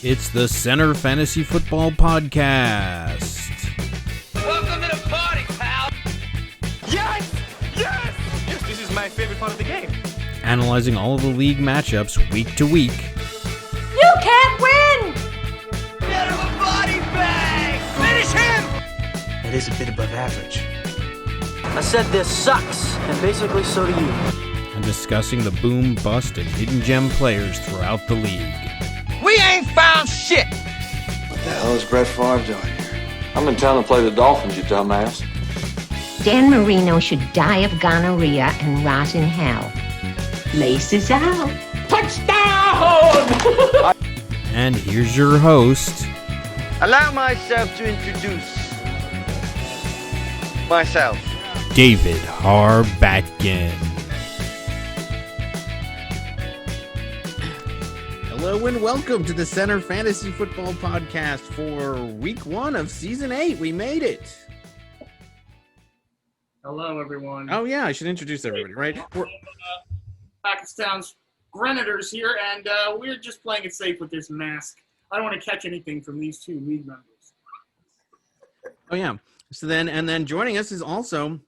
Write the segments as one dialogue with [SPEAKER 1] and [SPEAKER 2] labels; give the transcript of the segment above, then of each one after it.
[SPEAKER 1] It's the Center Fantasy Football Podcast.
[SPEAKER 2] Welcome to the party, pal! Yes! Yes! Yes, this is my favorite part of the game.
[SPEAKER 1] Analyzing all of the league matchups week to week.
[SPEAKER 3] You can't win!
[SPEAKER 2] Get him a body bag! Finish him!
[SPEAKER 4] That is a bit above average.
[SPEAKER 5] I said this sucks, and basically so do you.
[SPEAKER 1] And discussing the boom, bust, and hidden gem players throughout the league.
[SPEAKER 2] We ain't found shit!
[SPEAKER 6] What the hell is Brett Favre doing here?
[SPEAKER 7] I'm in town to play the Dolphins, you dumbass.
[SPEAKER 3] Dan Marino should die of gonorrhea and rot in hell. Laces out.
[SPEAKER 2] Touchdown!
[SPEAKER 1] And here's your host,
[SPEAKER 8] Allow myself to introduce myself.
[SPEAKER 1] David Harbatkin. Hello and welcome to the Center Fantasy Football Podcast for week 1 of season 8. We made it.
[SPEAKER 9] Hello, everyone.
[SPEAKER 1] Oh yeah, I should introduce everybody, right? We're...
[SPEAKER 9] Pakistan's Grenaders here, and we're just playing it safe with this mask. I don't want to catch anything from these two league members.
[SPEAKER 1] Oh yeah. So then joining us is also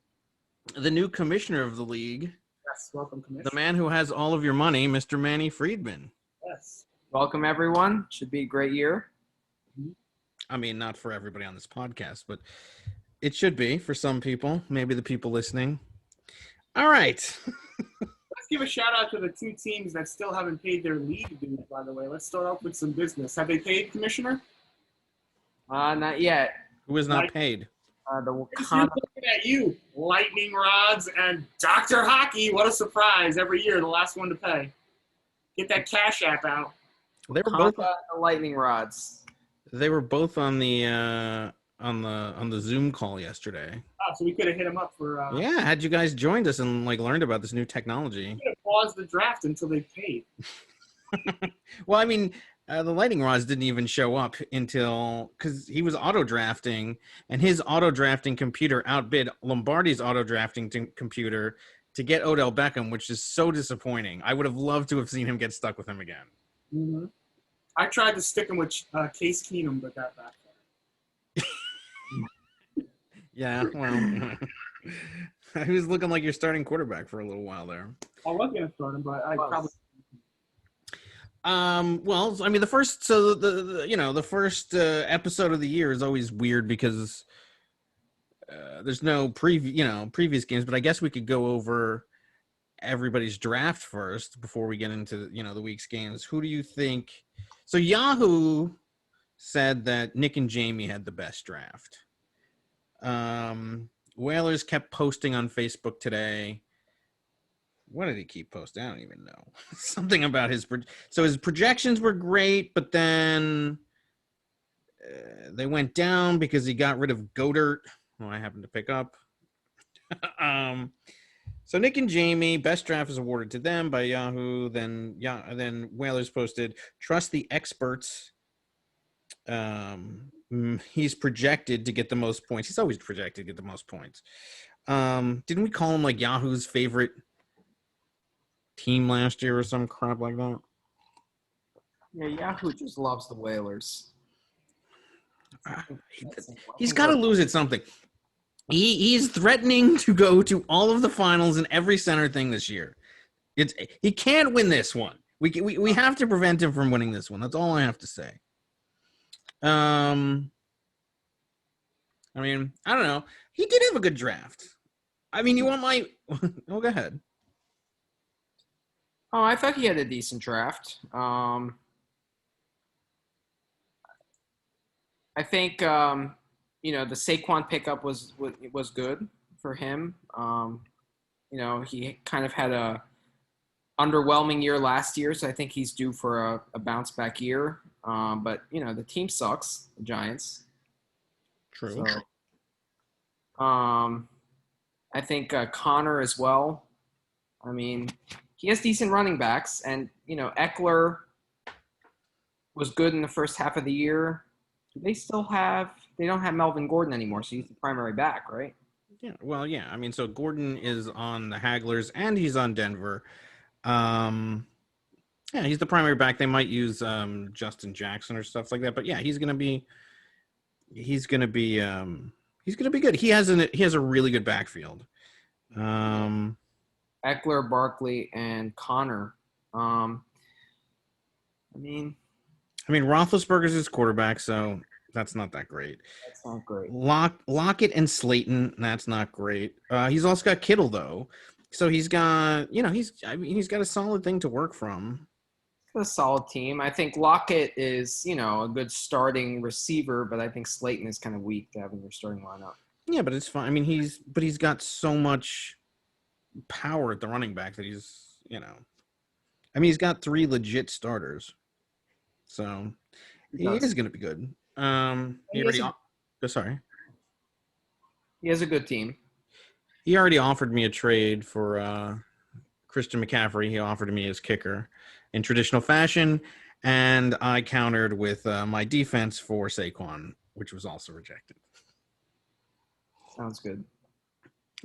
[SPEAKER 1] the new commissioner of the league.
[SPEAKER 9] Yes, welcome, Commissioner.
[SPEAKER 1] The man who has all of your money, Mr. Manny Friedman.
[SPEAKER 9] Yes.
[SPEAKER 10] Welcome, everyone. Should be a great year.
[SPEAKER 1] I mean, not for everybody on this podcast, but it should be for some people, maybe the people listening. All right.
[SPEAKER 9] Let's give a shout-out to the two teams that still haven't paid their league dues, by the way. Let's start off with some business. Have they paid, Commissioner?
[SPEAKER 10] Not yet.
[SPEAKER 1] Who is not paid?
[SPEAKER 10] The
[SPEAKER 9] Just
[SPEAKER 10] Wakanda.
[SPEAKER 9] looking at you, Lightning Rods and Dr. Hockey. What a surprise. Every year, the last one to pay. Get that Cash App out.
[SPEAKER 1] They were both.
[SPEAKER 10] The lightning rods.
[SPEAKER 1] They were both on the Zoom call yesterday.
[SPEAKER 9] Oh, so we could have hit them up for...
[SPEAKER 1] Yeah, had you guys joined us and learned about this new technology.
[SPEAKER 9] We could have paused the draft until they paid.
[SPEAKER 1] Well, I mean, the Lightning Rods didn't even show up until because he was auto drafting, and his auto drafting computer outbid Lombardi's auto drafting computer to get Odell Beckham, which is so disappointing. I would have loved to have seen him get stuck with him again.
[SPEAKER 9] Mm-hmm. I tried to stick him with Case Keenum, but that backfired.
[SPEAKER 1] Yeah, well, he was looking like your starting quarterback for a little while there.
[SPEAKER 9] I was going to start him, but I probably.
[SPEAKER 1] Well, I mean, the first episode of the year is always weird because there's no previous games, but I guess we could go over everybody's draft first before we get into the week's games. Who do you think? So Yahoo said that Nick and Jamie had the best draft. Whalers kept posting on Facebook today. What did he keep posting? I don't even know. Something about his projections were great, but then they went down because he got rid of Godert, who I happened to pick up. So Nick and Jamie, best draft is awarded to them by Yahoo. Then Whalers posted, trust the experts. He's projected to get the most points. He's always projected to get the most points. Didn't we call him like Yahoo's favorite team last year or some crap like that?
[SPEAKER 10] Yeah, Yahoo just loves the Whalers.
[SPEAKER 1] He's got to lose at something. He's threatening to go to all of the finals in every center thing this year. He can't win this one. We have to prevent him from winning this one. That's all I have to say. I mean, I don't know. He did have a good draft. I mean, you want my... Oh, go ahead.
[SPEAKER 10] Oh, I thought he had a decent draft. I think, the Saquon pickup was good for him. He kind of had a underwhelming year last year, so I think he's due for a bounce back year. But the team sucks, the Giants.
[SPEAKER 1] True.
[SPEAKER 10] So, I think Connor as well. I mean, he has decent running backs, and Eckler was good in the first half of the year. They don't have Melvin Gordon anymore, so he's the primary back, right?
[SPEAKER 1] Yeah, well, yeah. I mean, so Gordon is on the Hagglers, and he's on Denver. And Yeah, he's the primary back. They might use Justin Jackson or stuff like that, but yeah, he's gonna be good. He has a really good backfield.
[SPEAKER 10] Eckler, Barkley, and Connor. I mean,
[SPEAKER 1] Roethlisberger's his quarterback, so that's not that great.
[SPEAKER 10] that's not great.
[SPEAKER 1] Lockett and Slayton, that's not great. He's also got Kittle though, so he's got he's got a solid thing to work from.
[SPEAKER 10] A solid team. I think Lockett is, a good starting receiver, but I think Slayton is kind of weak to have in your starting lineup.
[SPEAKER 1] Yeah, but it's fine. I mean, he's got so much power at the running back that he's got 3 legit starters, so he is going to be good. Sorry.
[SPEAKER 10] He has a good team.
[SPEAKER 1] He already offered me a trade for Christian McCaffrey. He offered me his kicker in traditional fashion, and I countered with my defense for Saquon, which was also rejected.
[SPEAKER 10] Sounds good.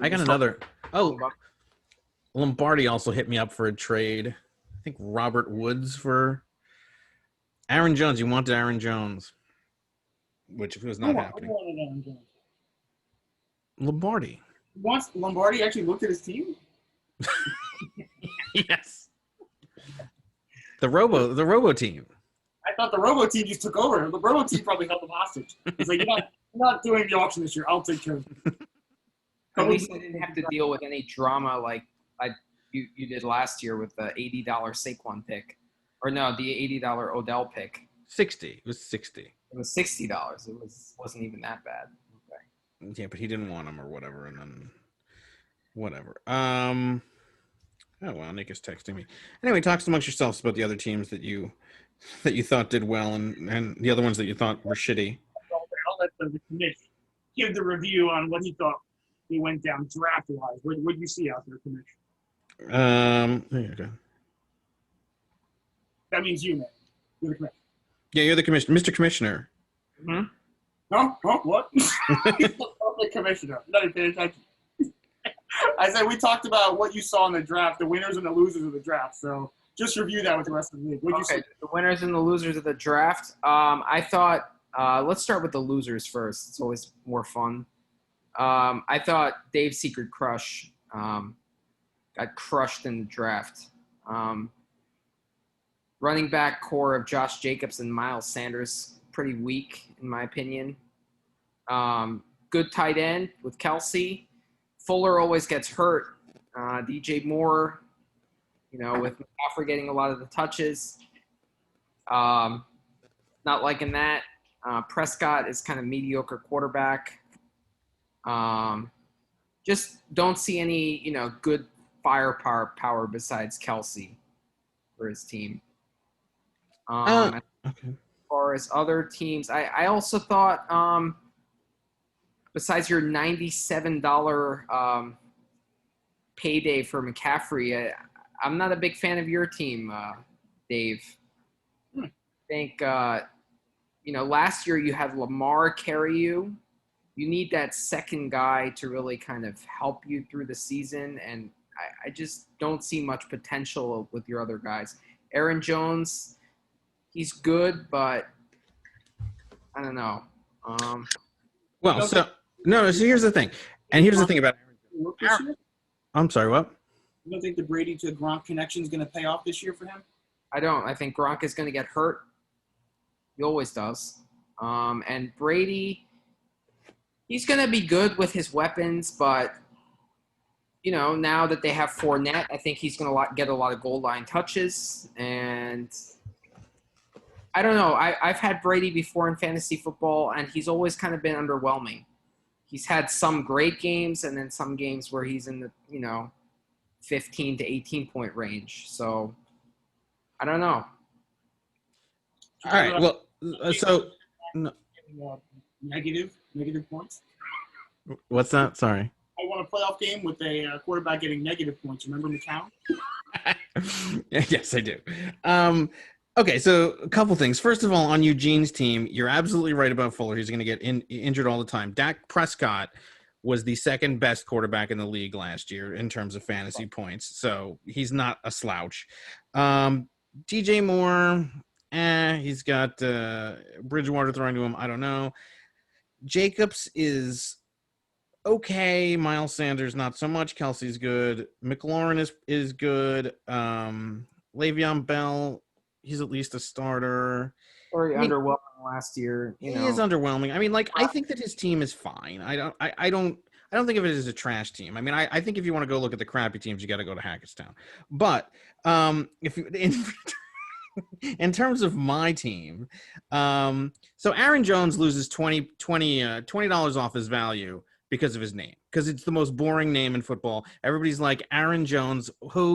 [SPEAKER 1] I got another. Oh, Lombardi also hit me up for a trade. I think Robert Woods for Aaron Jones. You wanted Aaron Jones, which was not happening. Lombardi.
[SPEAKER 9] Lombardi actually looked at his team?
[SPEAKER 1] Yes. The Robo team.
[SPEAKER 9] I thought the Robo team just took over. The Robo team probably held him hostage. He's like, you're not doing the auction this year. I'll take care of it.
[SPEAKER 10] At least I didn't have to deal with any drama like you did last year with the $80 Saquon pick. Or no, the $80 Odell pick.
[SPEAKER 1] 60. It was 60.
[SPEAKER 10] It was $60. It wasn't even that bad. Okay.
[SPEAKER 1] Yeah, but he didn't want him or whatever, and then whatever. Oh well, Nick is texting me. Anyway, talk amongst yourselves about the other teams that you thought did well and the other ones that you thought were shitty.
[SPEAKER 9] I'll let the committee give the review on what he thought he went down draft-wise. What did you see out there, Commissioner?
[SPEAKER 1] Okay.
[SPEAKER 9] That means you, man. You're the commissioner.
[SPEAKER 1] Yeah, you're the commissioner. Mr. Commissioner.
[SPEAKER 9] Mm-hmm. No? Oh, what? He's the commissioner. Not paying attention. I said we talked about what you saw in the draft, the winners and the losers of the draft. So just review that with the rest of the league. What'd you see?
[SPEAKER 10] The winners and the losers of the draft. I thought let's start with the losers first. It's always more fun. I thought Dave's Secret Crush got crushed in the draft. Running back core of Josh Jacobs and Miles Sanders, pretty weak in my opinion. Good tight end with Kelsey. Fuller always gets hurt. DJ Moore, with McCaffrey getting a lot of the touches. Not liking that. Prescott is kind of mediocre quarterback. Just don't see any, good firepower besides Kelsey for his team.
[SPEAKER 1] Okay.
[SPEAKER 10] As far as other teams, I also thought besides your $97 payday for McCaffrey, I'm not a big fan of your team, Dave. I think, last year you had Lamar carry you. You need that second guy to really kind of help you through the season, and I just don't see much potential with your other guys. Aaron Jones, he's good, but I don't know.
[SPEAKER 1] So here's the thing. And here's the thing about Aaron. I'm sorry, what?
[SPEAKER 9] You don't think the Brady to Gronk connection is going to pay off this year for him?
[SPEAKER 10] I don't. I think Gronk is going to get hurt. He always does. And Brady, he's going to be good with his weapons, but, now that they have Fournette, I think he's going to get a lot of goal line touches. And I don't know. I've had Brady before in fantasy football, and he's always kind of been underwhelming. He's had some great games and then some games where he's in the, 15 to 18 point range. So I don't know.
[SPEAKER 1] All right. Well,
[SPEAKER 9] negative points.
[SPEAKER 1] What's that? Sorry.
[SPEAKER 9] I won a playoff game with a quarterback getting negative points. Remember McCown?
[SPEAKER 1] Yes, I do. Okay, so a couple things. First of all, on Eugene's team, you're absolutely right about Fuller. He's going to get injured all the time. Dak Prescott was the second best quarterback in the league last year in terms of fantasy points, so he's not a slouch. DJ Moore, he's got Bridgewater throwing to him. I don't know. Jacobs is okay. Miles Sanders, not so much. Kelsey's good. McLaurin is good. Le'Veon Bell, he's at least a starter.
[SPEAKER 10] Very
[SPEAKER 1] I mean,
[SPEAKER 10] underwhelming last year.
[SPEAKER 1] He is underwhelming. I mean, like, I think that his team is fine. I don't think of it as a trash team. I mean, I think if you want to go look at the crappy teams, you got to go to Hackettstown. But if you in terms of my team, so Aaron Jones loses $20 off his value because of his name, because it's the most boring name in football. Everybody's like Aaron Jones,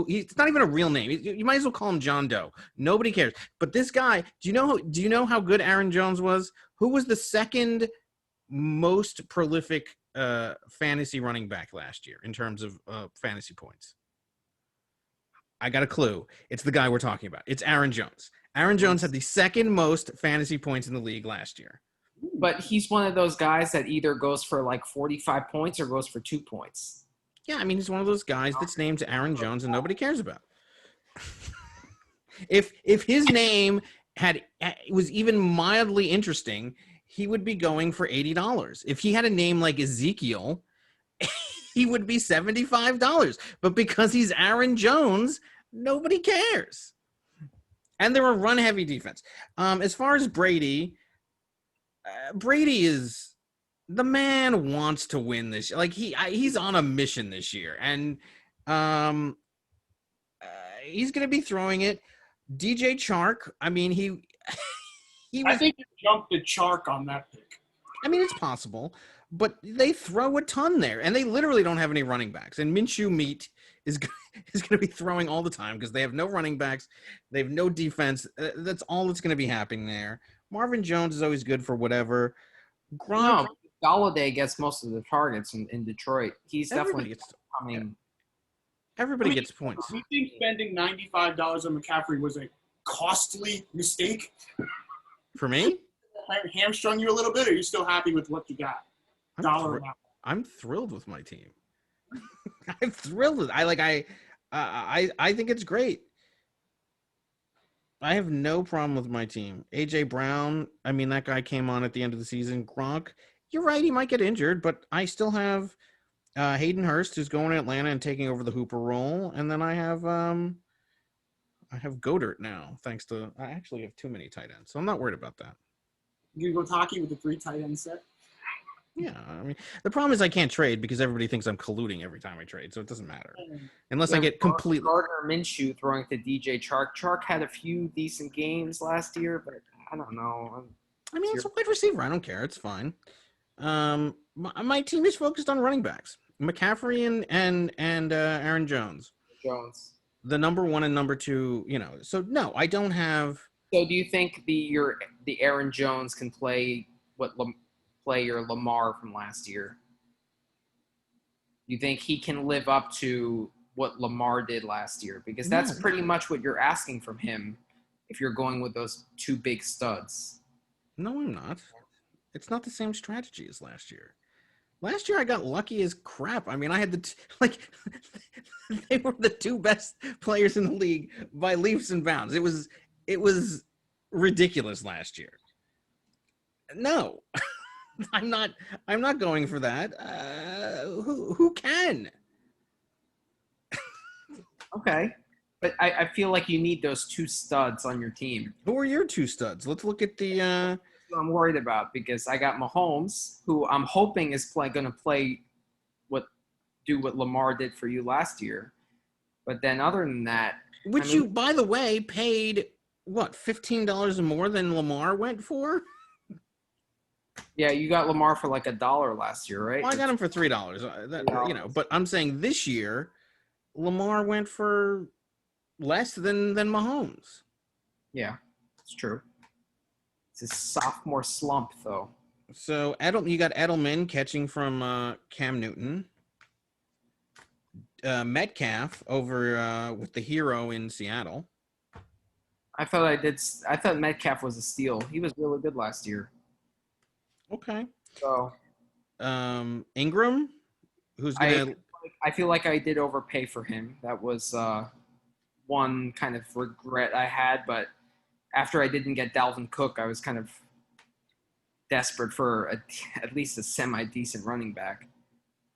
[SPEAKER 1] it's not even a real name. You might as well call him John Doe. Nobody cares. But this guy, do you know how good Aaron Jones was? Who was the second most prolific fantasy running back last year in terms of fantasy points? I got a clue. It's the guy we're talking about. It's Aaron Jones. Aaron Jones had the second most fantasy points in the league last year.
[SPEAKER 10] But he's one of those guys that either goes for like 45 points or goes for 2 points.
[SPEAKER 1] Yeah, I mean, he's one of those guys that's named Aaron Jones and nobody cares about. If his name was even mildly interesting, he would be going for $80. If he had a name like Ezekiel, he would be $75. But because he's Aaron Jones, nobody cares. And they're a run-heavy defense. As far as Brady, Brady is the man wants to win this year. Like he's on a mission this year, and he's going to be throwing it. DJ Chark, I mean, he was.
[SPEAKER 9] I think you jumped the Chark on that pick.
[SPEAKER 1] I mean, it's possible, but they throw a ton there, and they literally don't have any running backs. And Minshew Meat is going to be throwing all the time because they have no running backs, they have no defense. That's all that's going to be happening there. Marvin Jones is always good for whatever.
[SPEAKER 10] No, Galladay gets most of the targets in Detroit. He's definitely coming.
[SPEAKER 1] Yeah. Everybody gets points.
[SPEAKER 9] Do you think spending $95 on McCaffrey was a costly mistake?
[SPEAKER 1] For me?
[SPEAKER 9] Hamstrung you a little bit, or are you still happy with what you got?
[SPEAKER 1] I'm thrilled with my team. I'm thrilled with I think it's great. I have no problem with my team. AJ Brown, I mean, that guy came on at the end of the season. Gronk, you're right, he might get injured, but I still have Hayden Hurst, who's going to Atlanta and taking over the Hooper role, and then I have Goddard now. I actually have too many tight ends, so I'm not worried about that.
[SPEAKER 9] You go Taki with the 3 tight end set.
[SPEAKER 1] Yeah, I mean, the problem is I can't trade because everybody thinks I'm colluding every time I trade, so it doesn't matter unless I get completely.
[SPEAKER 10] Gardner Minshew throwing to DJ Chark. Chark had a few decent games last year, but I don't know.
[SPEAKER 1] I mean, it's a wide receiver. I don't care. It's fine. My team is focused on running backs: McCaffrey and Aaron Jones. The number 1 and number 2. So no, I don't have.
[SPEAKER 10] So do you think the Aaron Jones can play your Lamar from last year? You think he can live up to what Lamar did last year? Because that's pretty much what you're asking from him if you're going with those 2 big studs.
[SPEAKER 1] No, I'm not. It's not the same strategy as last year. Last year I got lucky as crap. I mean, I had they were the 2 best players in the league by leaps and bounds. It was ridiculous last year. No. I'm not going for that. Who can?
[SPEAKER 10] Okay. But I feel like you need those 2 studs on your team.
[SPEAKER 1] Who are your 2 studs? Let's look at the
[SPEAKER 10] That's what I'm worried about, because I got Mahomes, who I'm hoping is going to do what Lamar did for you last year. But then other than that,
[SPEAKER 1] you, by the way, paid what, $15 more than Lamar went for?
[SPEAKER 10] Yeah, you got Lamar for like $1 last year, right?
[SPEAKER 1] Well, I got him for $3. But I'm saying this year, Lamar went for less than Mahomes.
[SPEAKER 10] Yeah, it's true. It's a sophomore slump, though.
[SPEAKER 1] So you got Edelman catching from Cam Newton. Metcalf over with the hero in Seattle.
[SPEAKER 10] I thought Metcalf was a steal. He was really good last year.
[SPEAKER 1] Okay.
[SPEAKER 10] So,
[SPEAKER 1] Ingram, who's gonna?
[SPEAKER 10] I feel like I did overpay for him. That was one kind of regret I had, but after I didn't get Dalvin Cook, I was kind of desperate for at least a semi-decent running back.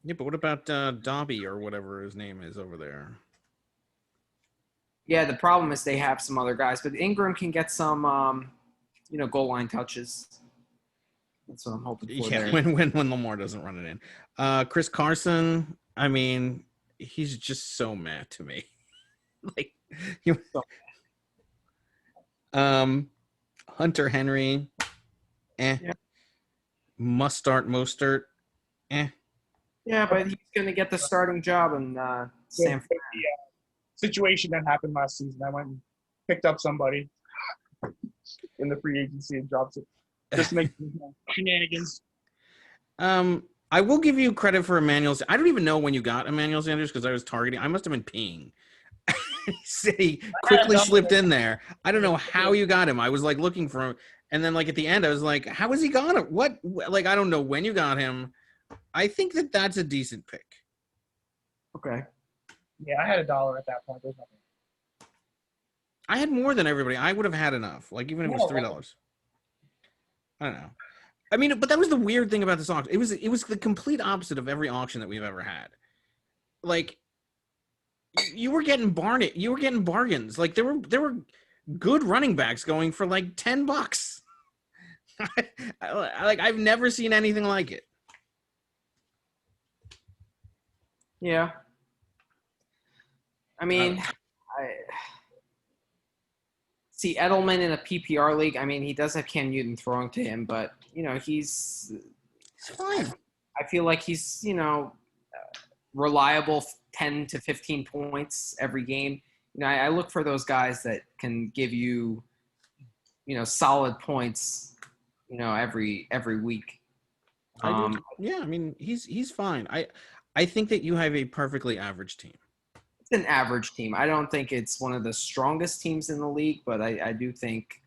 [SPEAKER 1] Yeah, but what about Dobby or whatever his name is over there?
[SPEAKER 10] Yeah, the problem is they have some other guys, but Ingram can get some, goal line touches. That's what I'm hoping for
[SPEAKER 1] Yeah,
[SPEAKER 10] there.
[SPEAKER 1] when Lamar doesn't run it in. Chris Carson, I mean, he's just so mad to me. Like, Hunter Henry,
[SPEAKER 10] Yeah.
[SPEAKER 1] Must start Mostert,
[SPEAKER 10] Yeah, but he's going to get the starting job in San Fran.
[SPEAKER 9] Situation that happened last season. I went and picked up somebody in the free agency and dropped it. Just to make shenanigans.
[SPEAKER 1] I will give you credit for Emmanuel. I don't even know when you got Emmanuel Sanders because I was targeting. I must have been peeing. He quickly slipped in there. I don't know how you got him. I was like looking for him. And then like at the end, I was like, how has he got him? What? Like, I don't know when you got him. I think that's a decent pick.
[SPEAKER 10] Okay.
[SPEAKER 9] Yeah, I had $1 at that point. There's nothing.
[SPEAKER 1] I had more than everybody. I would have had enough. Like even if it was $3. I don't know. I mean, but that was the weird thing about this auction. It was the complete opposite of every auction that we've ever had. Like you were getting bargains. Like there were good running backs going for like $10. Like I've never seen anything like it.
[SPEAKER 10] Yeah. I mean, I see Edelman in a PPR league. I mean, he does have Cam Newton throwing to him, but he's
[SPEAKER 1] fine.
[SPEAKER 10] I feel like he's reliable 10 to 15 points every game. I look for those guys that can give you solid points every week.
[SPEAKER 1] Yeah, I mean he's fine. I think that you have a perfectly average team.
[SPEAKER 10] It's an average team. I don't think it's one of the strongest teams in the league, but I do think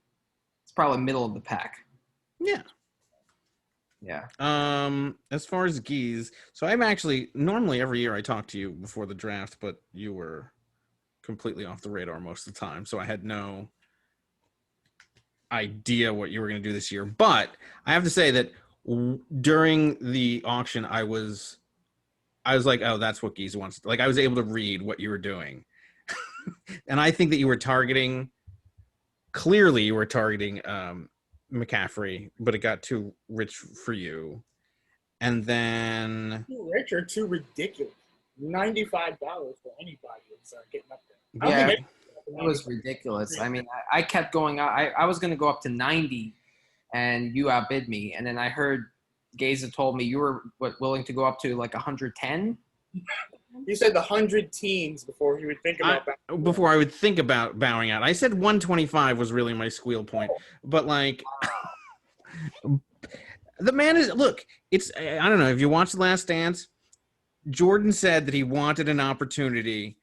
[SPEAKER 10] it's probably middle of the pack.
[SPEAKER 1] Yeah.
[SPEAKER 10] Yeah.
[SPEAKER 1] As far as Geese, so I'm actually normally every year I talk to you before the draft, but you were completely off the radar most of the time, so I had no idea what you were going to do this year. But I have to say that during the auction, I was like, oh, that's what Geese wants. Like I was able to read what you were doing, and I think that you were targeting. Clearly, you were targeting McCaffrey, but it got too rich for you. And then
[SPEAKER 9] Too rich or too ridiculous? $95 for anybody is getting up there.
[SPEAKER 10] Yeah, it was ridiculous. I mean, I kept going. I was going to go up to 90, and you outbid me. And then I heard Gaza told me you were willing to go up to like 110.
[SPEAKER 9] You said the 100 teams before you would think about that.
[SPEAKER 1] Before I would think about bowing out. I said 125 was really my squeal point. But like the man is it's I don't know if you watched The Last Dance, Jordan said that he wanted an opportunity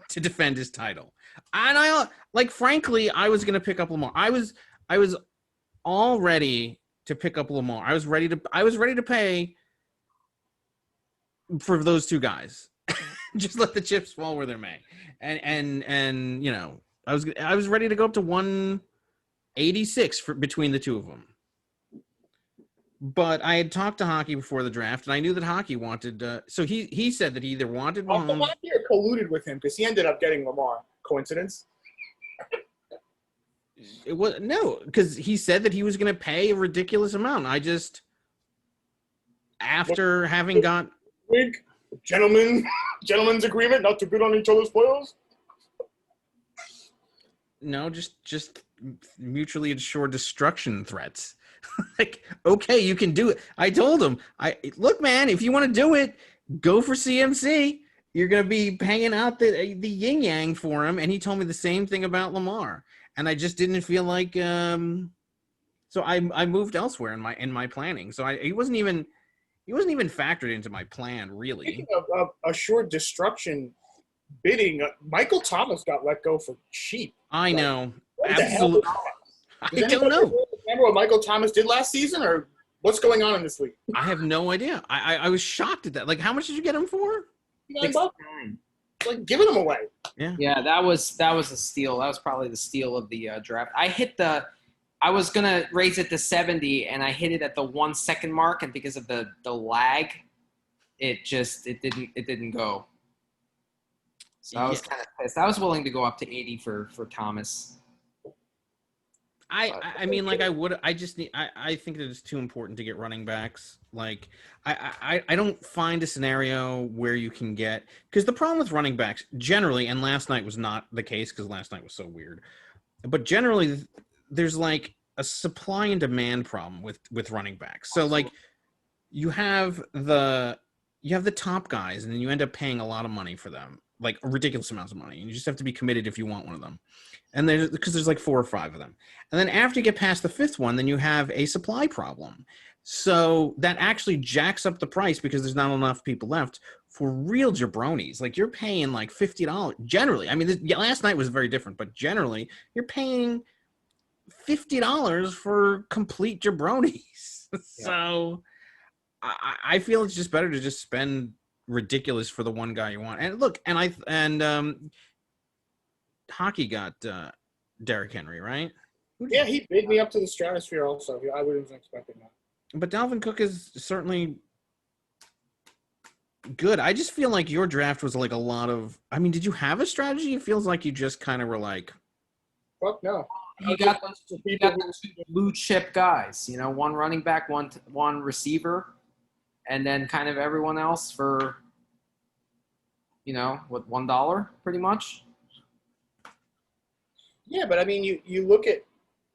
[SPEAKER 1] to defend his title. And frankly, I was going to pick up Lamar. I was all ready to pick up Lamar. I was ready to pay for those two guys. Just let the chips fall where they may. And I was ready to go up to 186 between the two of them. But I had talked to Hockey before the draft, and I knew that Hockey wanted. So he said that he either wanted Mahomes.
[SPEAKER 9] Hockey colluded with him because he ended up getting Lamar. Coincidence?
[SPEAKER 1] It was no, because he said that he was going to pay a ridiculous amount. I just, after having got
[SPEAKER 9] gentleman's agreement not to bid on each other's spoils.
[SPEAKER 1] No, just mutually assured destruction threats. Like, okay, you can do it. I told him, look, man, if you want to do it, go for CMC. You're going to be hanging out the yin yang for him. And he told me the same thing about Lamar. And I just didn't feel like, so I moved elsewhere in my planning. So he wasn't even factored into my plan, really.
[SPEAKER 9] Speaking of assured destruction bidding, Michael Thomas got let go for cheap.
[SPEAKER 1] I know. Absolutely. I don't know.
[SPEAKER 9] Remember what Michael Thomas did last season, or what's going on in this league?
[SPEAKER 1] I have no idea. I was shocked at that. Like, how much did you get him for?
[SPEAKER 9] $69. like giving them away.
[SPEAKER 10] Yeah, that was a steal. That was probably the steal of the draft. I was gonna raise it to 70, and I hit it at the 1 second mark, and because of the lag, it didn't go. So I was kind of pissed. I was willing to go up to 80 for Thomas.
[SPEAKER 1] I mean, like I think that it's too important to get running backs. Like I don't find a scenario where you can get, because the problem with running backs generally, and last night was not the case because last night was so weird, but generally there's like a supply and demand problem with running backs. So like you have the top guys, and then you end up paying a lot of money for them, like ridiculous amounts of money, and you just have to be committed if you want one of them. And because there's like 4 or 5 of them. And then after you get past the 5th one, then you have a supply problem. So that actually jacks up the price because there's not enough people left for real jabronis. Like you're paying like $50 generally. I mean, last night was very different, but generally you're paying $50 for complete jabronis. Yeah. So I feel it's just better to just spend ridiculous for the one guy you want. And look, hockey got Derrick Henry, right?
[SPEAKER 9] Yeah, he bid me up to the stratosphere also. I wasn't expecting that.
[SPEAKER 1] But Dalvin Cook is certainly good. I just feel like your draft was like a lot of, I mean, did you have a strategy? It feels like you just kind of were like,
[SPEAKER 9] fuck no.
[SPEAKER 10] You got those two blue chip guys, you know, one running back, one receiver, and then kind of everyone else for, you know, with $1 pretty much.
[SPEAKER 9] Yeah, but I mean, you look at,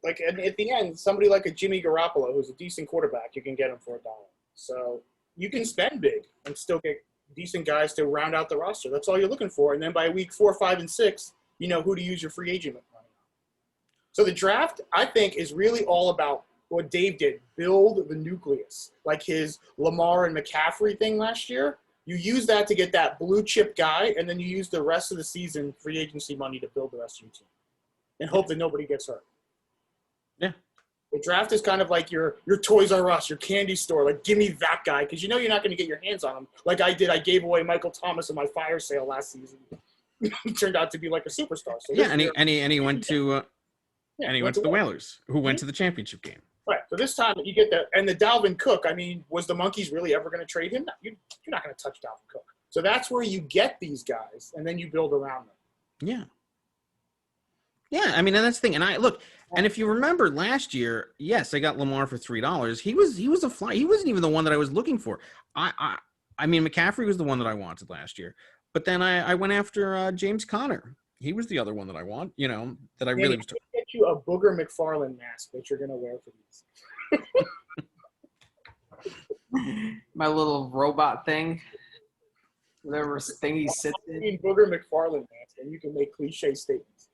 [SPEAKER 9] like, at the end, somebody like a Jimmy Garoppolo, who's a decent quarterback, you can get him for $1. So you can spend big and still get decent guys to round out the roster. That's all you're looking for. And then by week 4, 5, and 6, you know who to use your free agent money on. So the draft, I think, is really all about what Dave did, build the nucleus. Like his Lamar and McCaffrey thing last year. You use that to get that blue chip guy, and then you use the rest of the season free agency money to build the rest of your team and hope that nobody gets hurt.
[SPEAKER 1] Yeah.
[SPEAKER 9] The draft is kind of like your Toys R Us, your candy store. Like, give me that guy, because you know you're not going to get your hands on him. Like I did. I gave away Michael Thomas in my fire sale last season. He turned out to be like a superstar. So
[SPEAKER 1] yeah, and he went to the Whalers, who went to the championship game.
[SPEAKER 9] Right. So this time you get that. And the Dalvin Cook, I mean, was the Monkeys really ever going to trade him? No, you're not going to touch Dalvin Cook. So that's where you get these guys, and then you build around them.
[SPEAKER 1] Yeah. Yeah, I mean, and that's the thing. And and if you remember last year, yes, I got Lamar for $3. He was a fly. He wasn't even the one that I was looking for. I mean, McCaffrey was the one that I wanted last year. But then I went after James Conner. He was the other one that I want, you know, that I really was.
[SPEAKER 9] Get you a Booger McFarlane mask that you're gonna wear for
[SPEAKER 10] these. My little robot thing, whatever thing he sits in.
[SPEAKER 9] Booger McFarlane mask, and you can make cliche statements.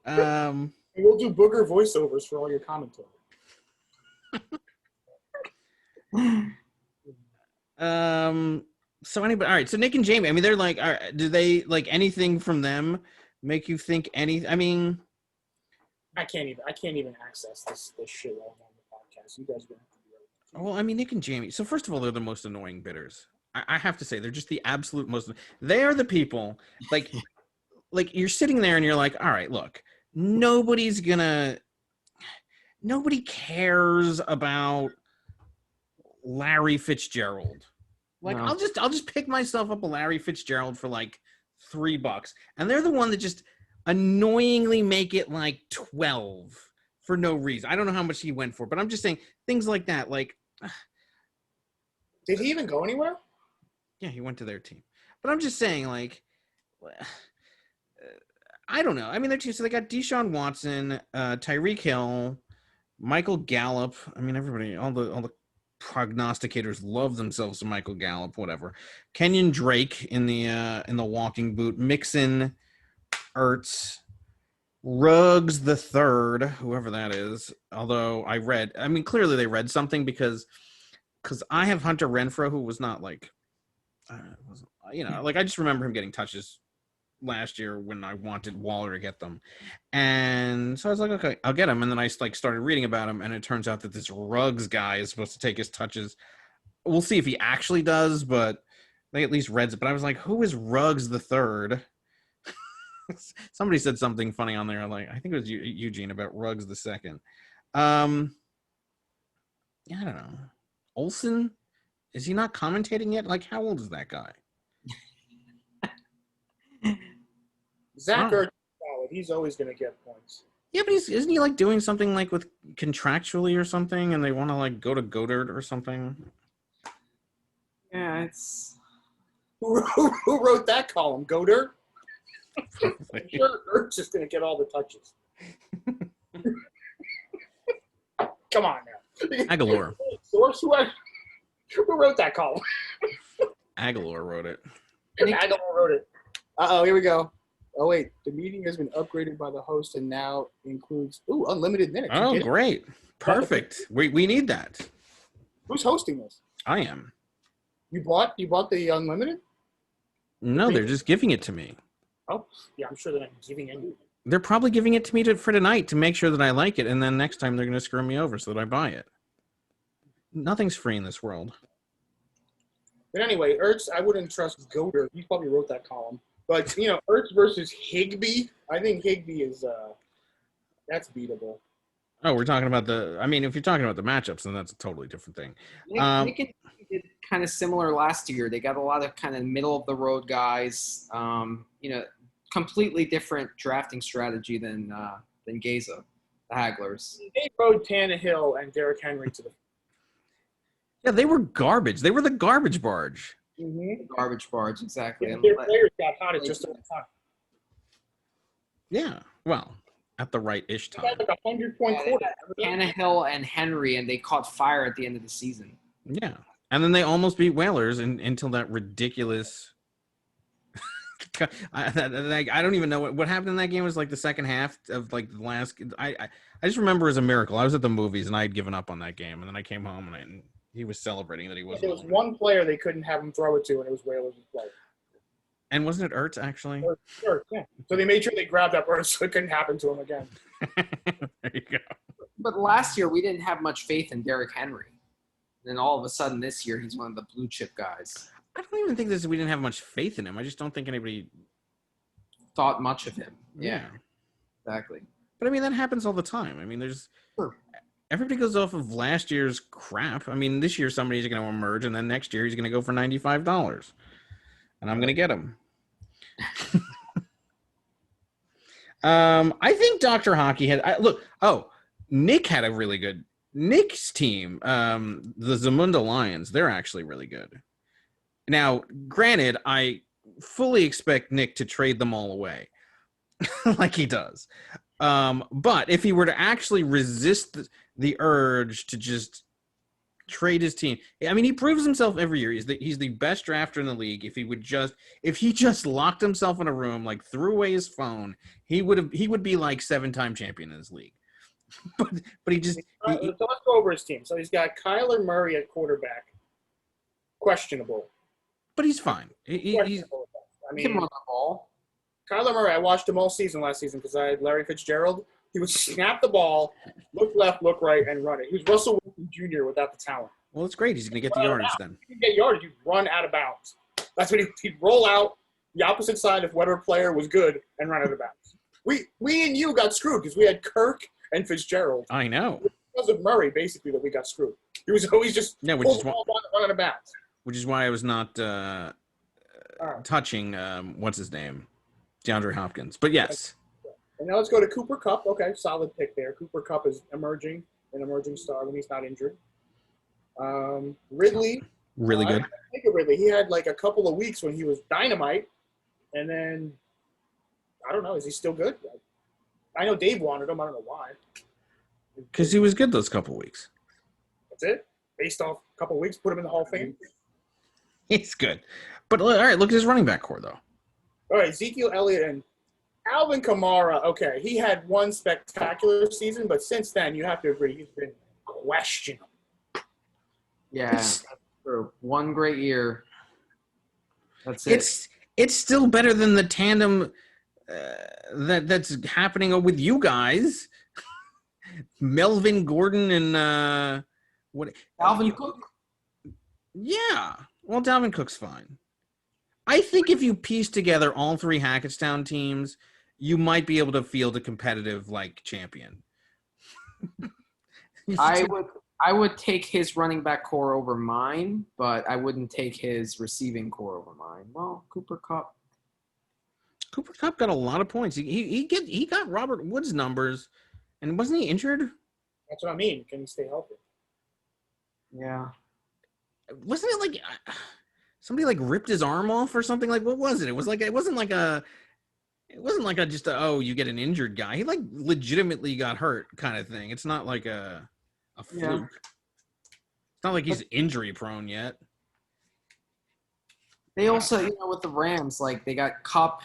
[SPEAKER 9] And we'll do Booger voiceovers for all your commentary.
[SPEAKER 1] So anybody, all right. So Nick and Jamie, I mean, they're like, do they like anything from them make you think any? I mean,
[SPEAKER 9] I can't even access this shit while I'm on the podcast. You guys are gonna have to be right.
[SPEAKER 1] Well, I mean, Nick and Jamie. So first of all, they're the most annoying bidders. I have to say, they're just the absolute most. They are the people like you're sitting there and you're like, all right, look, nobody cares about Larry Fitzgerald. Like, no. I'll just pick myself up a Larry Fitzgerald for like $3, and they're the one that just annoyingly make it like 12 for no reason. I don't know how much he went for, but I'm just saying things like that. Like,
[SPEAKER 9] did he even go anywhere?
[SPEAKER 1] Yeah, he went to their team. But I'm just saying, like, I don't know. I mean, so they got Deshaun Watson, Tyreek Hill, Michael Gallup. I mean, everybody, all the prognosticators love themselves some Michael Gallup, whatever. Kenyon Drake in the walking boot, Mixon, Ertz, Ruggs the third, whoever that is. Although clearly they read something because I have Hunter Renfrow, who was not like, like I just remember him getting touches last year when I wanted Waller to get them. And so I was like, okay, I'll get him. And then I started reading about him, and it turns out that this Ruggs guy is supposed to take his touches. We'll see if he actually does, but They at least read it, but I was like, who is Ruggs the third? Somebody said something funny on there. Like, I think it was Eugene about Ruggs the second. Yeah, I don't know. Olsen, is he not commentating yet? Like, how old is that guy?
[SPEAKER 9] Zach Ertz is solid. He's always going to get points.
[SPEAKER 1] Yeah, but isn't he like doing something like with contractually or something, and they want to like go to Goddard or something?
[SPEAKER 10] Yeah, it's
[SPEAKER 9] Who wrote that column? Goddard? I'm sure Ertz is going to get all the touches. Come on now.
[SPEAKER 1] Aguilar.
[SPEAKER 9] Source? Who wrote that column?
[SPEAKER 1] Aguilar wrote it.
[SPEAKER 9] Aguilar wrote it. Uh-oh, here we go. Oh, wait. The meeting has been upgraded by the host and now includes unlimited minutes.
[SPEAKER 1] Oh, great. Perfect. We need that.
[SPEAKER 9] Who's hosting this?
[SPEAKER 1] I am.
[SPEAKER 9] You bought the unlimited?
[SPEAKER 1] No, they're just giving it to me.
[SPEAKER 9] Oh, yeah, I'm sure they're not giving anything.
[SPEAKER 1] They're probably giving it to me for tonight to make sure that I like it, and then next time they're going to screw me over so that I buy it. Nothing's free in this world.
[SPEAKER 9] But anyway, Ertz, I wouldn't trust Goddard. He probably wrote that column. But, Ertz versus Higbee, I think Higbee is that's beatable.
[SPEAKER 1] Oh, we're talking about if you're talking about the matchups, then that's a totally different thing.
[SPEAKER 10] Nick did kind of similar last year. They got a lot of kind of middle of the road guys. Completely different drafting strategy than Gaza, the Hagglers.
[SPEAKER 9] They rode Tannehill and Derrick Henry to the.
[SPEAKER 1] Yeah, they were garbage. They were the garbage barge.
[SPEAKER 9] Mm-hmm.
[SPEAKER 10] Garbage barge, exactly.
[SPEAKER 9] Yeah, their players got hot at just the time.
[SPEAKER 1] Yeah, well, at the right-ish
[SPEAKER 9] They
[SPEAKER 1] time.
[SPEAKER 9] had like 100-point quarter.
[SPEAKER 10] Tannehill and Henry, and they caught fire at the end of the season.
[SPEAKER 1] Yeah, and then they almost beat Whalers until that ridiculous. I don't even know what happened in that game. Was like the second half of like the last. I just remember it as a miracle. I was at the movies and I had given up on that game, and then I came home and he was celebrating that he wasn't.
[SPEAKER 9] There was one player they couldn't have him throw it to, and it was Whalers' player.
[SPEAKER 1] And wasn't it Ertz actually?
[SPEAKER 9] Sure, yeah. So they made sure they grabbed up Ertz so it couldn't happen to him again.
[SPEAKER 1] There you go.
[SPEAKER 10] But last year we didn't have much faith in Derrick Henry. And then all of a sudden this year he's one of the blue chip guys.
[SPEAKER 1] I don't even think we didn't have much faith in him. I just don't think anybody
[SPEAKER 10] thought much of him.
[SPEAKER 1] Yeah.
[SPEAKER 10] Exactly.
[SPEAKER 1] But I mean, that happens all the time. I mean, everybody goes off of last year's crap. I mean, this year somebody's going to emerge, and then next year he's going to go for $95, and I'm going to get him. I think Dr. Hockey had Nick had a really good Nick's team. The Zamunda Lions, they're actually really good. Now, granted, I fully expect Nick to trade them all away like he does. But if he were to actually resist the urge to just trade his team, I mean, he proves himself every year. He's the best drafter in the league. If he just locked himself in a room, like threw away his phone, he would be like 7-time champion in his league. but he just.
[SPEAKER 9] So let's go over his team. So he's got Kyler Murray at quarterback, questionable.
[SPEAKER 1] But he's fine. He's.
[SPEAKER 10] I mean, he can run the ball.
[SPEAKER 9] Kyler Murray, I watched him all season last season because I had Larry Fitzgerald. He would snap the ball, look left, look right, and run it. He was Russell Wilson Jr. without the talent.
[SPEAKER 1] Well, it's great. He's going to get the yardage then.
[SPEAKER 9] He can get yardage. He'd run out of bounds. That's what he'd roll out the opposite side if whatever player was good and run out of bounds. We and you got screwed because we had Kirk and Fitzgerald.
[SPEAKER 1] I know.
[SPEAKER 9] Because of Murray, basically, that we got screwed. He was always just
[SPEAKER 1] run
[SPEAKER 9] out of bounds.
[SPEAKER 1] Which is why I was not touching what's his name, DeAndre Hopkins. But yes.
[SPEAKER 9] And now let's go to Cooper Kupp. Okay, solid pick there. Cooper Kupp is an emerging star when he's not injured. Ridley.
[SPEAKER 1] Really good.
[SPEAKER 9] I think of Ridley. He had like a couple of weeks when he was dynamite, and then I don't know. Is he still good? I know Dave wanted him. I don't know why.
[SPEAKER 1] Because he was good those couple weeks.
[SPEAKER 9] That's it? Based off a couple of weeks, put him in the Hall of Fame?
[SPEAKER 1] He's good. But all right, look at his running back core, though.
[SPEAKER 9] All right, Ezekiel Elliott and Alvin Kamara. Okay, he had one spectacular season, but since then, you have to agree, he's been questionable.
[SPEAKER 10] Yeah, that's true. One great year. That's it.
[SPEAKER 1] It's still better than the tandem that's happening with you guys. Melvin Gordon and
[SPEAKER 10] Dalvin Cook.
[SPEAKER 1] Yeah. Well, Dalvin Cook's fine. I think if you piece together all three Hackettstown teams, you might be able to field a competitive like champion.
[SPEAKER 10] I would take his running back core over mine, but I wouldn't take his receiving core over mine. Well, Cooper Kupp
[SPEAKER 1] got a lot of points. He got Robert Woods numbers, and wasn't he injured?
[SPEAKER 9] That's what I mean. Can he stay healthy?
[SPEAKER 10] Yeah.
[SPEAKER 1] Wasn't it like somebody like ripped his arm off or something? Like what was it? It wasn't like just oh, you get an injured guy. He like legitimately got hurt kind of thing. It's not like a fluke.
[SPEAKER 10] Yeah.
[SPEAKER 1] It's not like he's injury prone yet.
[SPEAKER 10] They also, with the Rams, like they got Kupp,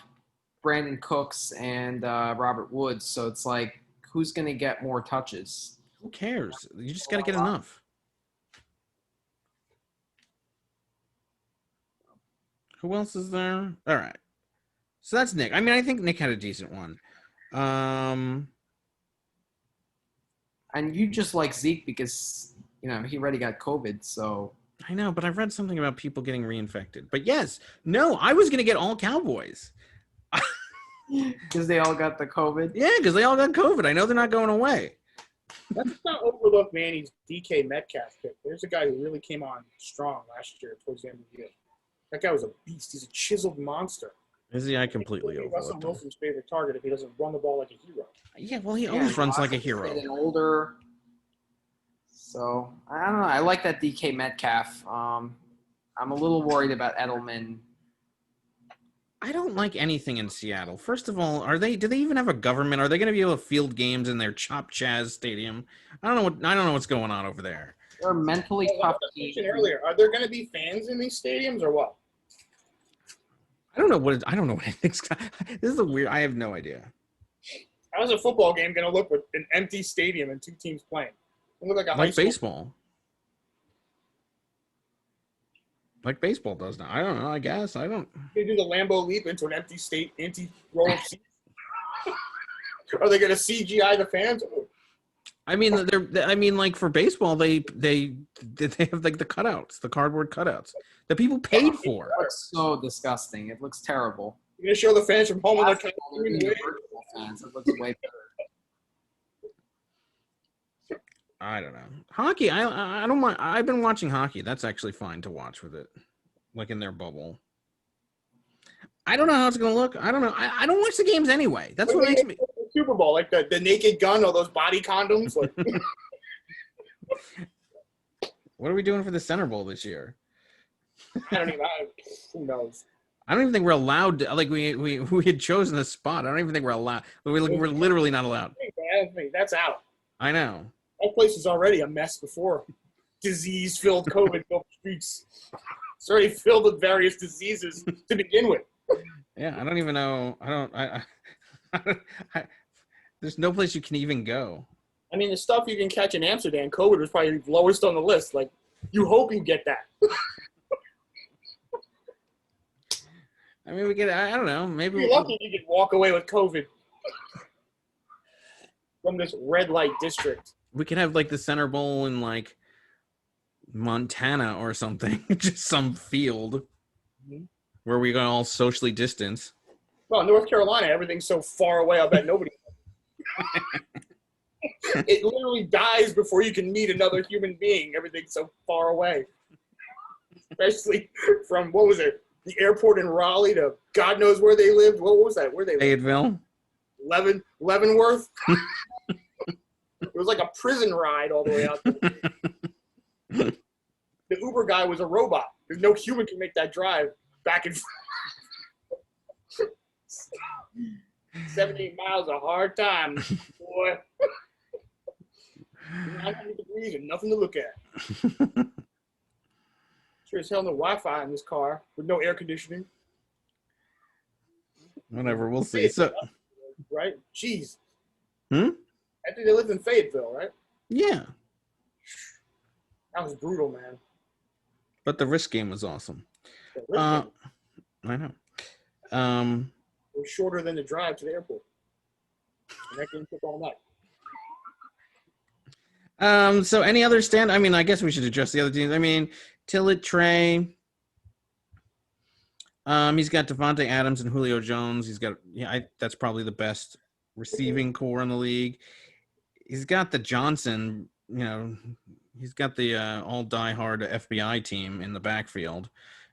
[SPEAKER 10] Brandon Cooks, and Robert Woods. So it's like, who's going to get more touches?
[SPEAKER 1] Who cares? You just got to get enough. Who else is there? All right. So that's Nick. I mean, I think Nick had a decent one.
[SPEAKER 10] And you just like Zeke because, he already got COVID. So
[SPEAKER 1] I know, but I read something about people getting reinfected. But yes, no, I was going to get all Cowboys.
[SPEAKER 10] Because they all got the COVID?
[SPEAKER 1] Yeah, because they all got COVID. I know they're not going away.
[SPEAKER 9] Let's not overlook Manny's DK Metcalf pick. There's a guy who really came on strong last year towards the end of the year. That guy was a beast. He's a chiseled monster.
[SPEAKER 1] Is he? I completely
[SPEAKER 9] He'll be
[SPEAKER 1] overlooked
[SPEAKER 9] Russell
[SPEAKER 1] him.
[SPEAKER 9] Wilson's favorite target if he doesn't run the ball like a hero.
[SPEAKER 1] Yeah, well, he always runs like a hero.
[SPEAKER 10] Getting older. So, I don't know. I like that DK Metcalf. I'm a little worried about Edelman.
[SPEAKER 1] I don't like anything in Seattle. First of all, do they even have a government? Are they going to be able to field games in their Chop Chaz Stadium? I don't know what's going on over there.
[SPEAKER 10] They're mentally tough team.
[SPEAKER 9] Earlier, are there going to be fans in these stadiums or what?
[SPEAKER 1] I don't know what anything's. This is weird. I have no idea.
[SPEAKER 9] How's a football game going to look with an empty stadium and two teams playing? It look like a high
[SPEAKER 1] Like
[SPEAKER 9] school.
[SPEAKER 1] baseball. Like baseball does now. I don't know. I guess I don't.
[SPEAKER 9] They do the Lambeau leap into an empty row of seats. Are they going to CGI the fans?
[SPEAKER 1] I mean, like for baseball, they have like the cutouts, the cardboard cutouts that people paid for.
[SPEAKER 10] It looks so disgusting. It looks terrible.
[SPEAKER 9] You're going to show the fans from home on their couch.
[SPEAKER 10] Fans. It looks way better.
[SPEAKER 1] I don't know. Hockey, I don't mind. I've been watching hockey. That's actually fine to watch with it, like in their bubble. I don't know how it's going to look. I don't know. I don't watch the games anyway. That's what makes me.
[SPEAKER 9] Super Bowl, like the Naked Gun, all those body condoms. Like.
[SPEAKER 1] What are we doing for the Center Bowl this year?
[SPEAKER 9] I don't even. Who knows?
[SPEAKER 1] I don't even think we're allowed to. Like we had chosen a spot. I don't even think we're allowed. We're literally not allowed.
[SPEAKER 9] That's out.
[SPEAKER 1] I know.
[SPEAKER 9] That place is already a mess before disease-filled COVID-filled streets. It's already filled with various diseases to begin with.
[SPEAKER 1] Yeah, I don't even know. There's no place you can even go.
[SPEAKER 9] I mean, the stuff you can catch in Amsterdam, COVID was probably lowest on the list. Like, you hope you get that.
[SPEAKER 1] I mean, we get. I don't know. Maybe
[SPEAKER 9] You're lucky you can walk away with COVID from this red light district.
[SPEAKER 1] we could have like the Center Bowl in like Montana or something, just some field where we can all socially distance.
[SPEAKER 9] Well, North Carolina, everything's so far away. I bet nobody. It literally dies before you can meet another human being. Everything's so far away. Especially from, what was it, the airport in Raleigh to God knows where they lived. What was that? Where they lived?
[SPEAKER 1] Fayetteville?
[SPEAKER 9] Leavenworth? It was like a prison ride all the way out there. The Uber guy was a robot. There's no human can make that drive back and forth. 78 miles a hard time, boy. 900 degrees and nothing to look at. Sure as hell no Wi-Fi in this car with no air conditioning.
[SPEAKER 1] Whatever, we'll see. So,
[SPEAKER 9] right? Jeez.
[SPEAKER 1] Hmm?
[SPEAKER 9] I think they lived in Fayetteville, right?
[SPEAKER 1] Yeah.
[SPEAKER 9] That was brutal, man.
[SPEAKER 1] But the risk game was awesome.
[SPEAKER 9] I
[SPEAKER 1] I know.
[SPEAKER 9] It was shorter than the drive to the airport. And that game took all night.
[SPEAKER 1] So any other stand? I mean, I guess we should address the other teams. I mean, Tillett, Trey. He's got Devontae Adams and Julio Jones. He's got that's probably the best receiving core in the league. He's got the Johnson, he's got the all diehard FBI team in the backfield,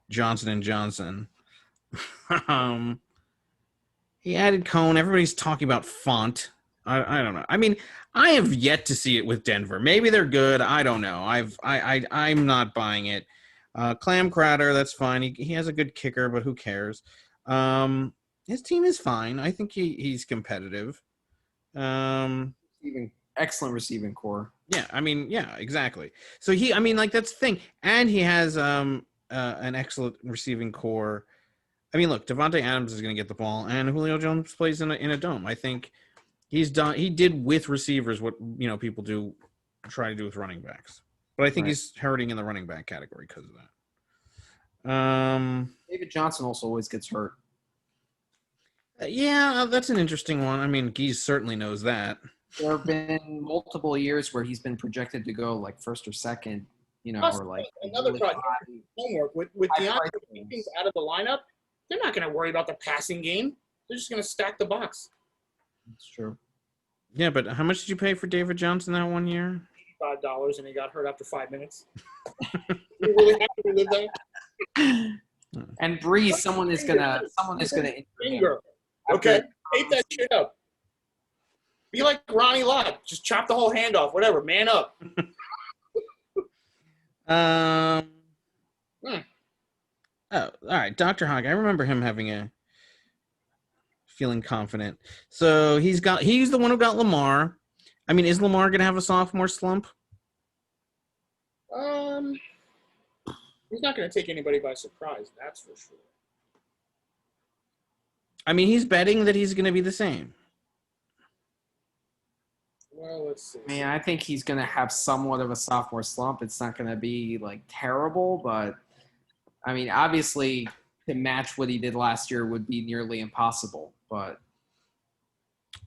[SPEAKER 1] Johnson and Johnson. He added Cone. Everybody's talking about Font. I don't know. I mean, I have yet to see it with Denver. Maybe they're good. I don't know. I'm not buying it. Clam Crowder, that's fine. He has a good kicker, but who cares? His team is fine. I think he's competitive.
[SPEAKER 10] Excellent receiving core.
[SPEAKER 1] Yeah, I mean, yeah, exactly. So that's the thing. And he has an excellent receiving core. I mean, look, Devontae Adams is going to get the ball, and Julio Jones plays in a dome. I think he's done. He did with receivers what people try to do with running backs. But I think he's hurting in the running back category because of that.
[SPEAKER 10] David Johnson also always gets hurt.
[SPEAKER 1] Yeah, that's an interesting one. I mean, Geese certainly knows that.
[SPEAKER 10] There have been multiple years where he's been projected to go like first or second,
[SPEAKER 9] Plus,
[SPEAKER 10] or like
[SPEAKER 9] another
[SPEAKER 10] really
[SPEAKER 9] homework with DeAndre Hopkins out of the lineup. They're not going to worry about the passing game. They're just going to stack the box.
[SPEAKER 10] That's true.
[SPEAKER 1] Yeah, but how much did you pay for David Johnson that 1 year?
[SPEAKER 9] $5, and he got hurt after 5 minutes. You really have to relive that?
[SPEAKER 10] And Breeze, someone is gonna
[SPEAKER 9] Finger. Okay, tape that shit up. Be like Ronnie Lott. Just chop the whole hand off. Whatever. Man up.
[SPEAKER 1] Oh, all right. Dr. Hogg. I remember him feeling confident. So he's the one who got Lamar. I mean, is Lamar going to have a sophomore slump?
[SPEAKER 9] He's not going to take anybody by surprise. That's for sure.
[SPEAKER 1] I mean, he's betting that he's going to be the same.
[SPEAKER 9] Well, let's see.
[SPEAKER 10] I mean, I think he's going to have somewhat of a sophomore slump. It's not going to be like terrible, but I mean, obviously to match what he did last year would be nearly impossible, but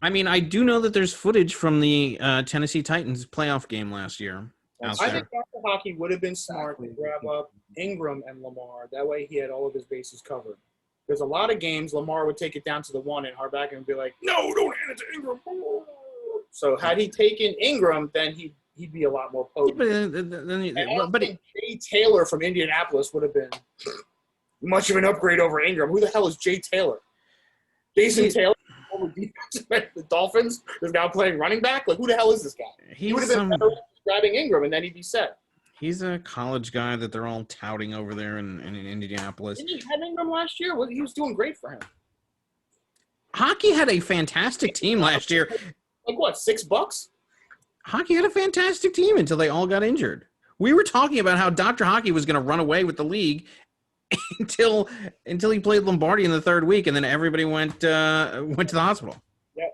[SPEAKER 1] I mean, I do know that there's footage from the Tennessee Titans playoff game last year.
[SPEAKER 9] I think Dr. Hockey would have been smart to grab up Ingram and Lamar. That way he had all of his bases covered. There's a lot of games Lamar would take it down to the one and Harback would be like, no, don't hand it to Ingram. So had he taken Ingram, then he'd be a lot more potent. But Jay Taylor from Indianapolis would have been much of an upgrade over Ingram. Who the hell is Jay Taylor? Jason Taylor, the Dolphins, is now playing running back. Like, who the hell is this guy? He would have been better grabbing Ingram, and then he'd be set.
[SPEAKER 1] He's a college guy that they're all touting over there in Indianapolis.
[SPEAKER 9] Didn't he have Ingram last year? He was doing great for him.
[SPEAKER 1] Hockey had a fantastic team last year.
[SPEAKER 9] Like what, $6?
[SPEAKER 1] Hockey had a fantastic team until they all got injured. We were talking about how Dr. Hockey was going to run away with the league until he played Lombardi in the third week, and then everybody went to the hospital.
[SPEAKER 10] Yeah.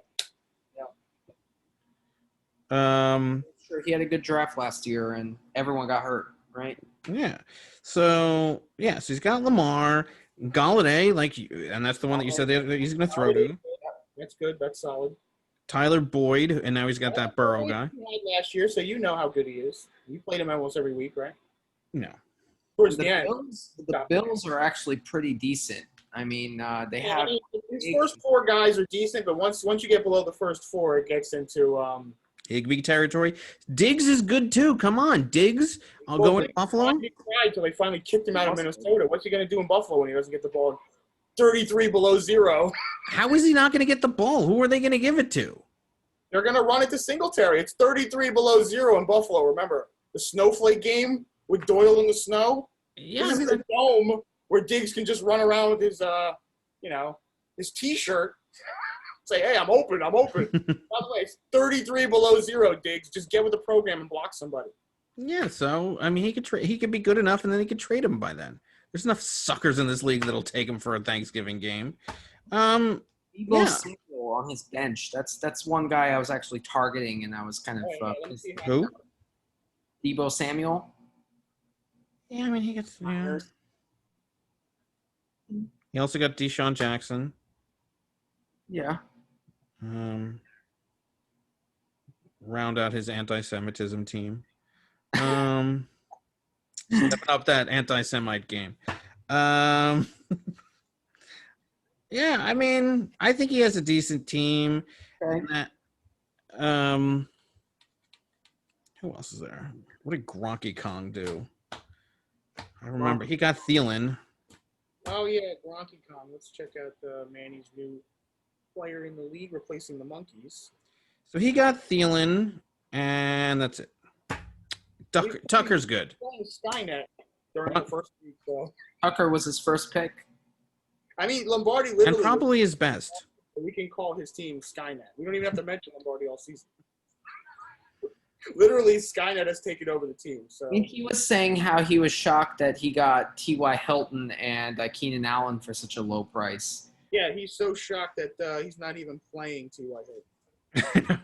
[SPEAKER 10] Sure, he had a good draft last year, and everyone got hurt, right?
[SPEAKER 1] Yeah. So he's got Lamar, Galladay, and that's the one that you said that he's going to throw to.
[SPEAKER 9] That's good. That's solid.
[SPEAKER 1] Tyler Boyd, and now he's got that Burrow guy.
[SPEAKER 9] Last year, so you know how good he is. You played him almost every week, right?
[SPEAKER 1] No.
[SPEAKER 9] Towards the end.
[SPEAKER 10] The Bills are actually pretty decent. I mean, they have.
[SPEAKER 9] His first four guys are decent, but once you get below the first four, it gets into
[SPEAKER 1] Higbee territory. Diggs is good too. Come on, Diggs. I'll go in Buffalo.
[SPEAKER 9] He cried until they finally kicked him out of Minnesota. What's he going to do in Buffalo when he doesn't get the ball? 33 below zero.
[SPEAKER 1] How is he not going to get the ball? Who are they going to give it to?
[SPEAKER 9] They're going to run it to Singletary. It's 33 below zero in Buffalo. Remember the snowflake game with Doyle in the snow?
[SPEAKER 1] Yeah,
[SPEAKER 9] this is a dome where Diggs can just run around with his, his T-shirt. Say, hey, I'm open. By the way, it's 33 below zero, Diggs. Just get with the program and block somebody.
[SPEAKER 1] Yeah, so, I mean, he could be good enough, and then he could trade him by then. There's enough suckers in this league that'll take him for a Thanksgiving game.
[SPEAKER 10] Samuel on his bench. That's one guy I was actually targeting, and I was kind of
[SPEAKER 1] who?
[SPEAKER 10] Deebo Samuel.
[SPEAKER 1] Yeah, I mean, he gets. Yeah. He also got Deshaun Jackson.
[SPEAKER 10] Yeah.
[SPEAKER 1] Round out his anti-Semitism team. Stepping up that anti-Semite game. Yeah, I mean, I think he has a decent team.
[SPEAKER 10] Okay.
[SPEAKER 1] And that, who else is there? What did Gronky Kong do? I remember he got Thielen.
[SPEAKER 9] Oh yeah, Gronky Kong. Let's check out Manny's new player in the league, replacing the Monkeys.
[SPEAKER 1] So he got Thielen, and that's it. Tucker's good.
[SPEAKER 9] Playing Skynet during the first week, so.
[SPEAKER 10] Tucker was his first pick.
[SPEAKER 9] I mean, Lombardi literally.
[SPEAKER 1] And probably his best.
[SPEAKER 9] We can call his team Skynet. We don't even have to mention Lombardi all season. Literally, Skynet has taken over the team. So
[SPEAKER 10] I mean, he was saying how he was shocked that he got T.Y. Hilton and Keenan Allen for such a low price.
[SPEAKER 9] yeah, he's so shocked that he's not even playing T.Y. Hilton.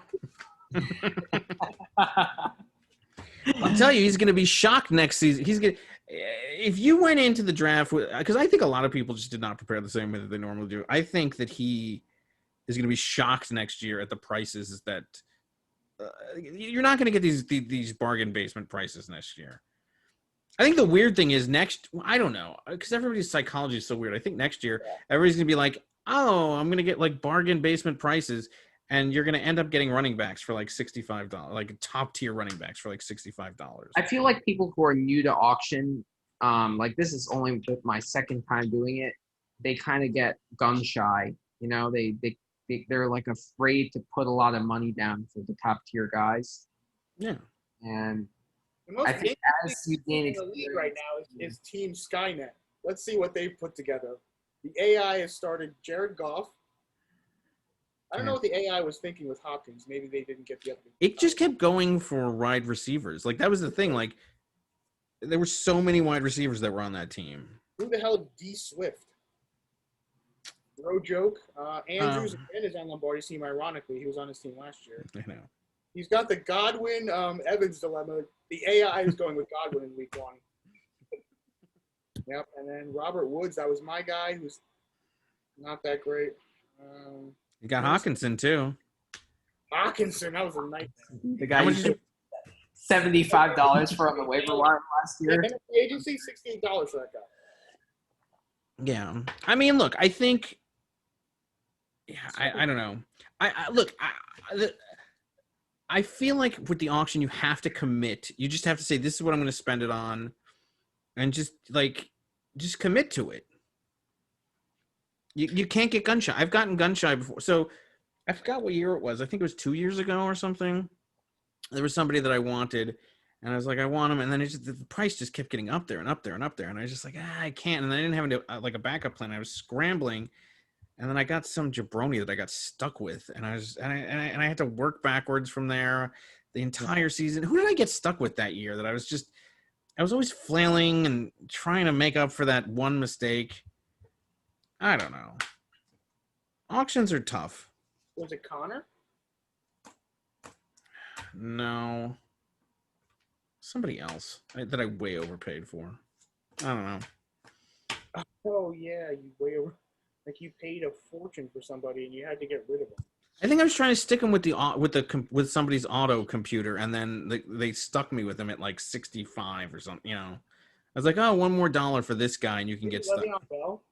[SPEAKER 1] I'll tell you, he's going to be shocked next season. He's going. If you went into the draft with, because I think a lot of people just did not prepare the same way that they normally do. I think that he is going to be shocked next year at the prices that you're not going to get these bargain basement prices next year. I think the weird thing is I don't know, because everybody's psychology is so weird. I think next year everybody's going to be like, oh, I'm going to get like bargain basement prices. And you're going to end up getting running backs for like $65, like top tier running backs for like $65.
[SPEAKER 10] I feel like people who are new to auction, like this is only my second time doing it, they kind of get gun shy. You know, they're like afraid to put a lot of money down for the top tier guys.
[SPEAKER 1] Yeah.
[SPEAKER 10] And
[SPEAKER 9] The most
[SPEAKER 10] I think as you gain
[SPEAKER 9] in the league right now is Team Skynet. Let's see what they've put together. The AI has started Jared Goff. I don't know what the AI was thinking with Hopkins. Maybe they didn't get the other.
[SPEAKER 1] It just kept going for wide receivers. Like that was the thing. Like there were so many wide receivers that were on that team.
[SPEAKER 9] Who the hell D Swift? No joke. Andrews again is on Lombardi's team. Ironically, he was on his team last year.
[SPEAKER 1] I know.
[SPEAKER 9] He's got the Godwin Evans dilemma. The AI is going with Godwin in week 1. Yep, and then Robert Woods. That was my guy. Who's not that great.
[SPEAKER 1] You got Hawkinson too.
[SPEAKER 9] Hawkinson, that was a nightmare.
[SPEAKER 10] the guy you paid $75 for on the waiver wire last year.
[SPEAKER 9] And the agency, $68 for that guy.
[SPEAKER 1] Yeah. I mean, look, I think. Yeah, I don't know. I feel like with the auction, you have to commit. You just have to say, this is what I'm going to spend it on. And just commit to it. You can't get gun shy. I've gotten gun shy before. So I forgot what year it was. I think it was 2 years ago or something. There was somebody that I wanted, and I was like, I want him. And then the price just kept getting up there and up there and up there. And I was just like, I can't. And I didn't have a backup plan. I was scrambling. And then I got some jabroni that I got stuck with. And I had to work backwards from there the entire season. Who did I get stuck with that year that I was always flailing and trying to make up for that one mistake? I don't know. Auctions are tough.
[SPEAKER 9] Was it Connor?
[SPEAKER 1] No. Somebody else that I way overpaid for. I don't know.
[SPEAKER 9] Oh, yeah. You paid a fortune for somebody and you had to get rid of them.
[SPEAKER 1] I think I was trying to stick him with somebody's auto computer, and then they stuck me with him at like 65 or something. You know, I was like, oh, $1 more for this guy, and you can get stuck.
[SPEAKER 9] Le'Veon Bell?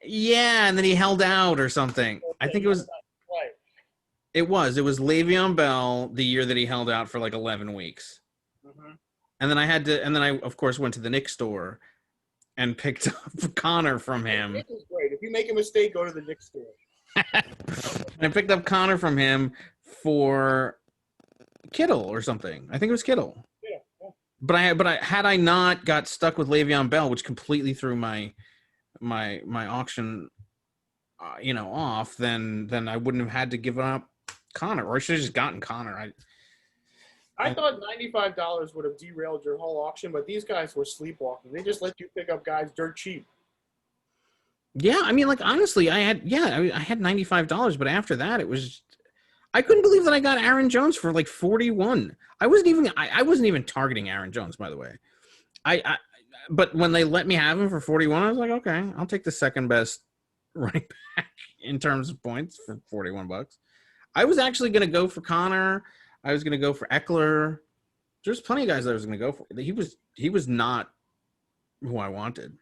[SPEAKER 1] Yeah, and then he held out or something.
[SPEAKER 9] Okay,
[SPEAKER 1] I think it was.
[SPEAKER 9] Right.
[SPEAKER 1] It was Le'Veon Bell the year that he held out for like 11 weeks, and then I of course went to the Knicks store, and picked up Connor from him.
[SPEAKER 9] This is great. If you make a mistake, go to the Knicks store.
[SPEAKER 1] And I picked up Connor from him for Kittle or something. I think it was Kittle.
[SPEAKER 9] Yeah.
[SPEAKER 1] But I had I not got stuck with Le'Veon Bell, which completely threw my auction, off, then I wouldn't have had to give up Connor, or I should have just gotten Connor.
[SPEAKER 9] I thought $95 would have derailed your whole auction, but these guys were sleepwalking. They just let you pick up guys dirt cheap.
[SPEAKER 1] Yeah, I mean, like honestly, I had $95, but after that, it was. I couldn't believe that I got Aaron Jones for like 41. I wasn't even targeting Aaron Jones, by the way. But when they let me have him for 41, I was like, okay, I'll take the second best running back in terms of points for $41. I was actually going to go for Connor. I was going to go for Eckler. There's plenty of guys that I was going to go for. He was not who I wanted.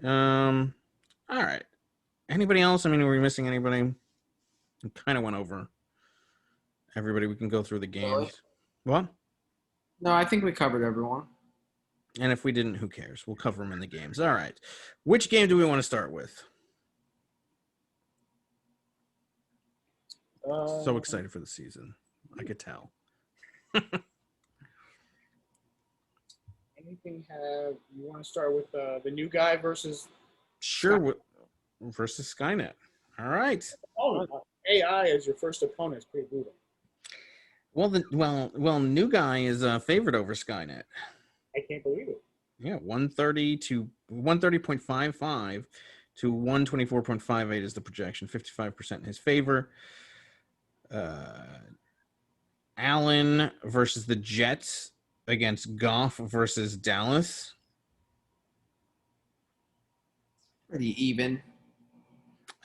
[SPEAKER 1] All right. Anybody else? I mean, were we missing anybody? We kind of went over everybody. We can go through the games.
[SPEAKER 10] Really?
[SPEAKER 1] What?
[SPEAKER 10] No, I think we covered everyone.
[SPEAKER 1] And if we didn't, who cares? We'll cover them in the games. All right. Which game do we want to start with? So excited for the season. I could tell.
[SPEAKER 9] Anything have you want to start with the new guy versus
[SPEAKER 1] Sure. Versus Skynet. All right.
[SPEAKER 9] AI as your first opponent is pretty brutal.
[SPEAKER 1] Well, new guy is a favorite over Skynet.
[SPEAKER 9] I can't believe it.
[SPEAKER 1] Yeah, 130.55 to 124.58 is the projection. 55% in his favor. Allen versus the Jets against Goff versus Dallas.
[SPEAKER 10] Pretty even.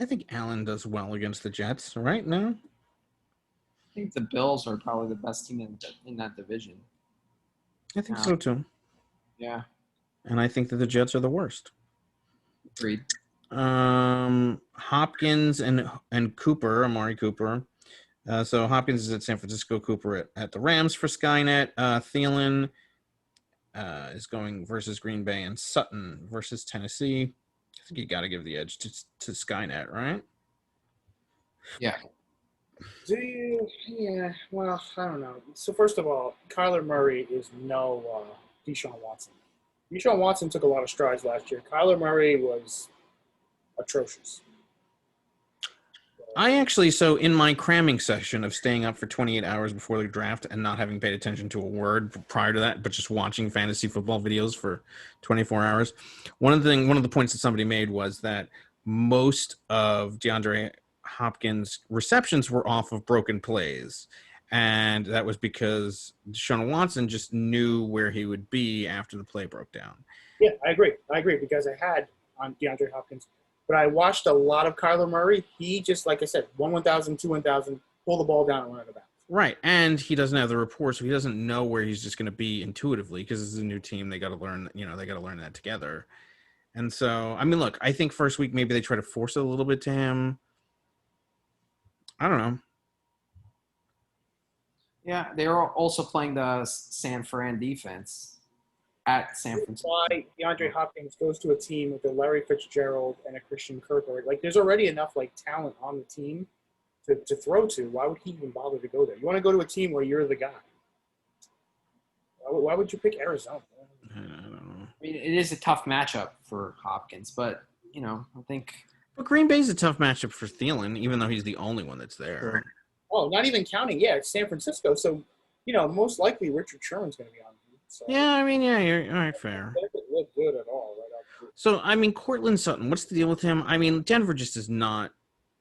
[SPEAKER 1] I think Allen does well against the Jets, right? No?
[SPEAKER 10] I think the Bills are probably the best team in that division.
[SPEAKER 1] I think so too.
[SPEAKER 10] Yeah.
[SPEAKER 1] And I think that the Jets are the worst.
[SPEAKER 10] Agreed.
[SPEAKER 1] Hopkins and Cooper, Amari Cooper. So Hopkins is at San Francisco, Cooper at the Rams for Skynet. Thielen is going versus Green Bay, and Sutton versus Tennessee. I think you got to give the edge to Skynet, right?
[SPEAKER 10] Yeah.
[SPEAKER 9] Do you? Yeah. Well, I don't know. So first of all, Kyler Murray is no Deshaun Watson. Deshaun Watson took a lot of strides last year. Kyler Murray was atrocious.
[SPEAKER 1] So in my cramming session of staying up for 28 hours before the draft and not having paid attention to a word prior to that, but just watching fantasy football videos for 24 hours, one of the points that somebody made was that most of DeAndre Hopkins' receptions were off of broken plays. And that was because Deshaun Watson just knew where he would be after the play broke down.
[SPEAKER 9] Yeah, I agree because I had on DeAndre Hopkins. But I watched a lot of Kyler Murray. He just, like I said, 1,000, 1,000, pull the ball down and run out of bounds.
[SPEAKER 1] Right, and he doesn't have the rapport, so he doesn't know where he's just going to be intuitively because this is a new team. They got to learn, they got to learn that together. And so, I mean, look, I think first week maybe they try to force it a little bit to him. I don't know.
[SPEAKER 10] Yeah, they were also playing the San Fran defense at San Francisco.
[SPEAKER 9] Why DeAndre Hopkins goes to a team with a Larry Fitzgerald and a Christian Kirk. Like, there's already enough talent on the team to throw to. Why would he even bother to go there? You want to go to a team where you're the guy. Why would you pick Arizona?
[SPEAKER 1] I don't know.
[SPEAKER 10] I mean, it is a tough matchup for Hopkins, but I think.
[SPEAKER 1] But Green Bay's a tough matchup for Thielen, even though he's the only one that's there.
[SPEAKER 9] Oh, not even counting. Yeah, it's San Francisco, so most likely Richard Sherman's going to be on. So.
[SPEAKER 1] Yeah, I mean, you're all right, fair.
[SPEAKER 9] It doesn't look good at all right off.
[SPEAKER 1] So, I mean, Cortland Sutton, what's the deal with him? I mean, Denver just is not.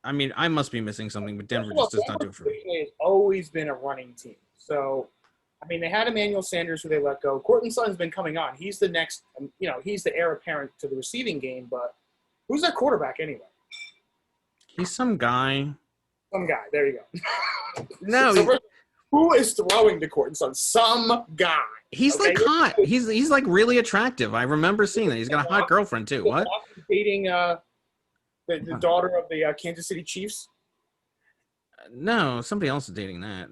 [SPEAKER 1] I mean, I must be missing something, but Denver just does not do it for me.
[SPEAKER 9] Has always been a running team. So, I mean, they had Emmanuel Sanders who they let go. Cortland Sutton's been coming on. He's the next, he's the heir apparent to the receiving game, but who's their quarterback anyway?
[SPEAKER 1] He's some guy.
[SPEAKER 9] Some guy. There you go.
[SPEAKER 1] No.
[SPEAKER 9] Who is throwing to Cortland Sutton? Some guy.
[SPEAKER 1] He's like hot. He's like really attractive. I remember seeing that. He's got a hot girlfriend too. What?
[SPEAKER 9] Dating the daughter of the Kansas City Chiefs.
[SPEAKER 1] No, somebody else is dating that.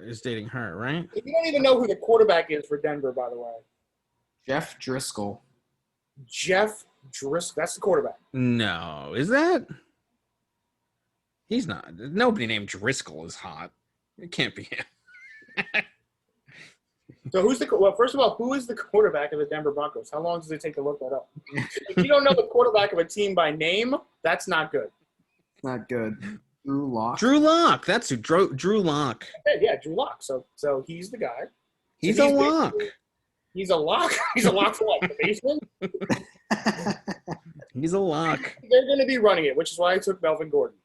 [SPEAKER 1] Is dating her, right?
[SPEAKER 9] You don't even know who the quarterback is for Denver, by the way.
[SPEAKER 10] Jeff Driscoll.
[SPEAKER 9] Jeff Driscoll. That's the quarterback.
[SPEAKER 1] No, is that? He's not. Nobody named Driscoll is hot. It can't be him.
[SPEAKER 9] So first of all, who is the quarterback of the Denver Broncos? How long does it take to look that up? If you don't know the quarterback of a team by name, that's not good.
[SPEAKER 10] Not good. Drew Lock.
[SPEAKER 1] Drew Lock. That's who. Drew Lock.
[SPEAKER 9] Yeah, Drew Lock. So he's the guy.
[SPEAKER 1] He's a lock.
[SPEAKER 9] He's a lock. He's a lock for what? The basement?
[SPEAKER 1] He's a lock.
[SPEAKER 9] They're going to be running it, which is why I took Melvin Gordon.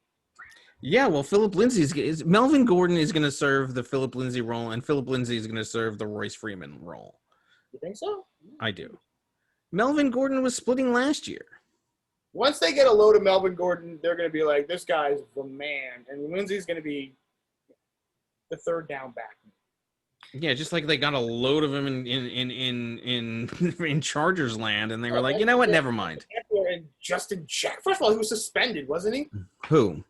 [SPEAKER 1] Yeah, well, Philip Lindsay Melvin Gordon is going to serve the Philip Lindsay role, and Philip Lindsay is going to serve the Royce Freeman role.
[SPEAKER 9] You think so?
[SPEAKER 1] I do. Melvin Gordon was splitting last year.
[SPEAKER 9] Once they get a load of Melvin Gordon, they're going to be like, this guy's the man, and Lindsay's going to be the third down back.
[SPEAKER 1] Yeah, just like they got a load of him in Chargers land, and they were like, you know what? Never mind.
[SPEAKER 9] And Justin Jack. First of all, he was suspended, wasn't he?
[SPEAKER 1] Who?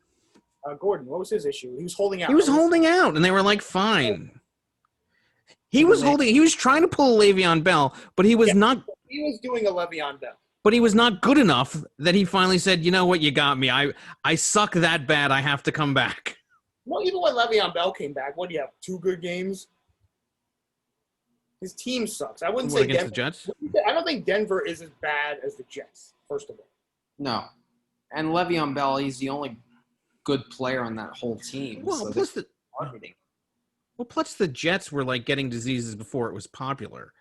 [SPEAKER 9] Gordon. What was his issue? He was holding out.
[SPEAKER 1] He was holding out, and they were like, fine. He was holding. He was trying to pull Le'Veon Bell, but he was not.
[SPEAKER 9] He was doing a Le'Veon Bell.
[SPEAKER 1] But he was not good enough that he finally said, you know what? You got me. I suck that bad. I have to come back.
[SPEAKER 9] Well, even when Le'Veon Bell came back, what do you have? 2 good games? His team sucks. I wouldn't say
[SPEAKER 1] against
[SPEAKER 9] Denver.
[SPEAKER 1] the Jets.
[SPEAKER 9] I don't think Denver is as bad as the Jets, first of all.
[SPEAKER 10] No. And Le'Veon Bell, he's the only good player on that whole team.
[SPEAKER 1] Well,
[SPEAKER 10] so
[SPEAKER 1] plus
[SPEAKER 10] marketing.
[SPEAKER 1] plus the Jets were like getting diseases before it was popular.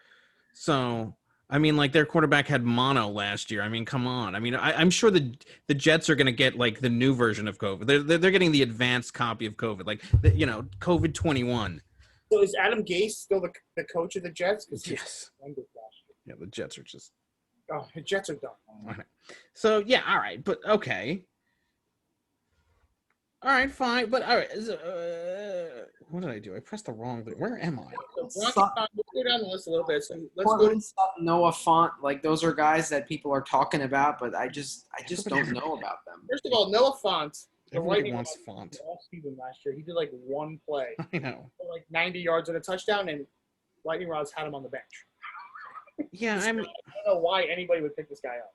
[SPEAKER 1] So, I mean, like their quarterback had mono last year. I mean, come on. I mean, I'm sure the Jets are going to get like the new version of COVID. They're getting the advanced copy of COVID, like COVID 21.
[SPEAKER 9] So is Adam Gase still the coach of the Jets?
[SPEAKER 1] Yes. Yeah, the Jets are just.
[SPEAKER 9] Oh, the Jets are done.
[SPEAKER 1] So yeah, all right, but okay. All right, fine, but all right. What did I do? I pressed the wrong thing. Where am I?
[SPEAKER 9] So, we'll go down the list a little bit. So let's go to
[SPEAKER 10] Noah Fant, like those are guys that people are talking about, but I just don't know about them.
[SPEAKER 9] First of all, Noah Fant.
[SPEAKER 1] Everybody wants Font.
[SPEAKER 9] All season last year, he did like one play,
[SPEAKER 1] I know,
[SPEAKER 9] for like 90 yards and a touchdown, and Lightning Rods had him on the bench.
[SPEAKER 1] Yeah,
[SPEAKER 9] I don't know why anybody would pick this guy up.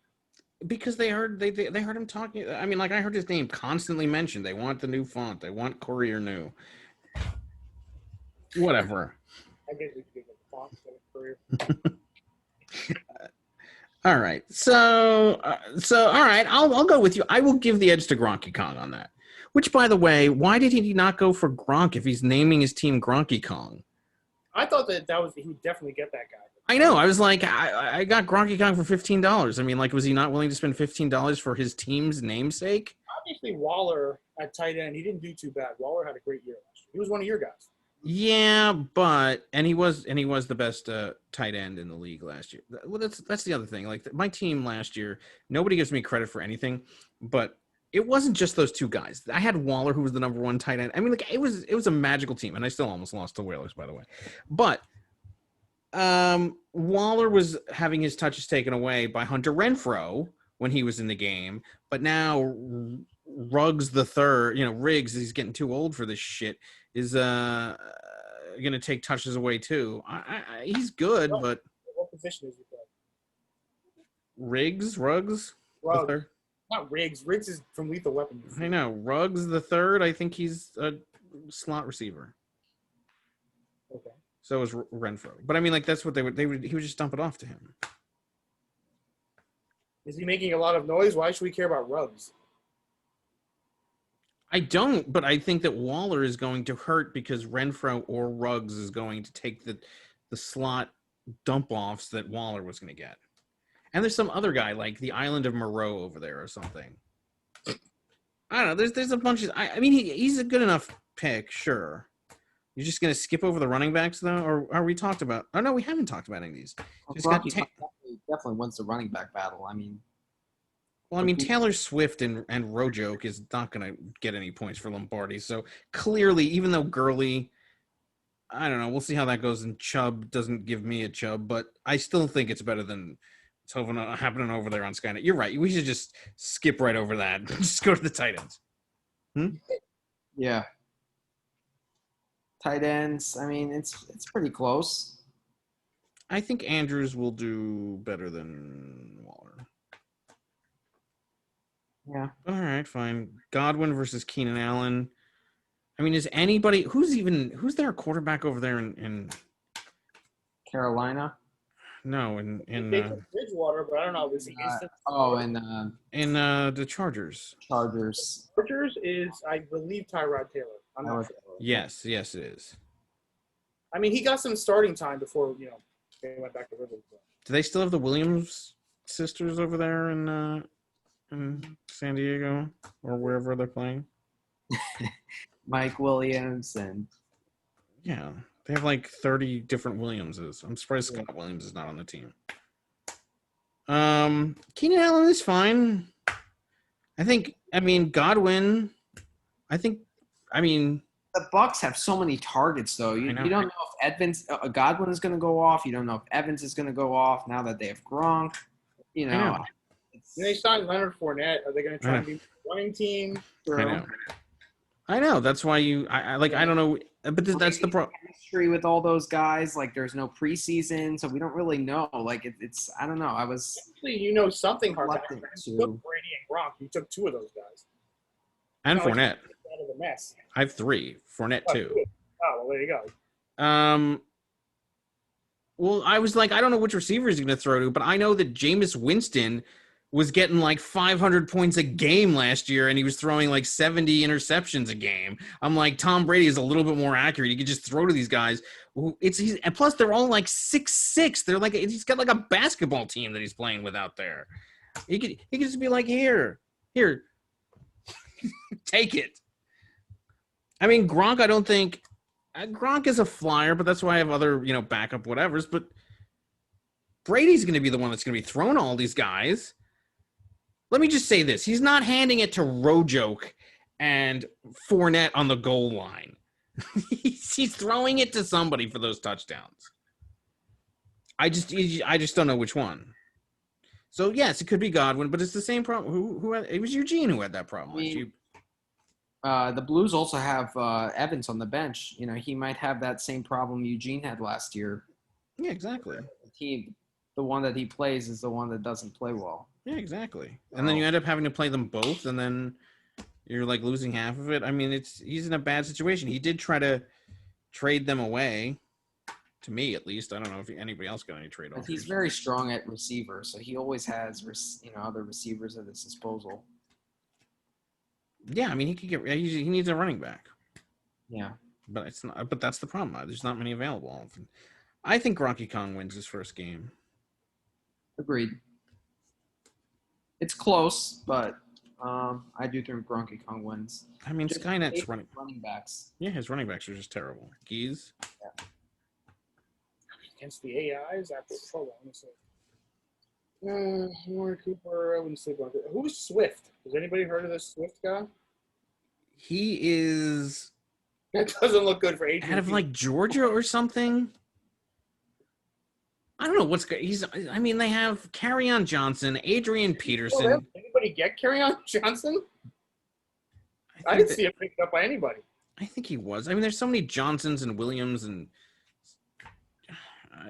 [SPEAKER 1] Because they heard him talking. I mean, like I heard his name constantly mentioned. They want the new Font. They want Courier new. Whatever.
[SPEAKER 9] I guess we could give him Font for Courier.
[SPEAKER 1] All right. So all right. I'll go with you. I will give the edge to Gronky Kong on that. Which, by the way, why did he not go for Gronk if he's naming his team Gronky Kong?
[SPEAKER 9] I thought that he would definitely get that guy.
[SPEAKER 1] I know. I was like, I got Gronky Kong for $15. I mean, like, was he not willing to spend $15 for his team's namesake?
[SPEAKER 9] Obviously, Waller at tight end, he didn't do too bad. Waller had a great year last year. He was one of your guys.
[SPEAKER 1] Yeah, but he was the best tight end in the league last year. Well, that's the other thing. Like my team last year, nobody gives me credit for anything, but it wasn't just those two guys. I had Waller, who was the number 1 tight end. I mean, like it was a magical team, and I still almost lost to Whalers, by the way. But Waller was having his touches taken away by Hunter Renfrow when he was in the game, but now Riggs, he's getting too old for this shit, is going to take touches away too. He's good, but
[SPEAKER 9] what position is he playing?
[SPEAKER 1] Ruggs,
[SPEAKER 9] not Riggs. Riggs is from Lethal Weapon.
[SPEAKER 1] I know. Ruggs the third. I think he's a slot receiver.
[SPEAKER 9] Okay.
[SPEAKER 1] So is Renfrow. But I mean, like that's what he would just dump it off to him.
[SPEAKER 9] Is he making a lot of noise? Why should we care about Ruggs?
[SPEAKER 1] I don't, but I think that Waller is going to hurt because Renfrow or Ruggs is going to take the slot dump offs that Waller was going to get. And there's some other guy like the Island of Moreau over there or something. I don't know. There's a bunch of. I mean, he's a good enough pick, sure. You're just going to skip over the running backs though, or are we talked about? Oh no, we haven't talked about any of these.
[SPEAKER 10] Definitely wins the running back battle. I mean.
[SPEAKER 1] Well, I mean, Taylor Swift and Rojoke is not going to get any points for Lombardi. So clearly, even though Gurley, I don't know, we'll see how that goes. And Chubb doesn't give me a Chubb, but I still think it's better than it's happening over there on Skynet. You're right. We should just skip right over that. Just go to the tight ends.
[SPEAKER 10] Yeah. Tight ends. I mean, it's pretty close.
[SPEAKER 1] I think Andrews will do better than Waller.
[SPEAKER 10] Yeah.
[SPEAKER 1] All right, fine. Godwin versus Keenan Allen. I mean, is anybody who's their quarterback over there in
[SPEAKER 10] Carolina?
[SPEAKER 1] No, in
[SPEAKER 9] Bridgewater, but I don't know. Was he
[SPEAKER 1] in the Chargers.
[SPEAKER 10] Chargers
[SPEAKER 9] is, I believe, Tyrod Taylor. I'm not sure.
[SPEAKER 1] Yes, it is.
[SPEAKER 9] I mean, he got some starting time before they went back to Ridley.
[SPEAKER 1] Do they still have the Williams sisters over there in San Diego or wherever they're playing?
[SPEAKER 10] Mike Williams and
[SPEAKER 1] yeah, they have like 30 different Williamses. I'm surprised Scott Williams is not on the team. Keenan Allen is fine. I mean Godwin. I mean
[SPEAKER 10] The Bucks have so many targets, though. You don't know if Godwin is going to go off. You don't know if Evans is going to go off now that they have Gronk. You know.
[SPEAKER 9] They signed Leonard Fournette. Are they going to try and be a running team?
[SPEAKER 1] I know. That's why I don't know. But that's the problem.
[SPEAKER 10] Chemistry with all those guys. Like, there's no preseason, so we don't really know. Like, it's I don't know. I was
[SPEAKER 9] actually, you know something, Harbaugh. You took
[SPEAKER 10] to
[SPEAKER 9] Brady and Gronk. You took 2 of those guys.
[SPEAKER 1] And Fournette.
[SPEAKER 9] Out of the mess.
[SPEAKER 1] I have 3. Fournette 2.
[SPEAKER 9] Oh, well, there you go.
[SPEAKER 1] Well, I was like, I don't know which receiver he's going to throw to, but I know that Jameis Winston was getting like 500 points a game last year, and he was throwing like 70 interceptions a game. I'm like, Tom Brady is a little bit more accurate. He could just throw to these guys. And plus they're all like 6'6". They're like, he's got like a basketball team that he's playing with out there. He could just be like, here, take it. I mean, Gronk, I don't think Gronk is a flyer, but that's why I have other, backup whatevers. But Brady's going to be the one that's going to be throwing all these guys. Let me just say this. He's not handing it to Rojoke and Fournette on the goal line. He's throwing it to somebody for those touchdowns. I just don't know which one. So, yes, it could be Godwin, but it's the same problem. It was Eugene who had that problem.
[SPEAKER 10] The Blues also have Evans on the bench. He might have that same problem Eugene had last year.
[SPEAKER 1] Yeah, exactly.
[SPEAKER 10] The one that he plays is the one that doesn't play well.
[SPEAKER 1] Yeah, exactly. And then you end up having to play them both, and then you're like losing half of it. I mean, he's in a bad situation. He did try to trade them away, to me at least. I don't know if anybody else got any trade offers.
[SPEAKER 10] He's very strong at receiver, so he always has other receivers at his disposal.
[SPEAKER 1] Yeah, I mean, he needs a running back.
[SPEAKER 10] Yeah,
[SPEAKER 1] but it's not. But that's the problem. There's not many available. I think Gronky Kong wins his first game.
[SPEAKER 10] Agreed. It's close, but I do think Gronky Kong wins.
[SPEAKER 1] I mean, Skynet's running
[SPEAKER 10] backs.
[SPEAKER 1] Yeah, his running backs are just terrible. Geese.
[SPEAKER 9] Yeah. Against the AIs, that's trouble. Honestly. Warren Cooper, I wouldn't sleep on it. Who's Swift? Has anybody heard of this Swift guy?
[SPEAKER 1] He is.
[SPEAKER 9] That doesn't look good for Adrian.
[SPEAKER 1] Out of like Georgia or something. I don't know what's good. They have Carryon Johnson, Adrian Peterson.
[SPEAKER 9] Oh, anybody get Carryon Johnson? I didn't see it picked up by anybody.
[SPEAKER 1] I think he was. I mean, there's so many Johnsons and Williams, and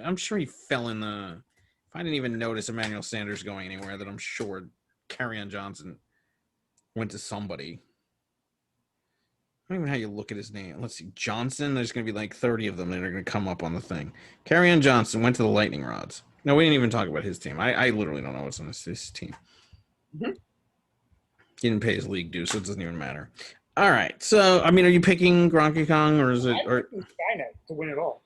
[SPEAKER 1] I'm sure he fell in the. I didn't even notice Emmanuel Sanders going anywhere, that I'm sure Carryon Johnson went to somebody. I don't even know how you look at his name. Let's see. Johnson, there's going to be like 30 of them that are going to come up on the thing. Carryon Johnson went to the Lightning Rods. No, we didn't even talk about his team. I literally don't know what's on his team.
[SPEAKER 9] Mm-hmm.
[SPEAKER 1] He didn't pay his league due, so it doesn't even matter. All right. So, I mean, are you picking Gronky Kong, or is it?
[SPEAKER 9] I'm picking Skynet to win it all.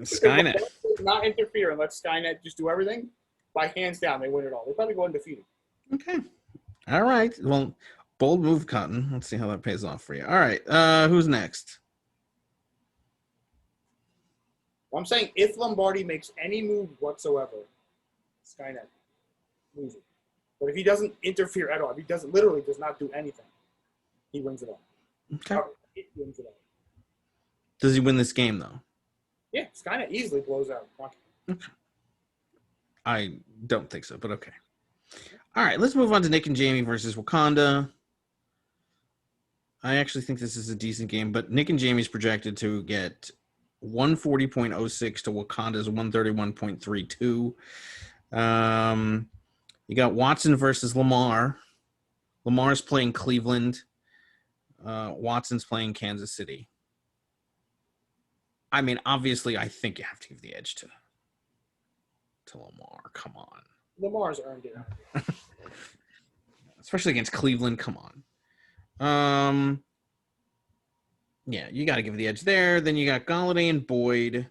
[SPEAKER 1] Skynet.
[SPEAKER 9] Not interfere and let Skynet just do everything. By hands down, they win it all. They probably go undefeated.
[SPEAKER 1] Okay. All right. Well, bold move, Cotton. Let's see how that pays off for you. All right. Who's next?
[SPEAKER 9] Well, I'm saying if Lombardi makes any move whatsoever, Skynet loses. But if he doesn't interfere at all, if he does not do anything, he wins it all.
[SPEAKER 1] Okay.
[SPEAKER 9] He wins it all.
[SPEAKER 1] Does he win this game, though?
[SPEAKER 9] Yeah, Skynet easily blows out.
[SPEAKER 1] Okay. I don't think so, but okay. All right, let's move on to Nick and Jamie versus Wakanda. I actually think this is a decent game, but Nick and Jamie's projected to get 140.06 to Wakanda's 131.32. You got Watson versus Lamar. Lamar's playing Cleveland. Watson's playing Kansas City. I mean, obviously, I think you have to give the edge to Lamar. Come on.
[SPEAKER 9] Lamar's earned it.
[SPEAKER 1] Especially against Cleveland. Come on. Yeah, you got to give the edge there. Then you got Golladay and Boyd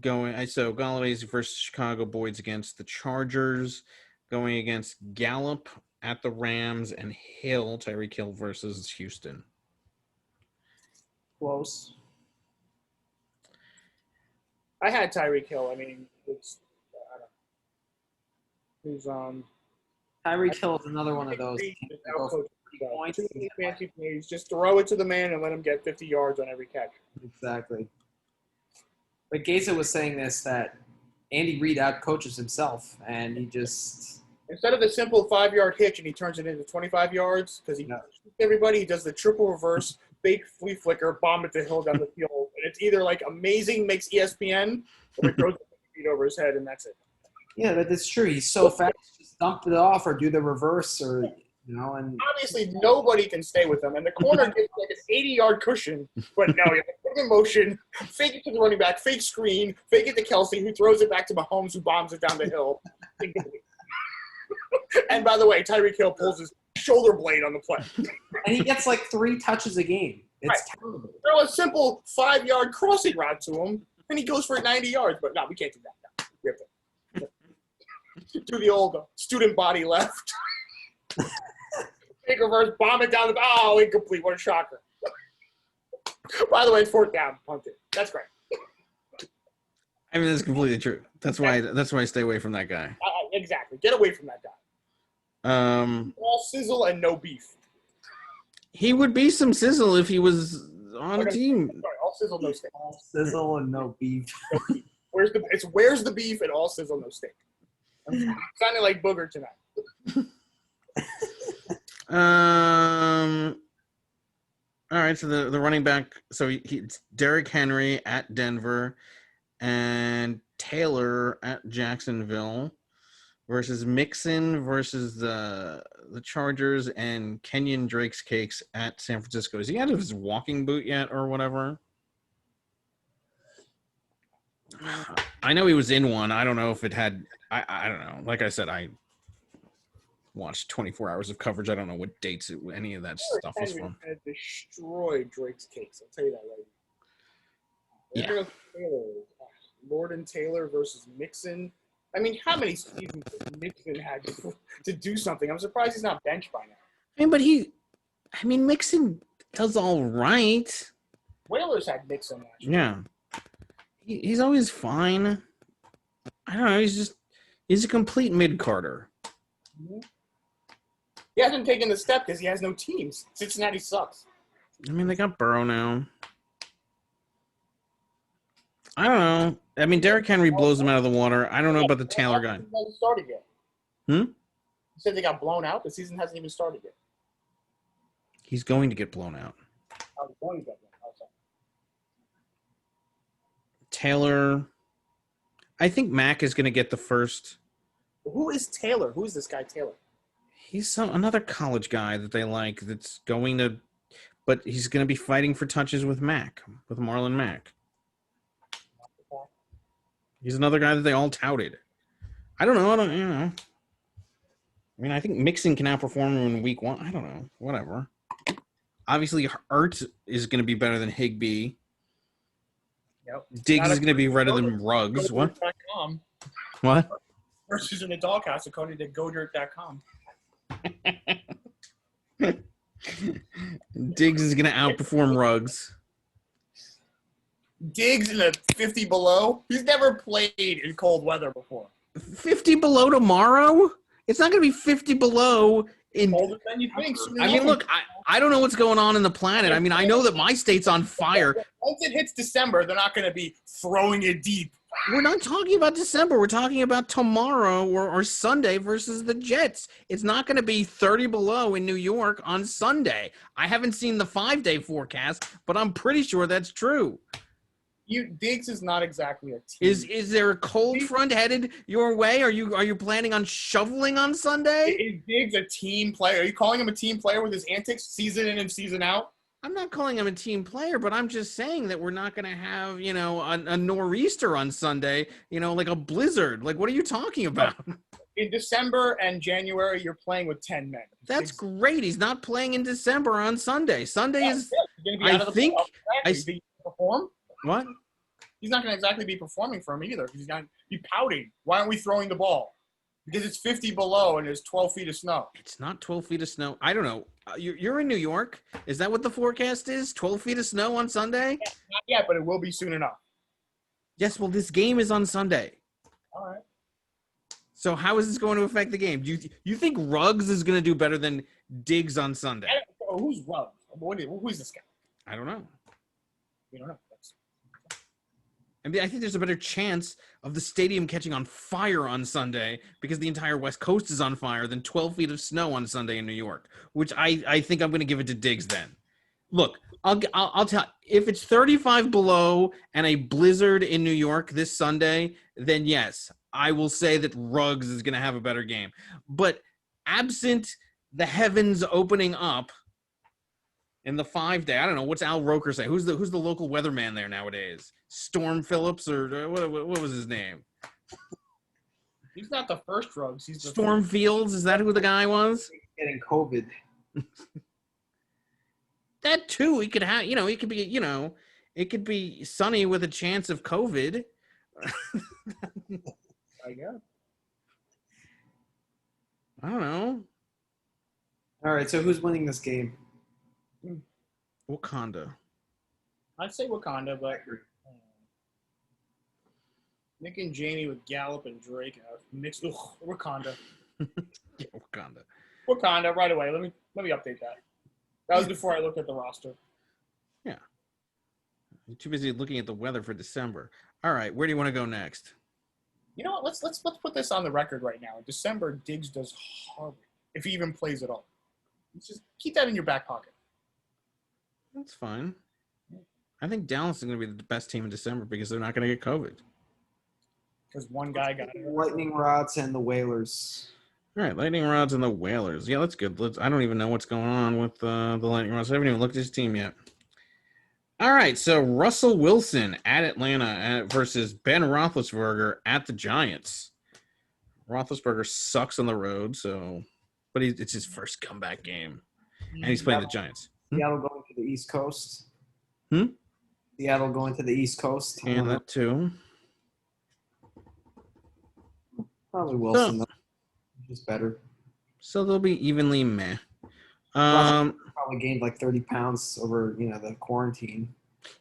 [SPEAKER 1] going. So Galladay's versus Chicago. Boyd's against the Chargers. Going against Gallup at the Rams, and Tyreek Hill versus Houston.
[SPEAKER 10] Close.
[SPEAKER 9] I had Tyreek Hill. I mean, it's I don't know. Who's
[SPEAKER 10] Tyreek Hill is another one of those. points.
[SPEAKER 9] Too many fancy plays. Just throw it to the man and let him get 50 yards on every catch.
[SPEAKER 10] Exactly. But Geza was saying this, that Andy Reid outcoaches himself, and he just
[SPEAKER 9] Instead of the simple 5-yard hitch and he turns it into 25 yards because he shoots everybody, he does the triple reverse, fake flea flicker, bomb it the hill down the field. And it's either like amazing, makes ESPN, or he throws it 50 feet over his head, and that's it.
[SPEAKER 10] yeah, that's true. He's so fast, just dump it off or do the reverse, or and
[SPEAKER 9] Obviously, nobody can stay with him, and the corner gets like an 80-yard cushion. But no, you have to put it in motion, fake it to the running back, fake screen, fake it to Kelsey, who throws it back to Mahomes, who bombs it down the hill. And by the way, Tyreek Hill pulls his shoulder blade on the play.
[SPEAKER 10] and he gets like 3 touches a game. It's terrible.
[SPEAKER 9] Throw a simple 5-yard crossing route to him, and he goes for 90 yards. But no, we can't do that. No, we have to do the old student body left. Fake reverse, bomb it down the – oh, incomplete. What a shocker. By the way, it's 4th down. Punt it. That's great.
[SPEAKER 1] I mean, that's completely true. That's why I stay away from that guy.
[SPEAKER 9] Exactly. Get away from that guy. All sizzle and no beef.
[SPEAKER 1] He would be some sizzle if he was on a team.
[SPEAKER 9] Sorry, all sizzle, no steak.
[SPEAKER 10] All sizzle and no beef.
[SPEAKER 9] Where's the beef and all sizzle, no steak. I'm sounding like Booger tonight.
[SPEAKER 1] All right, so the running back, so it's Derrick Henry at Denver and Taylor at Jacksonville versus Mixon versus the Chargers and Kenyon Drake's Cakes at San Francisco. Is he out of his walking boot yet or whatever? I know he was in one. I don't know if it had – I don't know. Like I said, I watched 24 hours of coverage. I don't know what dates any of that stuff was from.
[SPEAKER 9] Had destroyed Drake's Cakes. I'll tell you that right now.
[SPEAKER 1] Yeah.
[SPEAKER 9] Lord and Taylor versus Mixon. I mean, how many seasons has Mixon had to do something? I'm surprised he's not benched by now.
[SPEAKER 1] Mixon does all right.
[SPEAKER 9] Whalers had Mixon last year.
[SPEAKER 1] Yeah. He's always fine. I don't know. He's a complete mid-carder.
[SPEAKER 9] Mm-hmm. He hasn't taken the step because he has no teams. Cincinnati sucks.
[SPEAKER 1] I mean, they got Burrow now. I don't know. I mean, Derrick Henry blows them out of the water. I don't know about the Taylor guy.
[SPEAKER 9] The season hasn't started yet. You said they got blown out? The season hasn't even started yet.
[SPEAKER 1] He's going to get blown out.
[SPEAKER 9] I was going to get blown out.
[SPEAKER 1] Taylor, I think Mac is going to get the first.
[SPEAKER 9] Who is Taylor? Who is this guy Taylor?
[SPEAKER 1] He's another college guy that they like that's going to – but he's going to be fighting for touches with Mac, with Marlon Mack. He's another guy that they all touted. I don't know. I mean, I think Mixon can outperform him in week 1. I don't know. Whatever. Obviously, Ertz is going to be better than Higbee.
[SPEAKER 9] Yep.
[SPEAKER 1] Diggs is going to be better than Ruggs. What? What?
[SPEAKER 9] Versus in the doghouse, according to GoDirt.com.
[SPEAKER 1] Diggs is going to outperform Ruggs.
[SPEAKER 9] Diggs in a 50 below? He's never played in cold weather before.
[SPEAKER 1] 50 below tomorrow? It's not going to be 50 below in.
[SPEAKER 9] Colder than you think.
[SPEAKER 1] I mean, look, I don't know what's going on in the planet. I mean, I know that my state's on fire.
[SPEAKER 9] Once it hits December, they're not going to be throwing it deep.
[SPEAKER 1] We're not talking about December. We're talking about tomorrow or Sunday versus the Jets. It's not going to be 30 below in New York on Sunday. I haven't seen the 5-day forecast, but I'm pretty sure that's true.
[SPEAKER 9] Diggs is not exactly a team.
[SPEAKER 1] Is there a cold front headed your way? Are you planning on shoveling on Sunday?
[SPEAKER 9] Is Diggs a team player? Are you calling him a team player with his antics season in and season out?
[SPEAKER 1] I'm not calling him a team player, but I'm just saying that we're not going to have, a nor'easter on Sunday, like a blizzard. Like, what are you talking about?
[SPEAKER 9] In December and January, you're playing with 10 men.
[SPEAKER 1] That's great. He's not playing in December on Sunday. Sunday is, I think,
[SPEAKER 9] perform?
[SPEAKER 1] What?
[SPEAKER 9] He's not going to exactly be performing for him either. He's going to be pouting. Why aren't we throwing the ball? Because it's 50 below and there's 12 feet of snow.
[SPEAKER 1] It's not 12 feet of snow. I don't know. You're in New York. Is that what the forecast is? 12 feet of snow on Sunday?
[SPEAKER 9] Yeah, not yet, but it will be soon enough.
[SPEAKER 1] Yes, well, this game is on Sunday.
[SPEAKER 9] All right.
[SPEAKER 1] So how is this going to affect the game? Do you think Ruggs is going to do better than Diggs on Sunday?
[SPEAKER 9] Who's Ruggs? Who's this guy?
[SPEAKER 1] I don't know.
[SPEAKER 9] We don't know.
[SPEAKER 1] I mean, I think there's a better chance of the stadium catching on fire on Sunday because the entire West Coast is on fire than 12 feet of snow on Sunday in New York, which I think I'm going to give it to Diggs then. Look, I'll tell if it's 35 below and a blizzard in New York this Sunday, then yes, I will say that Ruggs is going to have a better game. But absent the heavens opening up in the 5-day, I don't know, what's Al Roker say? Who's the local weatherman there nowadays? Storm Phillips or what was his name?
[SPEAKER 9] He's not the first Ruggs. He's the
[SPEAKER 1] Storm Fields. Is that who the guy was?
[SPEAKER 10] Getting COVID.
[SPEAKER 1] That too. He could have, he could be, it could be sunny with a chance of COVID.
[SPEAKER 9] I guess.
[SPEAKER 1] I don't know.
[SPEAKER 10] All right, so who's winning this game?
[SPEAKER 1] Wakanda.
[SPEAKER 9] I'd say Wakanda, but Nick and Jamie with Gallup and Drake out mixed with Wakanda.
[SPEAKER 1] Yeah, Wakanda.
[SPEAKER 9] Wakanda right away. Let me update that. That was before I looked at the roster.
[SPEAKER 1] Yeah. You're too busy looking at the weather for December. All right, where do you want to go next?
[SPEAKER 9] You know what? Let's put this on the record right now. In December, Diggs does horrible if he even plays at all. Just keep that in your back pocket.
[SPEAKER 1] That's fine. I think Dallas is going to be the best team in December because they're not going to get COVID.
[SPEAKER 9] Because one guy got it.
[SPEAKER 10] Lightning Rods and the Whalers.
[SPEAKER 1] All right, Lightning Rods and the Whalers. Yeah, that's good. I don't even know what's going on with the Lightning Rods. I haven't even looked at his team yet. All right, so Russell Wilson at Atlanta versus Ben Roethlisberger at the Giants. Roethlisberger sucks on the road, but it's his first comeback game, and he's playing the Giants.
[SPEAKER 10] Seattle going to the East Coast.
[SPEAKER 1] Hmm?
[SPEAKER 10] Seattle going to the East Coast.
[SPEAKER 1] And that too.
[SPEAKER 10] Probably Wilson, though. Just better.
[SPEAKER 1] So they'll be evenly meh.
[SPEAKER 10] Probably gained like 30 pounds over, the quarantine.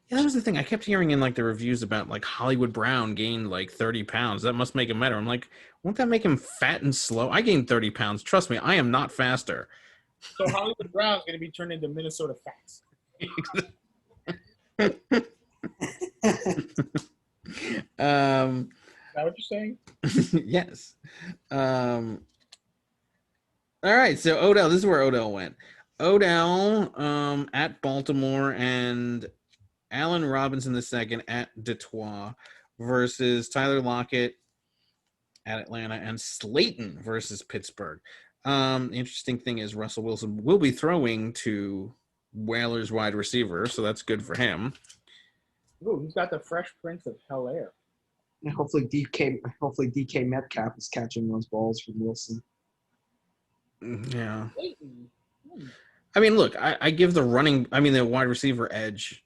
[SPEAKER 1] Yeah, that was the thing. I kept hearing in the reviews about Hollywood Brown gained 30 pounds. That must make him better. I'm like, won't that make him fat and slow? I gained 30 pounds. Trust me, I am not faster.
[SPEAKER 9] So Hollywood Brown's going to be turned into Minnesota Fats. Is that what you're saying?
[SPEAKER 1] Yes. All right, so Odell, this is where Odell went. Odell at Baltimore and Allen Robinson II at Detroit versus Tyler Lockett at Atlanta and Slayton versus Pittsburgh. The interesting thing is Russell Wilson will be throwing to Whalers wide receiver, so that's good for him.
[SPEAKER 9] Ooh, he's got the Fresh Prince of Hell Air.
[SPEAKER 10] And hopefully DK Metcalf is catching those balls from Wilson.
[SPEAKER 1] Yeah. I mean, look, I give the wide receiver edge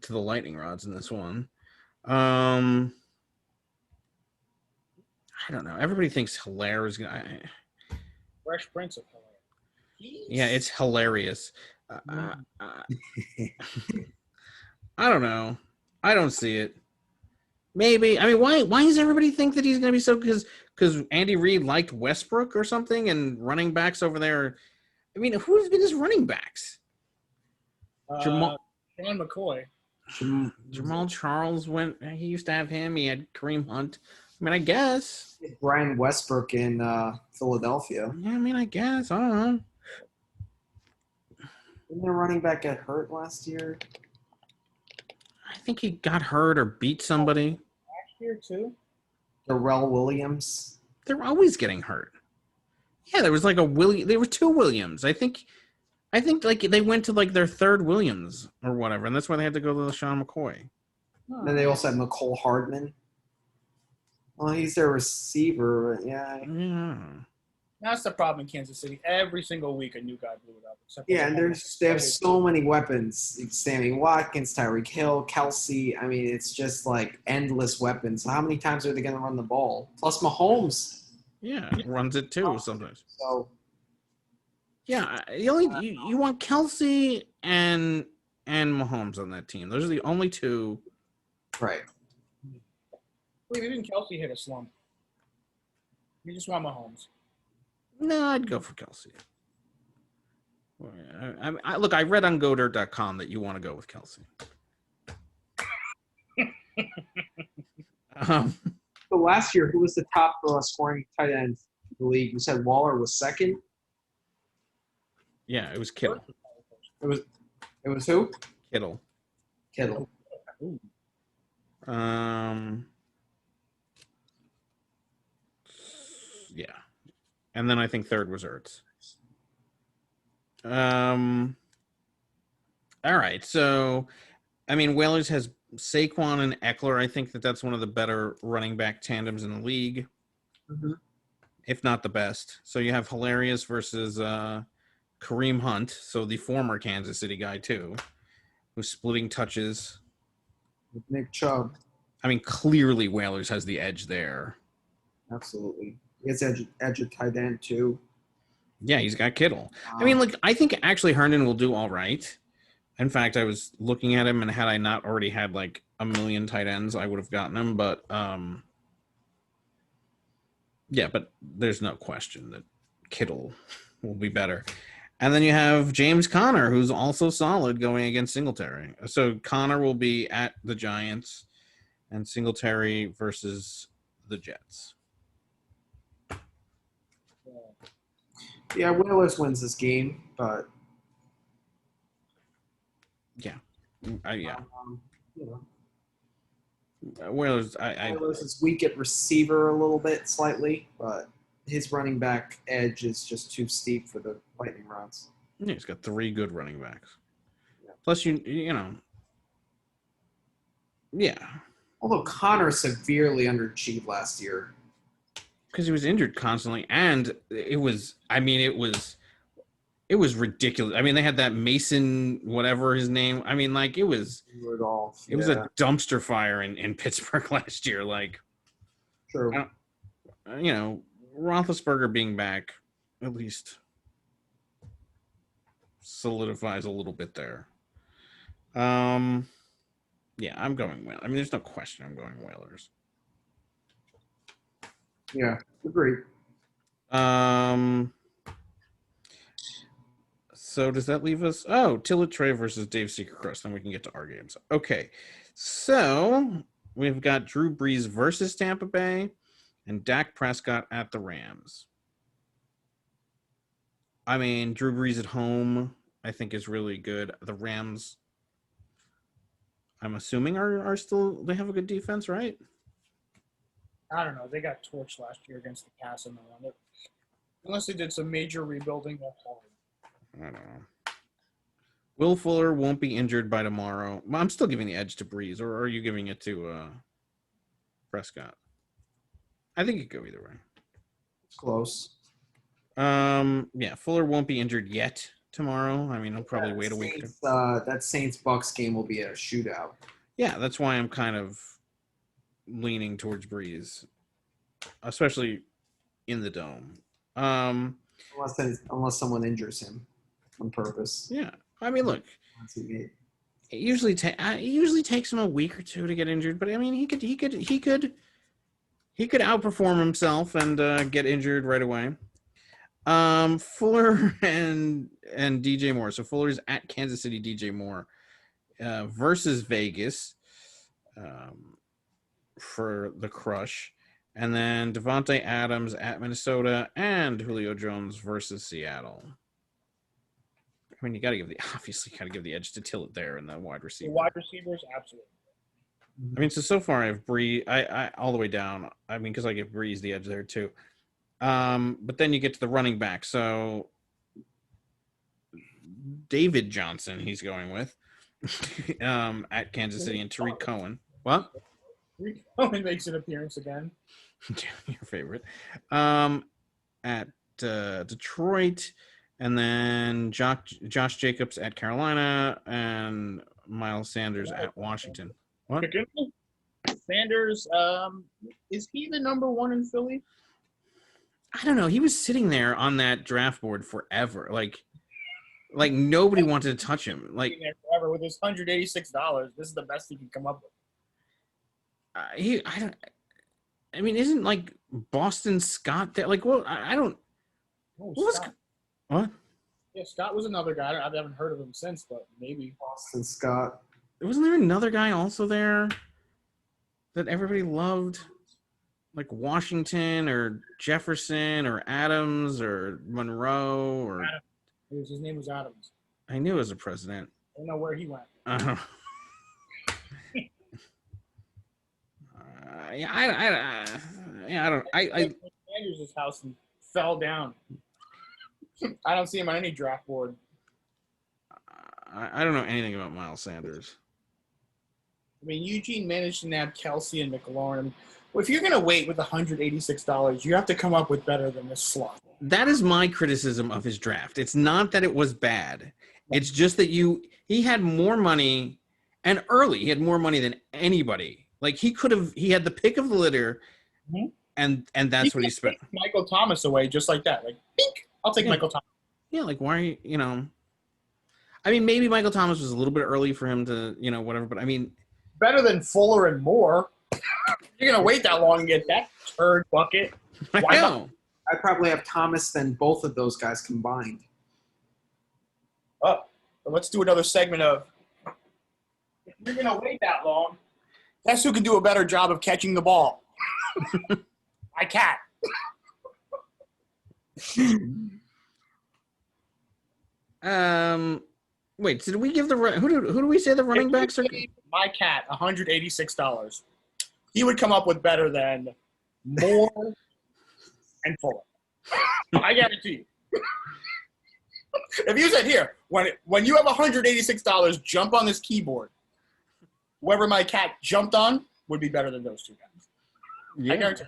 [SPEAKER 1] to the Lightning Rods in this one. I don't know. Everybody thinks Hilaire is gonna.
[SPEAKER 9] Fresh Prince of Hell-Air.
[SPEAKER 1] Yeah, it's hilarious. I don't know. I don't see it. Maybe. I mean, why does everybody think that he's going to be so? Because Andy Reid liked Westbrook or something, and running backs over there. I mean, who's been his running backs?
[SPEAKER 9] Sean McCoy.
[SPEAKER 1] Jamal Charles went. He used to have him. He had Kareem Hunt. I mean, I guess.
[SPEAKER 10] Brian Westbrook in Philadelphia.
[SPEAKER 1] Yeah, I mean, I guess. I don't know.
[SPEAKER 10] Didn't their running back get hurt last year?
[SPEAKER 1] I think he got hurt or beat somebody.
[SPEAKER 9] Last year, too?
[SPEAKER 10] Darrell Williams.
[SPEAKER 1] They're always getting hurt. Yeah, there was there were two Williams. I think they went to their third Williams or whatever, and that's why they had to go to Sean McCoy.
[SPEAKER 10] Then they also had McCole Hardman. Well, he's their receiver, but yeah.
[SPEAKER 9] That's the problem in Kansas City. Every single week, a new guy blew it up.
[SPEAKER 10] Yeah, and they have so many weapons. It's Sammy Watkins, Tyreek Hill, Kelsey. I mean, it's just endless weapons. So how many times are they going to run the ball? Plus Mahomes.
[SPEAKER 1] Yeah, runs it too sometimes.
[SPEAKER 10] So,
[SPEAKER 1] yeah, you want Kelsey and Mahomes on that team. Those are the only two.
[SPEAKER 10] Right.
[SPEAKER 9] Wait, didn't Kelsey hit a slump? You just want Mahomes.
[SPEAKER 1] No, I'd go for Kelsey. Look, I read on GoDirt.com that you want to go with Kelsey.
[SPEAKER 10] So last year, who was the top scoring tight end in the league? You said Waller was second.
[SPEAKER 1] Yeah, it was Kittle.
[SPEAKER 10] It was who?
[SPEAKER 1] Kittle.
[SPEAKER 10] Kittle.
[SPEAKER 1] Yeah, and then I think third was Ertz. All right, so I mean, Whalers has Saquon and Eckler. I think that's one of the better running back tandems in the league, if not the best. So you have Hilarious versus Kareem Hunt, so the former Kansas City guy too, who's splitting touches.
[SPEAKER 10] With Nick Chubb.
[SPEAKER 1] I mean, clearly Whalers has the edge there.
[SPEAKER 10] Absolutely. He has edge at tight end too.
[SPEAKER 1] Yeah, he's got Kittle. I mean, look, I think actually Herndon will do all right. In fact, I was looking at him, and had I not already had like a million tight ends, I would have gotten him. But yeah, but there's no question that Kittle will be better. And then you have James Conner, who's also solid going against Singletary. So Conner will be at the Giants, and Singletary versus the Jets.
[SPEAKER 10] Yeah, Whalers wins this game, but
[SPEAKER 1] yeah.
[SPEAKER 10] You know,
[SPEAKER 1] Whalers,
[SPEAKER 10] Whalers is weak at receiver a little bit, slightly, but his running back edge is just too steep for the lightning rods.
[SPEAKER 1] Yeah, he's got 3 good running backs. Yeah. Plus, you know, yeah.
[SPEAKER 10] Although Connor severely underachieved last year.
[SPEAKER 1] Because he was injured constantly, and it was ridiculous. I mean, they had that Mason, whatever his name. I mean, like, it was
[SPEAKER 10] Rudolph.
[SPEAKER 1] It was a dumpster fire in Pittsburgh last year. Like,
[SPEAKER 10] true.
[SPEAKER 1] You know, Roethlisberger being back at least solidifies a little bit there. Yeah, I'm going Whalers. I mean, there's no question I'm going Whalers.
[SPEAKER 10] Yeah, agreed.
[SPEAKER 1] So does that leave us? Oh, Tillett Trey versus Dave Secret Crust. Then we can get to our games. Okay, so we've got Drew Brees versus Tampa Bay, and Dak Prescott at the Rams. I mean, Drew Brees at home, I think, is really good. The Rams, I'm assuming, are still, they have a good defense, right?
[SPEAKER 9] I don't know. They got torched last year against the pass and the run. Unless they did some major rebuilding, they're hard.
[SPEAKER 1] I don't know. Will Fuller won't be injured by tomorrow. I'm still giving the edge to Brees, or are you giving it to Prescott? I think it could go either way.
[SPEAKER 10] It's close.
[SPEAKER 1] Yeah, Fuller won't be injured yet tomorrow. I mean, he'll probably wait a week.
[SPEAKER 10] That Saints-Bucks game will be a shootout.
[SPEAKER 1] Yeah, that's why I'm kind of leaning towards Brees, especially in the dome.
[SPEAKER 10] Unless someone injures him on purpose.
[SPEAKER 1] Yeah, I mean, look, it usually takes him a week or two to get injured, but I mean, he could outperform himself and get injured right away. Fuller and DJ Moore. So Fuller's at Kansas City, DJ Moore versus Vegas for the crush. And then Devontae Adams at Minnesota and Julio Jones versus Seattle. I mean, you obviously got to give the edge to Tillett there in the wide receiver.
[SPEAKER 9] The wide receivers, absolutely.
[SPEAKER 1] I mean, so far I have Brees, I all the way down. I mean, because I give Brees the edge there too. But then you get to the running back. So David Johnson, he's going with at Kansas City, and Tariq Cohen. What?
[SPEAKER 9] Tariq Cohen makes an appearance again.
[SPEAKER 1] Your favorite. At Detroit, and then Josh Jacobs at Carolina, and Miles Sanders at Washington. What?
[SPEAKER 9] Sanders, is he the number one in Philly?
[SPEAKER 1] I don't know. He was sitting there on that draft board forever. Like nobody wanted to touch him. Like
[SPEAKER 9] forever with his $186. This is the best he can come up with.
[SPEAKER 1] I mean, isn't like Boston Scott there? Like, well, I don't.
[SPEAKER 9] Oh,
[SPEAKER 1] What was
[SPEAKER 9] Scott.
[SPEAKER 1] what?
[SPEAKER 9] Yeah, Scott was another guy. I haven't heard of him since, but maybe.
[SPEAKER 10] Boston Scott.
[SPEAKER 1] Wasn't there another guy also there that everybody loved? Like Washington or Jefferson or Adams or Monroe or
[SPEAKER 9] Adams. His name was Adams.
[SPEAKER 1] I knew it was a president.
[SPEAKER 9] I don't know where he went.
[SPEAKER 1] Yeah, I don't.
[SPEAKER 9] Sanders' house and fell down. I don't see him on any draft board.
[SPEAKER 1] I don't know anything about Miles Sanders.
[SPEAKER 9] I mean, Eugene managed to nab Kelsey and McLaurin. Well, if you're going to wait with $186, you have to come up with better than this slot.
[SPEAKER 1] That is my criticism of his draft. It's not that it was bad. It's just that he had more money, and early he had more money than anybody. Like he had the pick of the litter, and that's what he spent.
[SPEAKER 9] Michael Thomas away just like that. Like, pink. I'll take Michael Thomas.
[SPEAKER 1] Yeah, like why I mean, maybe Michael Thomas was a little bit early for him to, whatever. But I mean,
[SPEAKER 9] better than Fuller and Moore. You're gonna wait that long and get that turd bucket.
[SPEAKER 1] I know.
[SPEAKER 10] I'd probably have Thomas than both of those guys combined.
[SPEAKER 9] Oh, let's do another segment of. If you're gonna wait that long, guess who can do a better job of catching the ball? My cat.
[SPEAKER 1] Wait. Did we give who do we say the running backs are?
[SPEAKER 9] My cat, $186. He would come up with better than Moore and Fuller. I guarantee you. If you said here, when you have $186, jump on this keyboard. Whoever my cat jumped on would be better than those two guys.
[SPEAKER 1] Yeah.
[SPEAKER 9] I guarantee.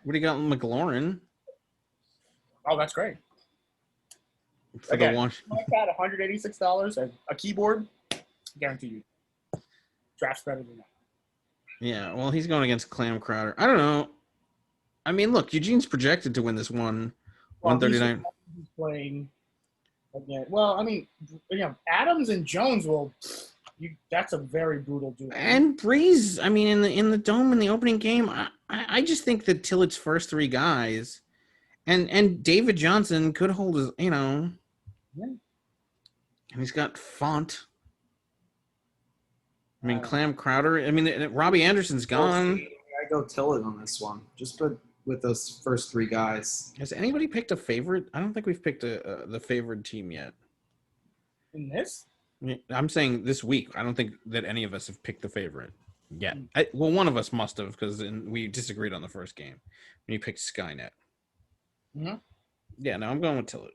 [SPEAKER 1] What do you got, McLaurin?
[SPEAKER 9] Oh, that's great.
[SPEAKER 1] For
[SPEAKER 9] Again,
[SPEAKER 1] the one.
[SPEAKER 9] my cat, $186 and a keyboard. Guarantee you. Draft's better than that.
[SPEAKER 1] Yeah, well, he's going against Clam Crowder. I don't know. I mean, look, Eugene's projected to win this one, 139.
[SPEAKER 9] He's playing again. Well, I mean, Adams and Jones will. That's a very brutal duel.
[SPEAKER 1] And Breeze, I mean, in the dome in the opening game, I just think that Tillett's first three guys, and David Johnson could hold his, Yeah. And he's got Font. I mean, Clam Crowder. I mean, Robbie Anderson's gone.
[SPEAKER 10] I go Tillett on this one, just with those first three guys.
[SPEAKER 1] Has anybody picked a favorite? I don't think we've picked the favored team yet.
[SPEAKER 9] In this?
[SPEAKER 1] I'm saying this week. I don't think that any of us have picked the favorite yet. Well, one of us must have because we disagreed on the first game when you picked Skynet.
[SPEAKER 9] Mm-hmm.
[SPEAKER 1] Yeah, no, I'm going with Tillett.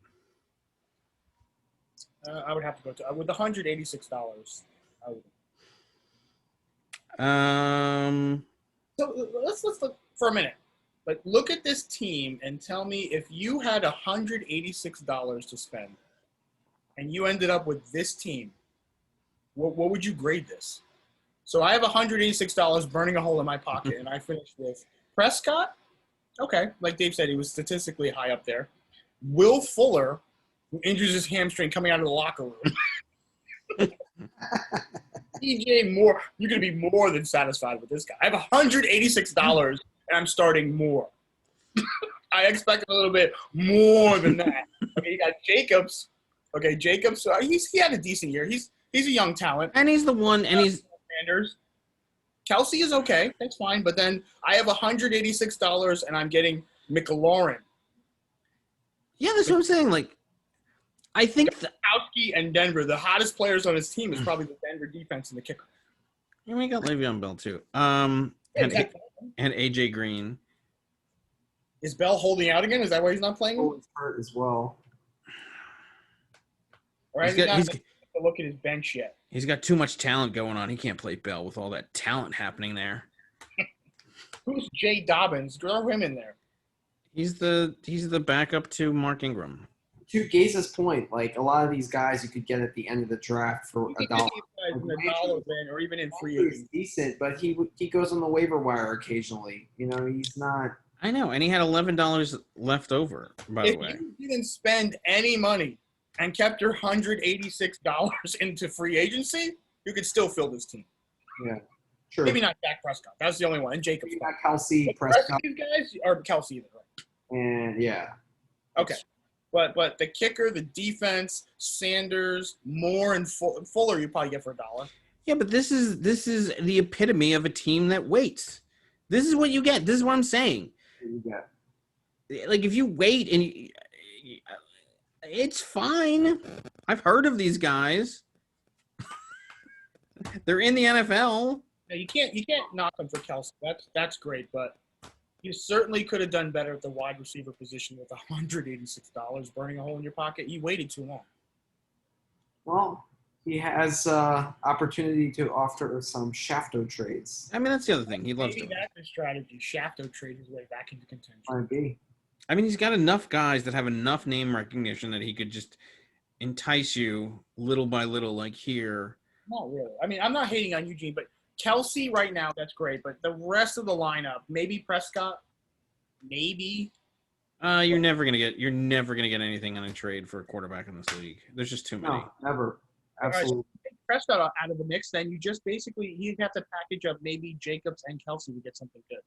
[SPEAKER 9] I would have to go to with $186. I would. So let's look for a minute. Like, look at this team and tell me if you had $186 to spend, and you ended up with this team. What would you grade this? So I have $186 burning a hole in my pocket, and I finished with Prescott. Okay, like Dave said, he was statistically high up there. Will Fuller, who injures his hamstring coming out of the locker room. DJ Moore, you're going to be more than satisfied with this guy. I have $186, and I'm starting Moore. I expected a little bit more than that. Okay, you got Jacobs. Okay, Jacobs, he had a decent year. He's a young talent.
[SPEAKER 1] And he's the one, and he's
[SPEAKER 9] Sanders. Kelsey is okay. That's fine. But then I have $186, and I'm getting McLaurin.
[SPEAKER 1] Yeah, that's what I'm saying. Like, I think
[SPEAKER 9] Kowski and Denver, the hottest players on his team is probably the Denver defense and the kicker.
[SPEAKER 1] Yeah, we got Le'Veon Bell too. And AJ Green.
[SPEAKER 9] Is Bell holding out again? Is that why he's not playing?
[SPEAKER 10] Oh, he's hurt as well.
[SPEAKER 9] Or has he not to look at his bench yet?
[SPEAKER 1] He's got too much talent going on. He can't play Bell with all that talent happening there.
[SPEAKER 9] Who's Jay Dobbins? Throw him in there.
[SPEAKER 1] He's the backup to Mark Ingram.
[SPEAKER 10] To Gaze's point, like a lot of these guys you could get at the end of the draft for $1.
[SPEAKER 9] Or even in free
[SPEAKER 10] He's
[SPEAKER 9] agency.
[SPEAKER 10] decent, but he goes on the waiver wire occasionally. He's not.
[SPEAKER 1] I know, and he had $11 left over. By the way,
[SPEAKER 9] if you didn't spend any money and kept your $186 into free agency, you could still fill this team.
[SPEAKER 10] Yeah. Sure.
[SPEAKER 9] Maybe not Dak Prescott. That's the only one. And Jacobs.
[SPEAKER 10] Maybe not Kelsey,
[SPEAKER 9] But the rest
[SPEAKER 10] Prescott,
[SPEAKER 9] of these guys are Kelsey either, right?
[SPEAKER 10] and yeah.
[SPEAKER 9] Okay. But the kicker, the defense, Sanders, Moore, and Fuller, you probably get for $1.
[SPEAKER 1] Yeah, but this is the epitome of a team that waits. This is what you get. This is what I'm saying. Like if you wait and it's fine. I've heard of these guys. They're in the NFL.
[SPEAKER 9] Now, you can't knock them for Kelsey. That's great, but you certainly could have done better at the wide receiver position with $186 burning a hole in your pocket. You waited too long.
[SPEAKER 10] Well, he has opportunity to offer some Shafto trades.
[SPEAKER 1] I mean, that's the other thing. He loves
[SPEAKER 9] Maybe
[SPEAKER 1] to.
[SPEAKER 9] that's the strategy. Shafto trade his way back into contention.
[SPEAKER 10] Might be.
[SPEAKER 1] I mean, he's got enough guys that have enough name recognition that he could just entice you little by little, like here.
[SPEAKER 9] Not really. I mean, I'm not hating on Eugene, but Kelsey right now, that's great. But the rest of the lineup, maybe Prescott, maybe.
[SPEAKER 1] You're never gonna get anything on a trade for a quarterback in this league. There's just too many.
[SPEAKER 10] No, never.
[SPEAKER 9] All right,
[SPEAKER 10] Absolutely.
[SPEAKER 9] so take Prescott out of the mix, then you just basically you'd have to package up maybe Jacobs and Kelsey to get something good.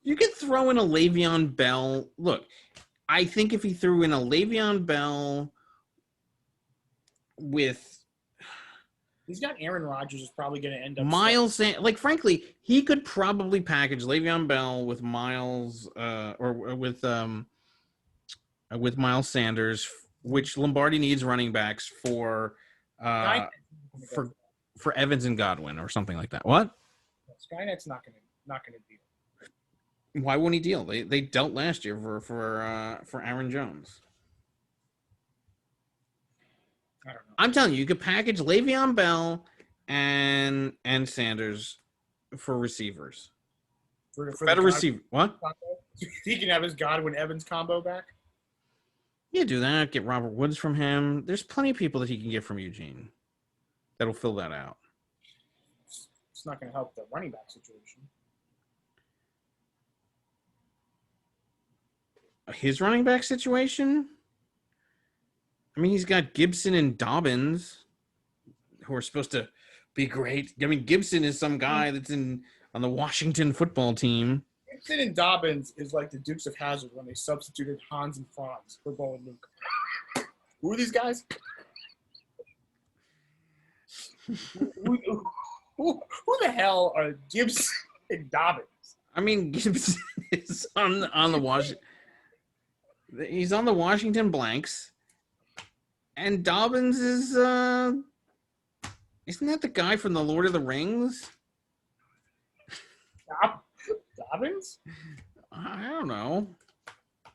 [SPEAKER 1] You could throw in a Le'Veon Bell. Look, I think if he threw in a Le'Veon Bell with
[SPEAKER 9] He's got Aaron Rodgers is probably going to end up
[SPEAKER 1] Miles, frankly, he could probably package Le'Veon Bell with Miles, or with Miles Sanders, which Lombardi needs running backs for Evans and Godwin or something like that. What?
[SPEAKER 9] Skynet's not going to deal.
[SPEAKER 1] Why won't he deal? They dealt last year for Aaron Jones.
[SPEAKER 9] I don't know.
[SPEAKER 1] I'm telling you could package Le'Veon Bell and Sanders for receivers.
[SPEAKER 9] For
[SPEAKER 1] Better receiver. What?
[SPEAKER 9] He can have his Godwin Evans combo back.
[SPEAKER 1] Yeah, do that. Get Robert Woods from him. There's plenty of people that he can get from Eugene that'll fill that out.
[SPEAKER 9] It's not going to help the running back situation.
[SPEAKER 1] His running back situation? I mean, he's got Gibson and Dobbins, who are supposed to be great. I mean, Gibson is some guy that's on the Washington football team.
[SPEAKER 9] Gibson and Dobbins is like the Dukes of Hazzard when they substituted Hans and Franz for Bo and Luke. Who are these guys? who the hell are Gibson and Dobbins?
[SPEAKER 1] I mean, Gibson is on the Washington. He's on the Washington Blanks. And Dobbins is, isn't that the guy from the Lord of the Rings?
[SPEAKER 9] Dobbins?
[SPEAKER 1] I don't know.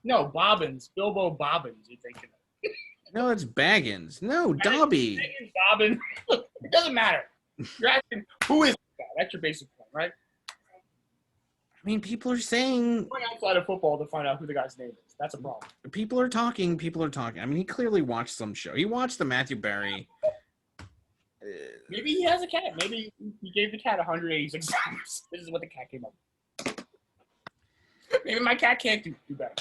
[SPEAKER 9] No, Bobbins. Bilbo Bobbins, you're thinking of.
[SPEAKER 1] No, it's Baggins. No, Dobby.
[SPEAKER 9] Bobbins. Look, it doesn't matter. You're asking, who is this guy? That's your basic point, right?
[SPEAKER 1] I mean, people are saying...
[SPEAKER 9] Going outside of football to find out who the guy's name is. That's a problem.
[SPEAKER 1] People are talking. I mean, he clearly watched some show. He watched the Matthew Berry.
[SPEAKER 9] Maybe he has a cat. Maybe he gave the cat $186. This is what the cat came up with. Maybe my cat can't do better.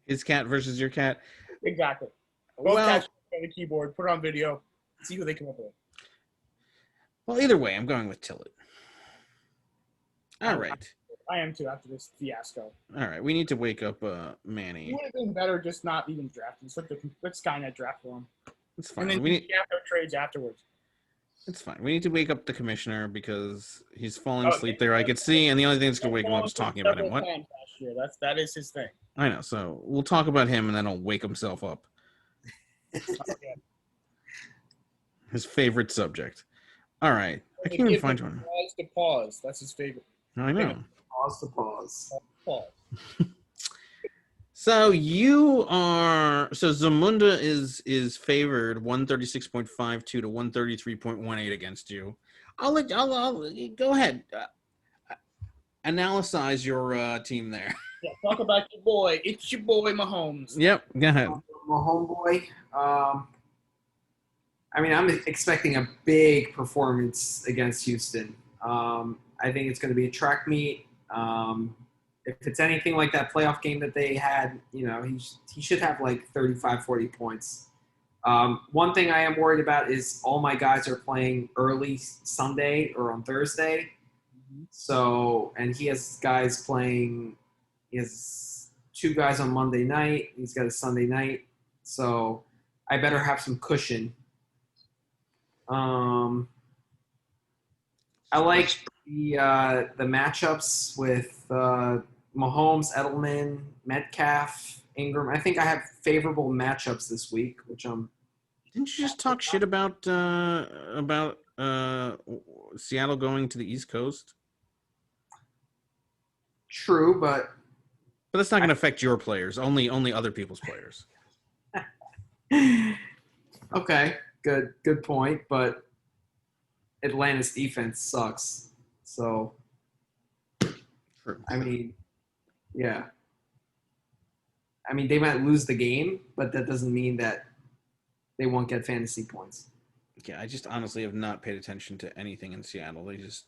[SPEAKER 1] His cat versus your cat.
[SPEAKER 9] Exactly. Both
[SPEAKER 1] Well,
[SPEAKER 9] cats on the keyboard, put it on video, see who they come up with.
[SPEAKER 1] well, either way, I'm going with Tillett. All right.
[SPEAKER 9] I am too after this fiasco.
[SPEAKER 1] All right. We need to wake up Manny.
[SPEAKER 9] It would have been better just not even drafting. Let Skynet draft for him.
[SPEAKER 1] It's fine.
[SPEAKER 9] And then
[SPEAKER 1] We need,
[SPEAKER 9] no trades afterwards.
[SPEAKER 1] it's fine. We need to wake up the commissioner because he's falling asleep there. I could see, and the only thing that's gonna wake him up is talking about him. What?
[SPEAKER 9] That is his thing.
[SPEAKER 1] I know. So we'll talk about him, and then he'll wake himself up. His favorite subject. All right. I can't even find one.
[SPEAKER 9] Pause to pause. That's his favorite.
[SPEAKER 1] I know.
[SPEAKER 10] Pause to pause.
[SPEAKER 9] Pause.
[SPEAKER 1] So Zamunda is favored 136.52 to 133.18 against you. I'll go ahead. Analyze your team there.
[SPEAKER 9] Yeah, talk about your boy. It's your boy Mahomes.
[SPEAKER 1] Yep, go ahead.
[SPEAKER 10] My homeboy. I mean, I'm expecting a big performance against Houston. I think it's going to be a track meet. If it's anything like that playoff game that they had, you know, he should have like 35, 40 points. One thing I am worried about is all my guys are playing early Sunday or on Thursday. So, and he has guys playing. He has 2 guys on Monday night. He's got a Sunday night. So, I better have some cushion. I like the matchups with Mahomes, Edelman, Metcalf, Ingram. I think I have favorable matchups this week, which I'm.
[SPEAKER 1] Didn't you just talk shit about Seattle going to the East Coast?
[SPEAKER 10] True, but
[SPEAKER 1] that's not going to affect your players. Only other people's players.
[SPEAKER 10] Okay, good point. But Atlanta's defense sucks. So,
[SPEAKER 1] True.
[SPEAKER 10] I mean, yeah. I mean, they might lose the game, but that doesn't mean that they won't get fantasy points.
[SPEAKER 1] Yeah, I just honestly have not paid attention to anything in Seattle. They just,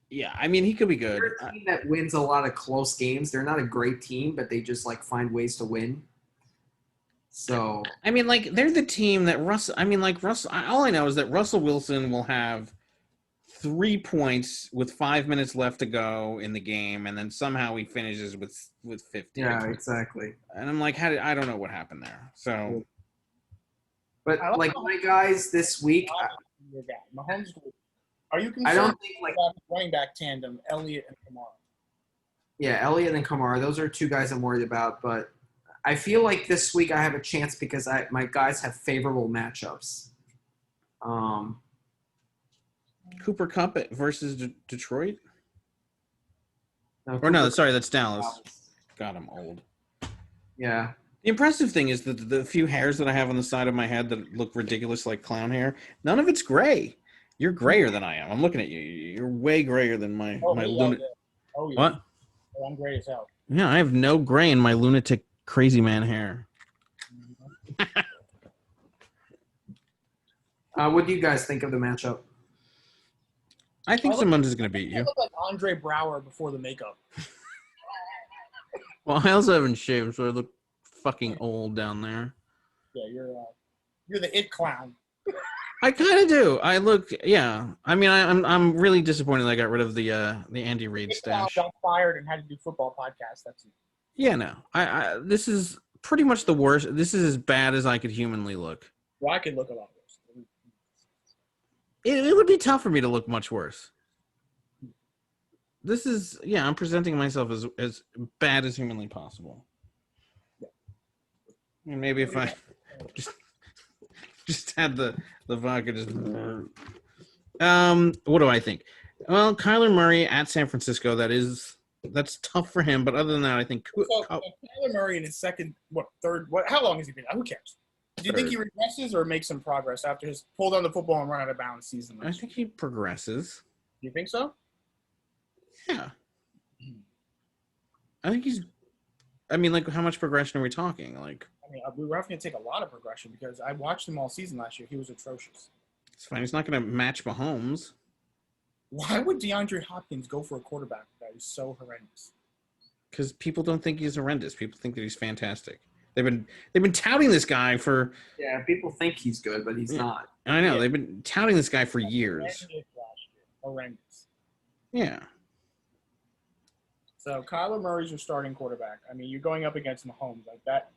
[SPEAKER 1] yeah, I mean, he could be good.
[SPEAKER 10] They're a team that wins a lot of close games. They're not a great team, but they just like find ways to win. So,
[SPEAKER 1] I mean, like, they're the team that Russell. I mean, like Russell. All I know is that Russell Wilson will have 3 points with 5 minutes left to go in the game, and then somehow he finishes with 50.
[SPEAKER 10] yeah, exactly.
[SPEAKER 1] And I'm like, I don't know what happened there. So.
[SPEAKER 10] But like my guys this week,
[SPEAKER 9] Your guy, Mahomes. Are you concerned?
[SPEAKER 10] I don't think like
[SPEAKER 9] about running back tandem, Elliott and Kamara?
[SPEAKER 10] yeah, Elliott and Kamara. Those are 2 guys I'm worried about. But I feel like this week I have a chance because my guys have favorable matchups.
[SPEAKER 1] Cooper Kupp versus Detroit?
[SPEAKER 10] No,
[SPEAKER 1] Or no,
[SPEAKER 10] Cooper
[SPEAKER 1] sorry, that's Dallas.
[SPEAKER 10] Dallas.
[SPEAKER 1] God, I'm old.
[SPEAKER 10] Yeah.
[SPEAKER 1] The impressive thing is that the few hairs that I have on the side of my head that look ridiculous like clown hair, none of it's gray. You're grayer than I am. I'm looking at you. You're way grayer than my lunatic.
[SPEAKER 9] Oh, yeah.
[SPEAKER 1] What?
[SPEAKER 9] Oh, I'm gray as hell.
[SPEAKER 1] Yeah, I have no gray in my lunatic crazy man hair.
[SPEAKER 10] What do you guys think of the matchup?
[SPEAKER 1] I think someone's is going to beat
[SPEAKER 9] You
[SPEAKER 1] you.
[SPEAKER 9] look like Andre Brower before the makeup.
[SPEAKER 1] Well, I also haven't shaved, so I look fucking old down there.
[SPEAKER 9] Yeah, you're the it clown.
[SPEAKER 1] I kind of do. I look, yeah. I mean, I'm really disappointed that I got rid of the Andy Reid
[SPEAKER 9] It clown
[SPEAKER 1] stash.
[SPEAKER 9] got fired and had to do football podcast. That's it.
[SPEAKER 1] Yeah, no. I this is pretty much the worst. This is as bad as I could humanly look.
[SPEAKER 9] Well, I could look a lot worse.
[SPEAKER 1] It would be tough for me to look much worse. This is, yeah, I'm presenting myself as bad as humanly possible. And maybe if I just had the vodka just. What do I think? Well, Kyler Murray at San Francisco, that's tough for him. But other than that, I think
[SPEAKER 9] So, Kyler Murray in his third, how long has he been? Who cares? Do you think he regresses or makes some progress after his pull down the football and run out of bounds season?
[SPEAKER 1] I think he progresses.
[SPEAKER 9] Do you think so?
[SPEAKER 1] Yeah. I think he's. I mean, like, how much progression are we talking? Like,
[SPEAKER 9] I mean, we're going to take a lot of progression because I watched him all season last year. He was atrocious.
[SPEAKER 1] it's fine. He's not going to match Mahomes.
[SPEAKER 9] Why would DeAndre Hopkins go for a quarterback that is so horrendous?
[SPEAKER 1] Because people don't think he's horrendous. People think that he's fantastic. They've been touting this guy for.
[SPEAKER 10] Yeah, people think he's good, but he's not.
[SPEAKER 1] I know they've been touting this guy for years.
[SPEAKER 9] Horrendous.
[SPEAKER 1] Yeah.
[SPEAKER 9] So Kyler Murray's your starting quarterback. I mean, you're going up against Mahomes like that.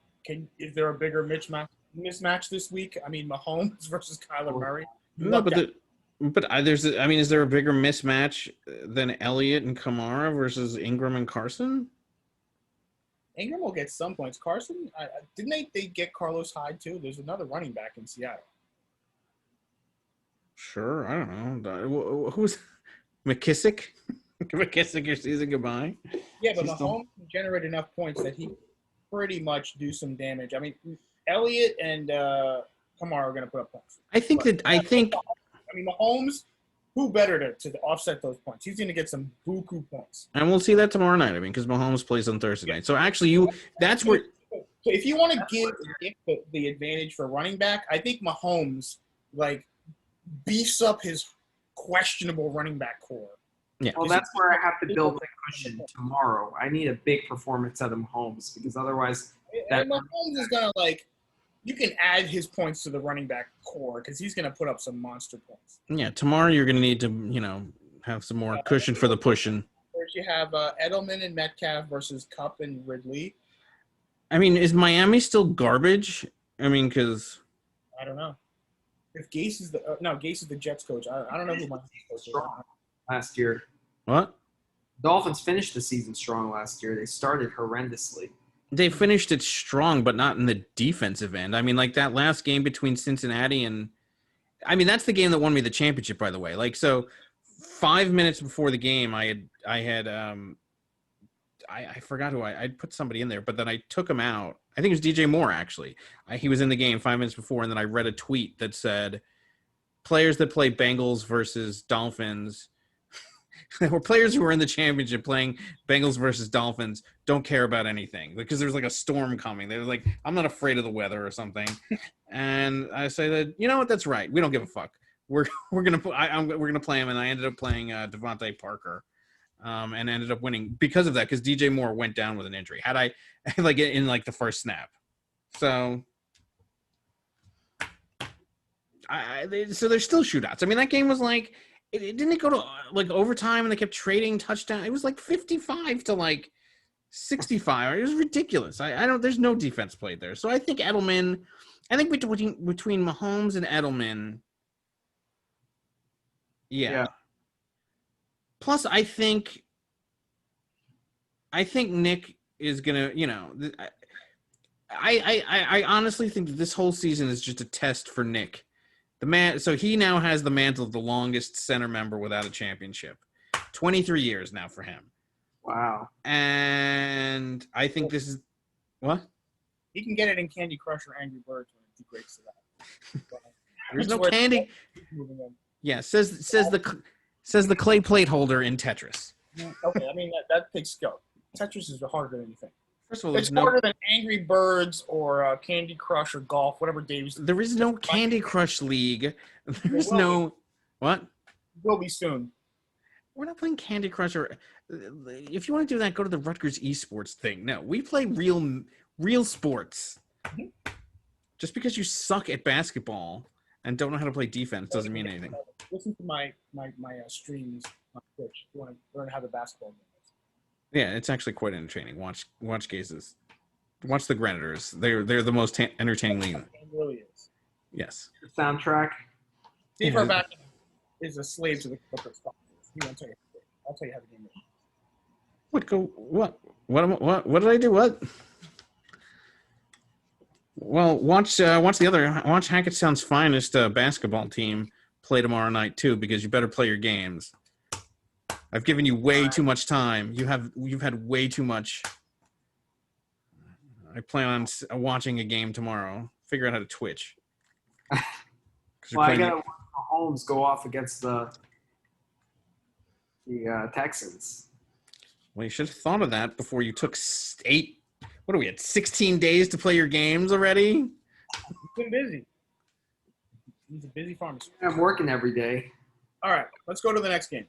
[SPEAKER 9] Is there a bigger mismatch this week? I mean, Mahomes versus Kyler Murray.
[SPEAKER 1] No, is there a bigger mismatch than Elliott and Kamara versus Ingram and Carson?
[SPEAKER 9] Ingram will get some points. Carson, didn't they get Carlos Hyde too? There's another running back in Seattle.
[SPEAKER 1] Sure, I don't know. Who's McKissick? McKissick your season goodbye.
[SPEAKER 9] Yeah, but Mahomes can generate enough points that he pretty much do some damage. I mean, Elliott and Kamara are going to put up points.
[SPEAKER 1] I think
[SPEAKER 9] Mahomes, who better to offset those points? He's going to get some buku points.
[SPEAKER 1] And we'll see that tomorrow night. I mean, because Mahomes plays on Thursday night. So actually, that's where.
[SPEAKER 9] So if you want to give the advantage for running back, I think Mahomes beefs up his questionable running back core.
[SPEAKER 1] Yeah.
[SPEAKER 10] Well, that's where I have to build my cushion tomorrow. I need a big performance out of Mahomes because otherwise,
[SPEAKER 9] and Mahomes is gonna You can add his points to the running back core because he's going to put up some monster points.
[SPEAKER 1] Yeah, tomorrow you're going to need to, have some more cushion for the pushing.
[SPEAKER 9] First, you have Edelman and Metcalf versus Cup and Ridley.
[SPEAKER 1] I mean, is Miami still garbage? I mean, because
[SPEAKER 9] I don't know. If Gase is Gase is the Jets coach. I don't know who Miami's coach is.
[SPEAKER 10] Last year.
[SPEAKER 1] What?
[SPEAKER 10] Dolphins finished the season strong last year. They started horrendously.
[SPEAKER 1] They finished it strong, but not in the defensive end. I mean, like that last game between Cincinnati and – I mean, that's the game that won me the championship, by the way. Like, so 5 minutes before the game, I forgot who I'd put somebody in there, but then I took him out. I think it was DJ Moore, actually. He was in the game 5 minutes before, and then I read a tweet that said, players that play Bengals versus Dolphins – there were players who were in the championship playing Bengals versus Dolphins don't care about anything because there's like a storm coming. They're like, I'm not afraid of the weather or something. And I say that, you know what? That's right. We don't give a fuck. We're gonna play him, and I ended up playing Devontae Parker, and ended up winning because of that because DJ Moore went down with an injury. Had I like in like the first snap, so. So there's still shootouts. I mean, that game was like. Didn't it go to like overtime and they kept trading touchdown? It was like 55 to like 65. It was ridiculous. I don't. There's no defense played there. So I think Edelman. I think between Mahomes and Edelman. Yeah. Plus, I think Nick is gonna. I honestly think that this whole season is just a test for Nick. So he now has the mantle of the longest center member without a championship. 23 years now for him.
[SPEAKER 10] Wow.
[SPEAKER 1] And I think this is what?
[SPEAKER 9] He can get it in Candy Crush or Angry Birds when he breaks to that.
[SPEAKER 1] There's no candy. Yeah, says the clay plate holder in Tetris.
[SPEAKER 9] Okay, I mean that takes skill. Tetris is harder than anything.
[SPEAKER 1] First of all,
[SPEAKER 9] it's harder than Angry Birds or Candy Crush or golf, whatever Dave's.
[SPEAKER 1] There is no Candy Crush League. There's no what?
[SPEAKER 9] Will be soon.
[SPEAKER 1] We're not playing Candy Crush or. If you want to do that, go to the Rutgers esports thing. No, we play real sports. Mm-hmm. Just because you suck at basketball and don't know how to play defense doesn't mean anything.
[SPEAKER 9] Listen to my streams on Twitch. If you want to learn how the basketball game.
[SPEAKER 1] Yeah, it's actually quite entertaining. Watch Gaze's. Watch the Grenaders. They're the most entertaining league.
[SPEAKER 9] It really is.
[SPEAKER 1] Yes.
[SPEAKER 10] The soundtrack.
[SPEAKER 9] Steve Harback is a slave to the corporate sponsors. I'll tell you how the game is.
[SPEAKER 1] What did I do? What? Well, watch Hackettstown's finest basketball team play tomorrow night too, because you better play your games. I've given you way too much time. You've had way too much. I plan on watching a game tomorrow. Figure out how to Twitch.
[SPEAKER 10] Well, I got Mahomes go off against the Texans.
[SPEAKER 1] Well, you should have thought of that before you took 8. What are we at? 16 days to play your games already?
[SPEAKER 9] He's been busy. He's a busy pharmacist.
[SPEAKER 10] I'm working every day.
[SPEAKER 9] All right, let's go to the next game.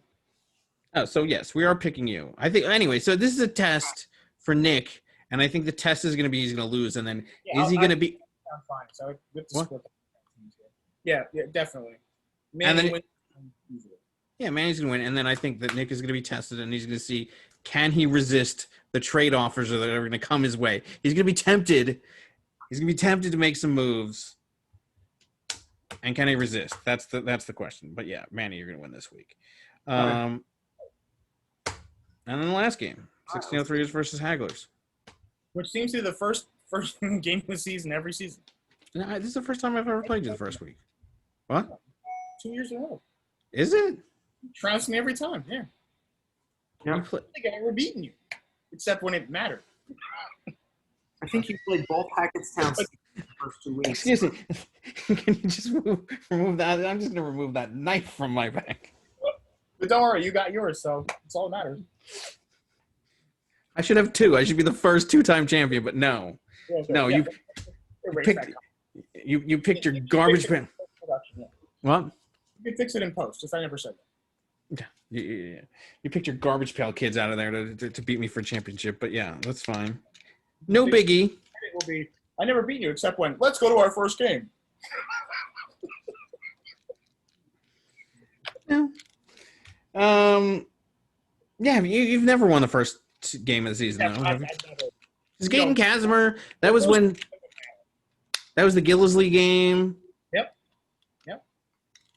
[SPEAKER 1] Oh, so yes, we are picking you. I think anyway. So this is a test for Nick, and I think the test is going to be he's going to lose, and then is he going to be?
[SPEAKER 9] I'm fine. So we have to split yeah, definitely. Manny wins.
[SPEAKER 1] Yeah, Manny's going to win, and then I think that Nick is going to be tested, and he's going to see can he resist the trade offers that are going to come his way. He's going to be tempted. He's going to be tempted to make some moves, and can he resist? That's the question. But yeah, Manny, you're going to win this week. And then the last game, 1603ers versus Hagglers.
[SPEAKER 9] Which seems to be the first game of the season every season.
[SPEAKER 1] No, this is the first time I've ever played you the first week. What?
[SPEAKER 9] 2 years in a row.
[SPEAKER 1] Is it?
[SPEAKER 9] Trounced me every time, yeah.
[SPEAKER 10] Yeah.
[SPEAKER 9] I think I ever beaten you, except when it mattered.
[SPEAKER 10] I think you played both Hackettstown the first 2 weeks.
[SPEAKER 1] Excuse me. Can you just remove that? I'm just going to remove that knife from my back.
[SPEAKER 9] But don't worry, you got yours, so it's all that matters.
[SPEAKER 1] I should have 2. I should be the first 2-time champion, but no.
[SPEAKER 9] Yeah,
[SPEAKER 1] no,
[SPEAKER 9] yeah,
[SPEAKER 1] you picked your garbage bin. What?
[SPEAKER 9] You can fix it in post, just I never said
[SPEAKER 1] that. You picked your garbage pail kids out of there to beat me for a championship, but yeah, that's fine. No biggie.
[SPEAKER 9] It will be I never beat you except when, let's go to our first game.
[SPEAKER 1] Yeah. Yeah, you've never won the first game of the season, though, have you? It's Gaten Casimir. That was when. That was the Gillisley game.
[SPEAKER 9] Yep.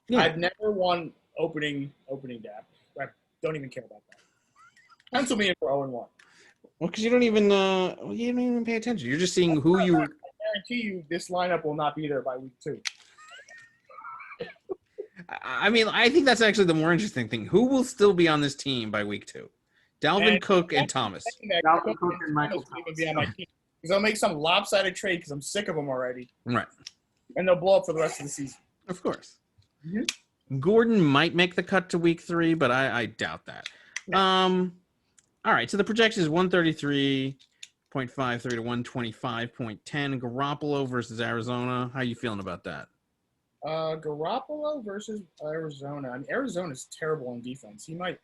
[SPEAKER 1] Yeah.
[SPEAKER 9] I've never won opening day. I don't even care about that. Pencil me in for 0-1.
[SPEAKER 1] Well, because you don't even pay attention. You're just seeing who you.
[SPEAKER 9] I guarantee you, this lineup will not be there by week 2.
[SPEAKER 1] I mean, I think that's actually the more interesting thing. Who will still be on this team by week 2? Dalvin Cook and Thomas.
[SPEAKER 10] Dalvin Cook and Michael
[SPEAKER 9] Thomas be on my team because I'll make some lopsided trade because I'm sick of them already.
[SPEAKER 1] Right.
[SPEAKER 9] And they'll blow up for the rest of the season.
[SPEAKER 1] Of course.
[SPEAKER 9] Mm-hmm.
[SPEAKER 1] Gordon might make the cut to week 3, but I doubt that. All right, so the projection is 133.53 to 125.10. Garoppolo versus Arizona. How you feeling about that?
[SPEAKER 9] Garoppolo versus Arizona. I mean, Arizona's terrible on defense. He might,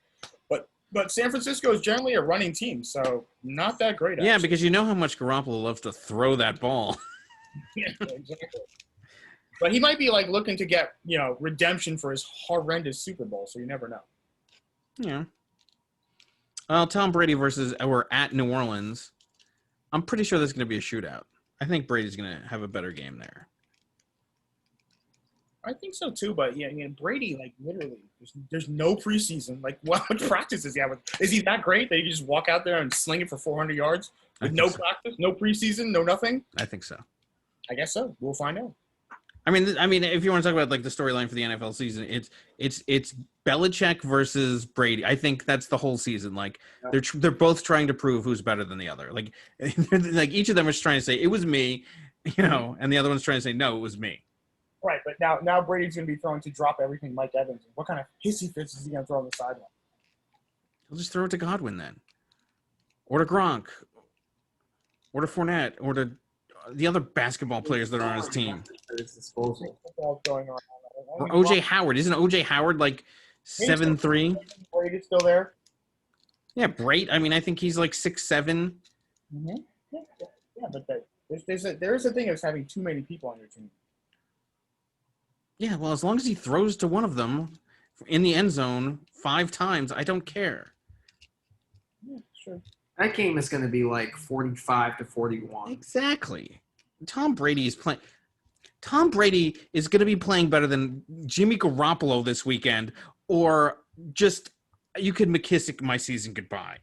[SPEAKER 9] but San Francisco is generally a running team, so not that great.
[SPEAKER 1] Yeah, because you know how much Garoppolo loves to throw that ball.
[SPEAKER 9] Yeah, exactly. But he might be like looking to get redemption for his horrendous Super Bowl, so you never know.
[SPEAKER 1] Yeah. Tom Brady versus or at New Orleans. I'm pretty sure there's going to be a shootout. I think Brady's going to have a better game there.
[SPEAKER 9] I think so too, but Brady, like literally, there's no preseason. Like, what practice is he having? Is he that great that he can just walk out there and sling it for 400 yards with no practice, no preseason, no nothing?
[SPEAKER 1] I think so.
[SPEAKER 9] I guess so. We'll find out.
[SPEAKER 1] I mean, if you want to talk about like the storyline for the NFL season, it's Belichick versus Brady. I think that's the whole season. Like they're both trying to prove who's better than the other. Like each of them is trying to say it was me, and the other one's trying to say no, it was me.
[SPEAKER 9] Right, but now Brady's going to be throwing to drop everything Mike Evans. What kind of hissy fits is he going to throw on the sideline?
[SPEAKER 1] He'll just throw it to Godwin then. Or to Gronk. Or to Fournette. Or to the other basketball players that are on his team.
[SPEAKER 9] Going on.
[SPEAKER 1] Or O.J. Howard. Isn't O.J. Howard like 7'3"?
[SPEAKER 9] Brady's still there?
[SPEAKER 1] Yeah, Brady. I mean, I think he's like 6'7".
[SPEAKER 9] Mm-hmm. Yeah, but there's a thing of having too many people on your team.
[SPEAKER 1] Yeah, well, as long as he throws to one of them in the end zone 5 times, I don't care.
[SPEAKER 9] Yeah, sure.
[SPEAKER 10] That game is going to be like 45-41.
[SPEAKER 1] Exactly. Tom Brady is going to be playing better than Jimmy Garoppolo this weekend, or just you could McKissick my season goodbye.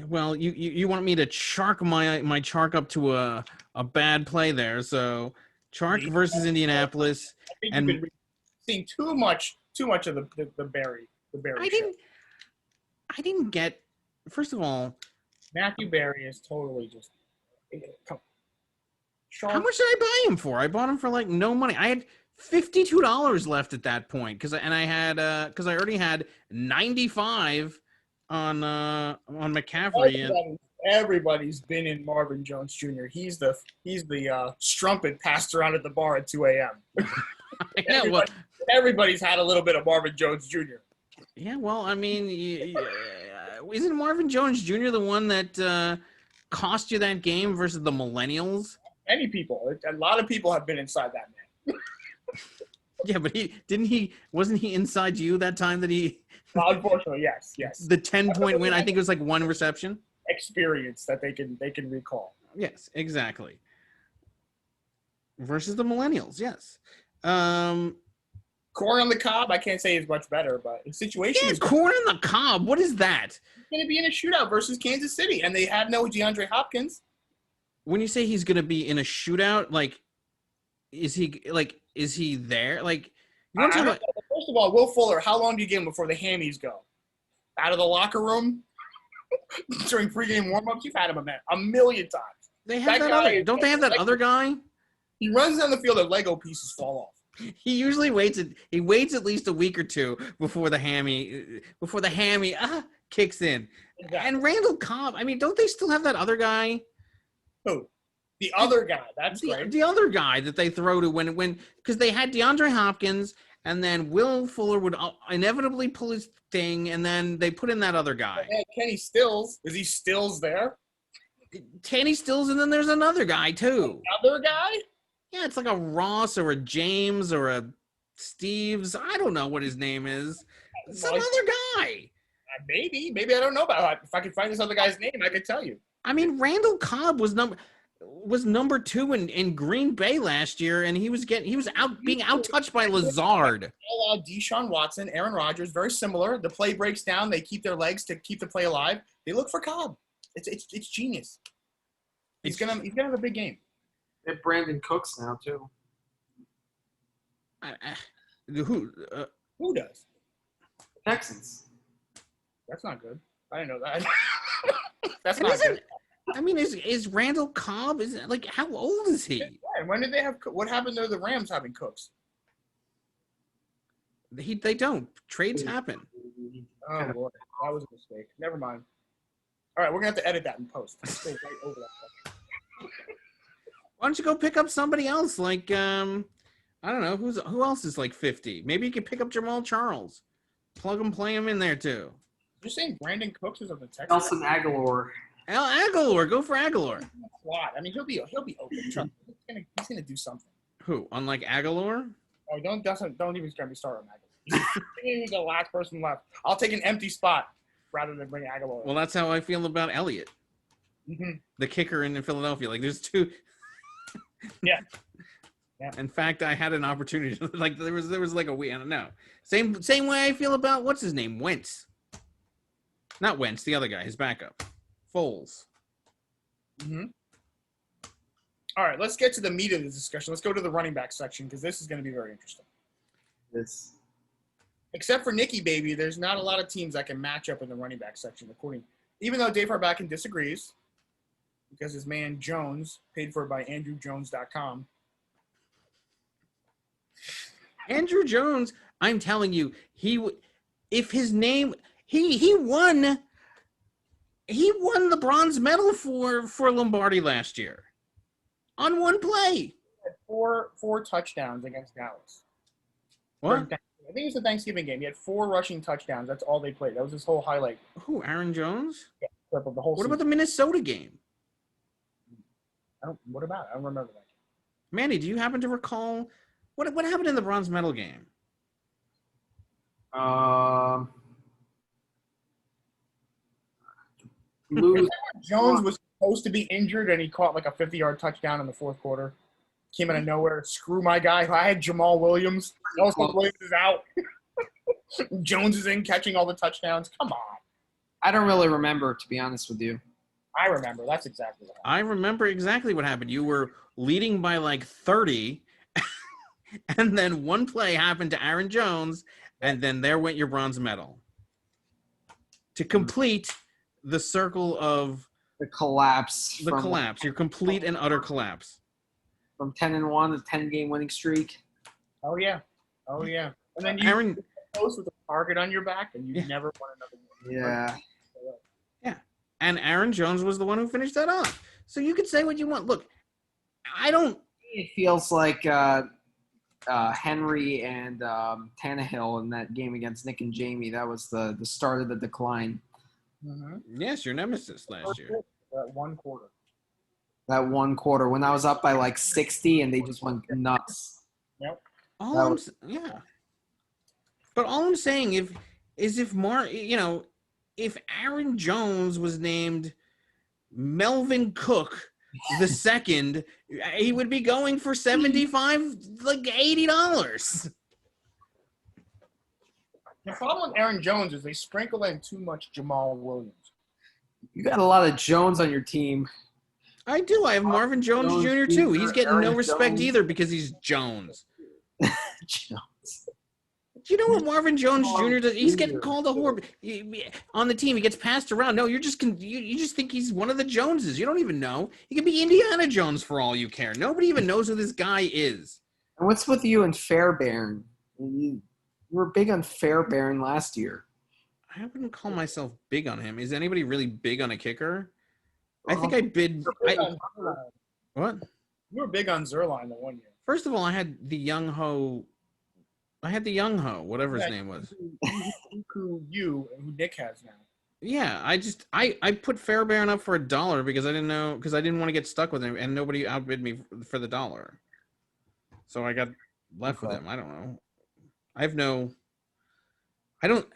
[SPEAKER 1] Well, you want me to chark my Chark up to a bad play there. So Chark versus Indianapolis,
[SPEAKER 9] I think
[SPEAKER 1] and
[SPEAKER 9] you've been seeing too much of the Barry.
[SPEAKER 1] I didn't get. First of all,
[SPEAKER 9] Matthew Barry is totally just.
[SPEAKER 1] How much did I buy him for? I bought him for like no money. I had $52 left at that point because I already had 95 on McCaffrey.
[SPEAKER 9] Everybody's been in Marvin Jones Jr. He's the strumpet passed around at the bar at 2 a.m. Everybody's had a little bit of Marvin Jones Jr.
[SPEAKER 1] Yeah, well, I mean, isn't Marvin Jones Jr. the one that cost you that game versus the Millennials?
[SPEAKER 9] Many people, a lot of people have been inside that man.
[SPEAKER 1] Yeah, but wasn't he inside you that time that he?
[SPEAKER 9] Well, unfortunately, yes.
[SPEAKER 1] The 10-point win, I think it was like 1 reception.
[SPEAKER 9] Experience that they can recall.
[SPEAKER 1] Yes, exactly. Versus the Millennials, yes.
[SPEAKER 9] Corn on the cob, I can't say is much better, but the situation is
[SPEAKER 1] corn on the cob. What is that?
[SPEAKER 9] He's going to be in a shootout versus Kansas City, and they have no DeAndre Hopkins.
[SPEAKER 1] When you say he's going to be in a shootout, like, is he there? Like,
[SPEAKER 9] first of all, Will Fuller, how long do you give him before the hammies go? Out of the locker room during pregame warm-ups? You've had him a million times.
[SPEAKER 1] They have don't they have that other guy?
[SPEAKER 9] He runs down the field and Lego pieces fall off.
[SPEAKER 1] He usually waits at least a week or two before the hammy kicks in. Exactly. And Randall Cobb, I mean, don't they still have that other guy?
[SPEAKER 9] Who? The other guy. That's great.
[SPEAKER 1] The other guy that they throw to when because they had DeAndre Hopkins and then Will Fuller would inevitably pull his thing, and then they put in that other guy.
[SPEAKER 9] Yeah, Kenny Stills. Is he Stills there?
[SPEAKER 1] Tanny Stills, and then there's another guy too.
[SPEAKER 9] Other guy?
[SPEAKER 1] Yeah, it's like a Ross or a James or a Steves. I don't know what his name is. Some other guy.
[SPEAKER 9] Maybe I don't know about it. If I could find this other guy's name, I could tell you.
[SPEAKER 1] I mean, Randall Cobb was number 2 in Green Bay last year, and he was being outtouched by Lazard.
[SPEAKER 9] Deshaun Watson, Aaron Rodgers, very similar. The play breaks down. They keep their legs to keep the play alive. They look for Cobb. It's genius. He's gonna have a big game.
[SPEAKER 10] They have Brandon Cooks now too.
[SPEAKER 9] Who does?
[SPEAKER 10] Texans.
[SPEAKER 9] That's not good. I didn't know that. That's
[SPEAKER 1] And
[SPEAKER 9] not good.
[SPEAKER 1] I mean, is Randall Cobb? Is like, how old is he?
[SPEAKER 9] Yeah, and when did they have? What happened to the Rams having Cooks?
[SPEAKER 1] They don't. Trades happen.
[SPEAKER 9] Oh boy, that was a mistake. Never mind. All right, we're gonna have to edit that in post. Let's go right over that.
[SPEAKER 1] Why don't you go pick up somebody else? Like, I don't know who else is like 50. Maybe you could pick up Jamal Charles, plug him, play him in there too.
[SPEAKER 9] You're saying Brandon Cooks is of the Texans?
[SPEAKER 10] Nelson Aguilar.
[SPEAKER 1] Aguilar, go for Aguilar.
[SPEAKER 9] I mean, he'll be open. Trust me. He's gonna do something.
[SPEAKER 1] Who? Unlike Aguilar?
[SPEAKER 9] Oh, don't even get me started on Aguilar. He's the last person left. I'll take an empty spot rather than bring Aguilar.
[SPEAKER 1] Well, that's how I feel about Elliott, the kicker in Philadelphia. Like, there's two.
[SPEAKER 9] Yeah.
[SPEAKER 1] In fact, I had an opportunity. Like, there was like a week. I don't know. Same way I feel about what's his name, Wentz. Not Wentz, the other guy, his backup, Foles.
[SPEAKER 9] All right, let's get to the meat of the discussion. Let's go to the running back section because this is going to be very interesting.
[SPEAKER 10] This.
[SPEAKER 9] Except for Nicky Baby, there's not a lot of teams that can match up in the running back section, even though Dave Harbacken disagrees, because his man Jones, paid for by AndrewJones.com.
[SPEAKER 1] Andrew Jones, I'm telling you, he won the bronze medal for Lombardi last year on one play.
[SPEAKER 9] Four touchdowns against Dallas.
[SPEAKER 1] What?
[SPEAKER 9] I think it was a Thanksgiving game. He had 4 rushing touchdowns. That's all they played. That was his whole highlight.
[SPEAKER 1] Who? Aaron Jones?
[SPEAKER 9] Yeah, of the whole
[SPEAKER 1] What
[SPEAKER 9] season.
[SPEAKER 1] about the Minnesota game?
[SPEAKER 9] What about it? I don't remember that.
[SPEAKER 1] Manny, do you happen to recall what happened in the bronze medal game?
[SPEAKER 9] Jones was supposed to be injured, and he caught like a 50-yard touchdown in the fourth quarter. Came out of nowhere. Screw my guy. I had Jamal Williams. Nelson Williams is out. Jones is in catching all the touchdowns. Come on.
[SPEAKER 10] I don't really remember, to be honest with you.
[SPEAKER 9] I remember. That's exactly what happened.
[SPEAKER 1] I remember exactly what happened. You were leading by like 30, and then one play happened to Aaron Jones, and then there went your bronze medal. To complete the circle of
[SPEAKER 10] The collapse.
[SPEAKER 1] your complete and utter collapse.
[SPEAKER 10] From 10-1, a 10-game winning streak.
[SPEAKER 9] Oh, yeah. And then you
[SPEAKER 1] Aaron
[SPEAKER 9] post with a target on your back, and you never won another game.
[SPEAKER 10] Yeah.
[SPEAKER 1] And Aaron Jones was the one who finished that off. So you could say what you want. Look, I don't.
[SPEAKER 10] It feels like Henry and Tannehill in that game against Nick and Jamie. That was the start of the decline.
[SPEAKER 9] Mm-hmm.
[SPEAKER 1] Yes, your nemesis last year.
[SPEAKER 9] That one quarter.
[SPEAKER 10] That one quarter when I was up by like 60 and they just went nuts.
[SPEAKER 9] Yep.
[SPEAKER 1] But all I'm saying if Aaron Jones was named Melvin Cook the second, he would be going for $75, like $80.
[SPEAKER 9] The problem with Aaron Jones is they sprinkle in too much Jamal Williams.
[SPEAKER 10] You got a lot of Jones on your team.
[SPEAKER 1] I do. I have Marvin Jones Jr. too. He's getting no respect
[SPEAKER 10] Jones.
[SPEAKER 1] either because he's Jones.
[SPEAKER 10] Jones.
[SPEAKER 1] Do you know what Marvin Jones Jr. does? He's getting called a whore on the team. He gets passed around. No, you just think he's one of the Joneses. You don't even know. He could be Indiana Jones for all you care. Nobody even knows who this guy is.
[SPEAKER 10] And what's with you and Fairbairn? You were big on Fairbairn last year.
[SPEAKER 1] I wouldn't call myself big on him. Is anybody really big on a kicker? I think I bid. What?
[SPEAKER 9] You were big on Zerline the one year.
[SPEAKER 1] First of all, I had the Young Ho I had the Young Ho, whatever his
[SPEAKER 9] Yeah,
[SPEAKER 1] name was.
[SPEAKER 9] who Nick has now.
[SPEAKER 1] Yeah, I put Fairbairn up for $1 because I didn't want to get stuck with him, and nobody outbid me for the $1. So I got left with him. I don't know. I don't.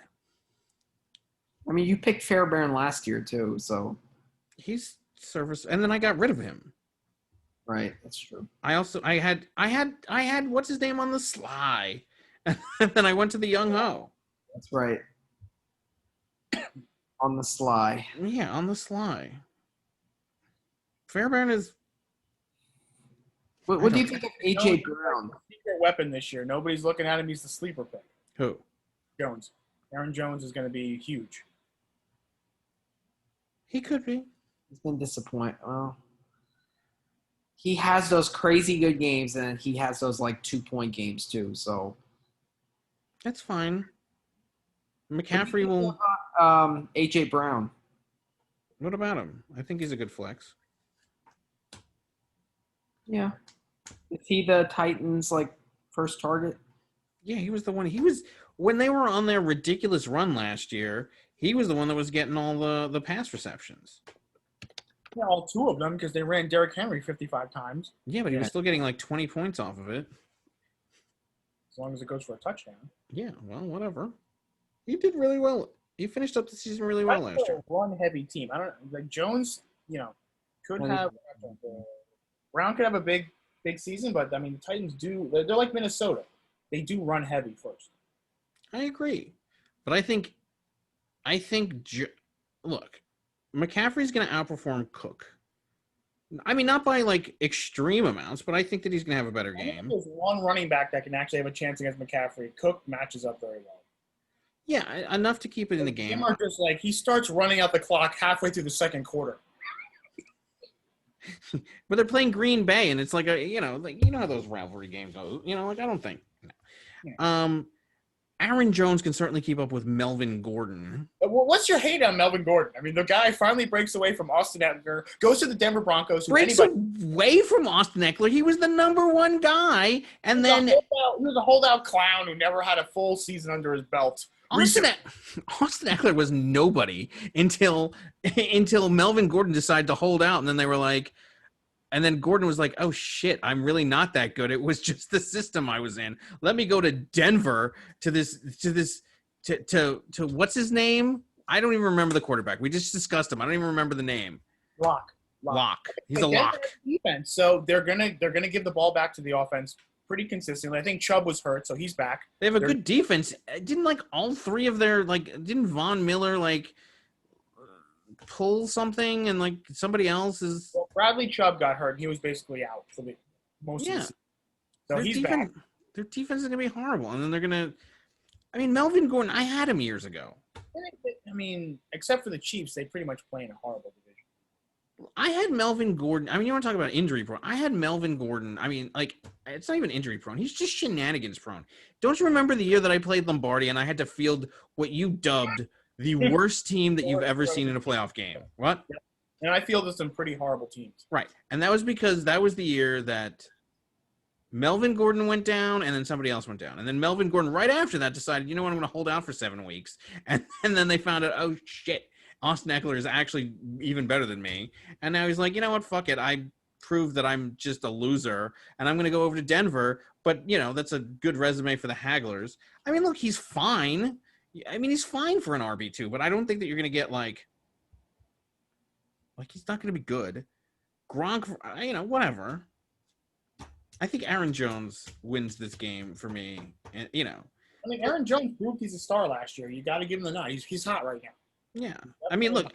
[SPEAKER 10] I mean, you picked Fairbairn last year too, so
[SPEAKER 1] He's service, and then I got rid of him.
[SPEAKER 10] right, that's true.
[SPEAKER 1] I had what's his name on the sly, and then I went to the Young Ho.
[SPEAKER 10] That's right. On the sly.
[SPEAKER 1] Yeah, on the sly. Fairbairn is.
[SPEAKER 10] What do you think of AJ Brown?
[SPEAKER 9] Secret weapon this year. Nobody's looking at him. He's the sleeper pick.
[SPEAKER 1] Who?
[SPEAKER 9] Jones. Aaron Jones is going to be huge.
[SPEAKER 1] He could be.
[SPEAKER 10] He's been disappointed. Well, he has those crazy good games, and he has those like 2-point games too. So
[SPEAKER 1] That's fine. McCaffrey will.
[SPEAKER 10] AJ Brown.
[SPEAKER 1] What about him? I think he's a good flex.
[SPEAKER 10] Yeah. Is he the Titans like first target?
[SPEAKER 1] Yeah, he was the one. He was when they were on their ridiculous run last year. He was the one that was getting all the pass receptions.
[SPEAKER 9] Yeah, all 2 of them because they ran Derrick Henry 55 times.
[SPEAKER 1] Yeah, but he was still getting like 20 points off of it.
[SPEAKER 9] As long as it goes for a touchdown.
[SPEAKER 1] Yeah, well, whatever. He did really well. He finished up the season really well last year.
[SPEAKER 9] Run-heavy team. I don't like Jones. Could have Brown could have a big season, but I mean the Titans do. They're like Minnesota. They do run heavy first.
[SPEAKER 1] I agree, but I think, look, McCaffrey's going to outperform Cook. I mean, not by like extreme amounts, but I think that he's going to have a better game.
[SPEAKER 9] There's one running back that can actually have a chance against McCaffrey. Cook matches up very well.
[SPEAKER 1] Yeah, enough to keep it in the game.
[SPEAKER 9] Them are just like he starts running out the clock halfway through the second quarter.
[SPEAKER 1] But they're playing Green Bay, and it's like how those rivalry games go. I don't think. No. Aaron Jones can certainly keep up with Melvin Gordon.
[SPEAKER 9] What's your hate on Melvin Gordon? I mean, the guy finally breaks away from Austin Eckler, goes to the Denver Broncos.
[SPEAKER 1] Breaks away from Austin Eckler. He was the number 1 guy, and then
[SPEAKER 9] he was a holdout clown who never had a full season under his belt.
[SPEAKER 1] Austin Eckler was nobody until Melvin Gordon decided to hold out, and then they were like, and then Gordon was like, "Oh shit, I'm really not that good. It was just the system I was in. Let me go to Denver to what's his name? I don't even remember the quarterback. We just discussed him. I don't even remember the name.
[SPEAKER 9] Lock.
[SPEAKER 1] He's a lock.
[SPEAKER 9] Defense. So they're gonna give the ball back to the offense pretty consistently. I think Chubb was hurt, so he's back.
[SPEAKER 1] They have a good defense. Didn't like all 3 of their didn't Von Miller pull something and like somebody else is.
[SPEAKER 9] Well, Bradley Chubb got hurt. He was basically out for the most of the season. So he's back.
[SPEAKER 1] Their defense is gonna be horrible, and then they're gonna. I mean, Melvin Gordon. I had him years ago.
[SPEAKER 9] I mean, except for the Chiefs, they pretty much play in a horrible division.
[SPEAKER 1] I had Melvin Gordon. I mean, you want to talk about injury prone? I had Melvin Gordon. I mean, it's not even injury prone. He's just shenanigans prone. Don't you remember the year that I played Lombardi and I had to field what you dubbed the worst team that you've ever seen in a playoff game? What?
[SPEAKER 9] And I fielded some pretty horrible teams.
[SPEAKER 1] Right. And that was because that was the year that Melvin Gordon went down and then somebody else went down. And then Melvin Gordon right after that decided, you know what, I'm going to hold out for 7 weeks. And then they found out, oh, shit. Austin Eckler is actually even better than me. And now he's like, you know what? Fuck it. I proved that I'm just a loser and I'm going to go over to Denver. But, that's a good resume for the Hagglers. I mean, look, he's fine. I mean, he's fine for an RB2, but I don't think that you're going to get like he's not going to be good. Gronk, whatever. I think Aaron Jones wins this game for me. And,
[SPEAKER 9] I mean, Aaron Jones proved he's a star last year. You got to give him the nod. He's hot right now.
[SPEAKER 1] Yeah. I mean, look,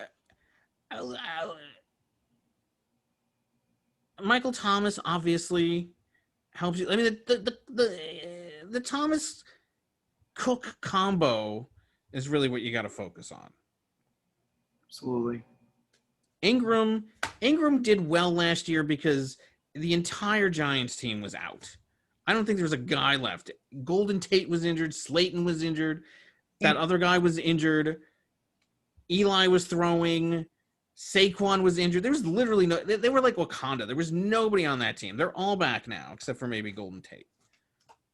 [SPEAKER 1] Michael Thomas obviously helps you. I mean, the Thomas Cook combo is really what you got to focus on.
[SPEAKER 10] Absolutely.
[SPEAKER 1] Ingram did well last year because the entire Giants team was out. I don't think there was a guy left. Golden Tate was injured. Slayton was injured. That other guy was injured. Eli was throwing. Saquon was injured. There was literally no. They were like Wakanda. There was nobody on that team. They're all back now, except for maybe Golden Tate.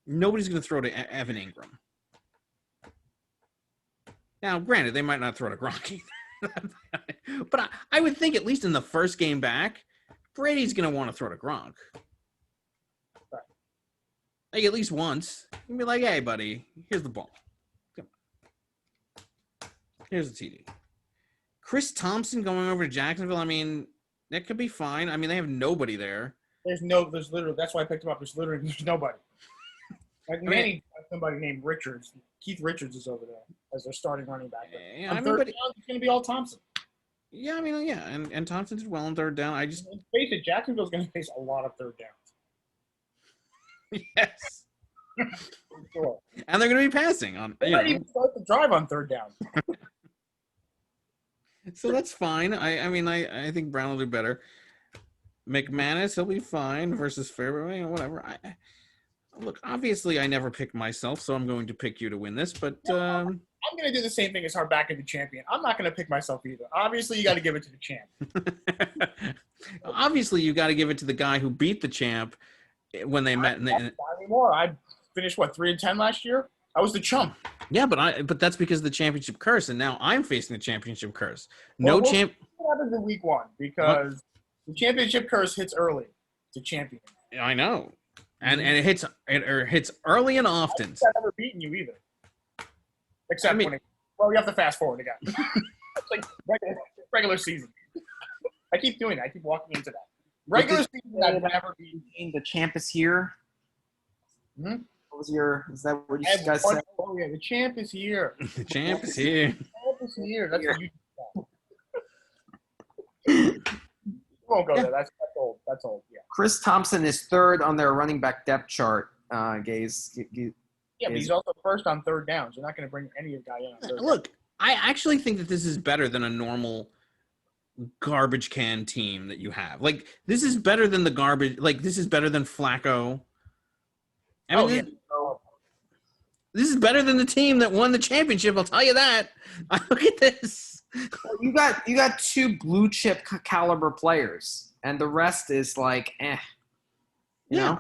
[SPEAKER 1] Nobody's going to throw to Evan Ingram. Now, granted, they might not throw to Gronk either. But I would think at least in the first game back, Brady's going to want to throw to Gronk. Like at least once. He'd be like, hey, buddy, here's the ball. Come on. Here's the TD. Chris Thompson going over to Jacksonville, I mean, that could be fine. I mean, they have nobody there.
[SPEAKER 9] There's literally, that's why I picked him up. There's nobody. Like Manny, somebody named Richards. Keith Richards is over there as their starting running back.
[SPEAKER 1] Yeah,
[SPEAKER 9] on third down, it's going to be all Thompson.
[SPEAKER 1] Yeah, I mean, yeah, and Thompson did well on third down. I just
[SPEAKER 9] face it, Jacksonville's going to face a lot of third downs.
[SPEAKER 1] Yes.
[SPEAKER 9] Sure.
[SPEAKER 1] And they're going to be passing on.
[SPEAKER 9] They might even start the drive on third down.
[SPEAKER 1] So that's fine. I mean, I think Brown will do better. McManus, he'll be fine versus Fairbairn, whatever. Look, obviously, I never pick myself, so I'm going to pick you to win this. But
[SPEAKER 9] I'm going to do the same thing as Harback and the champion. I'm not going to pick myself either. Obviously, you got to give it to the champ.
[SPEAKER 1] Obviously, you got to give it to the guy who beat the champ when they met.
[SPEAKER 9] Not anymore. I finished 3-10 last year. I was the chump.
[SPEAKER 1] Yeah, but that's because of the championship curse, and now I'm facing the championship curse.
[SPEAKER 9] What happens in week 1? Because the championship curse hits early to champion.
[SPEAKER 1] I know. And it hits early and often.
[SPEAKER 9] I've never beaten you either. Except when you have to fast forward again. It's like regular season. I keep doing that. I keep walking into that. Regular season, I've never beaten.
[SPEAKER 10] The champ is here.
[SPEAKER 9] Hmm?
[SPEAKER 10] Is that what you guys said?
[SPEAKER 9] Oh, yeah, the champ is here.
[SPEAKER 1] The champ is here.
[SPEAKER 9] The champ is here. That's what you won't go there. That's old. That's old, yeah.
[SPEAKER 10] Chris Thompson is third on their running back depth chart, Gaze.
[SPEAKER 9] Yeah, but he's also first on third downs. You're not going to bring any of the guy in on third down.
[SPEAKER 1] Look, I actually think that this is better than a normal garbage can team that you have. Like, this is better than the garbage. Like, this is better than Flacco. I mean, this is better than the team that won the championship. I'll tell you that. Look at this.
[SPEAKER 10] You got two blue chip caliber players, and the rest is like, you know,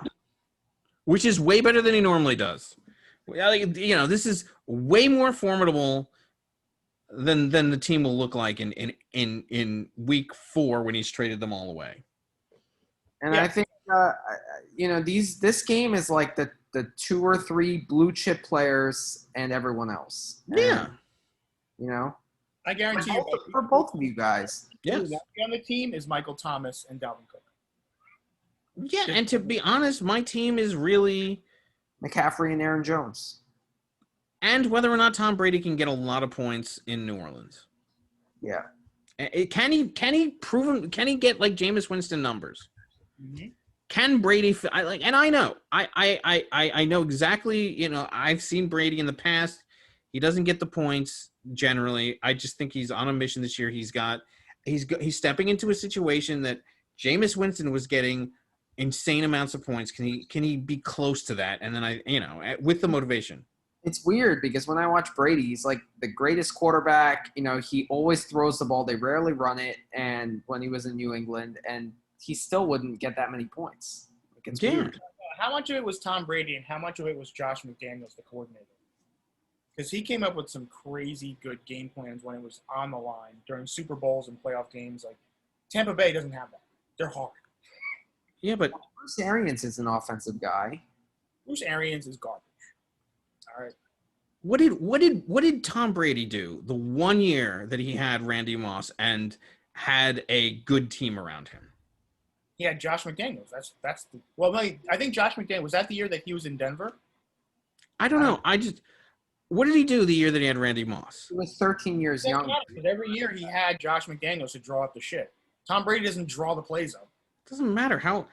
[SPEAKER 1] which is way better than he normally does. You know, this is way more formidable than the team will look like in week 4 when he's traded them all away.
[SPEAKER 10] And I think you know, this game is like the 2 or 3 blue chip players and everyone else.
[SPEAKER 1] Yeah.
[SPEAKER 10] You know,
[SPEAKER 9] I guarantee you.
[SPEAKER 10] For both of you guys.
[SPEAKER 1] Yes.
[SPEAKER 9] On the team is Michael Thomas and Dalvin Cook.
[SPEAKER 1] Yeah, and to be honest, my team is really
[SPEAKER 10] McCaffrey and Aaron Jones.
[SPEAKER 1] And whether or not Tom Brady can get a lot of points in New Orleans.
[SPEAKER 10] Yeah.
[SPEAKER 1] Can he get like Jameis Winston numbers? Mm-hmm. Can Brady and I know. I know exactly, you know, I've seen Brady in the past. He doesn't get the points generally. I just think he's on a mission this year. He's stepping into a situation that Jameis Winston was getting insane amounts of points. Can he be close to that? And then with the motivation.
[SPEAKER 10] It's weird because when I watch Brady, he's like the greatest quarterback. You know, he always throws the ball. They rarely run it. And when he was in New England, and he still wouldn't get that many points. Like, it's weird.
[SPEAKER 9] How much of it was Tom Brady and how much of it was Josh McDaniels, the coordinator? Because he came up with some crazy good game plans when it was on the line during Super Bowls and playoff games. Like, Tampa Bay doesn't have that. They're hard.
[SPEAKER 1] Yeah, but
[SPEAKER 10] Bruce Arians is an offensive guy.
[SPEAKER 9] Bruce Arians is garbage. All right.
[SPEAKER 1] What did Tom Brady do the one year that he had Randy Moss and had a good team around him?
[SPEAKER 9] He had Josh McDaniels. I think Josh McDaniels, was that the year that he was in Denver?
[SPEAKER 1] I don't know. What did he do the year that he had Randy Moss?
[SPEAKER 10] He was 13 years young.
[SPEAKER 9] But every year he had Josh McDaniels to draw up the shit. Tom Brady doesn't draw the plays up.
[SPEAKER 1] It doesn't matter how.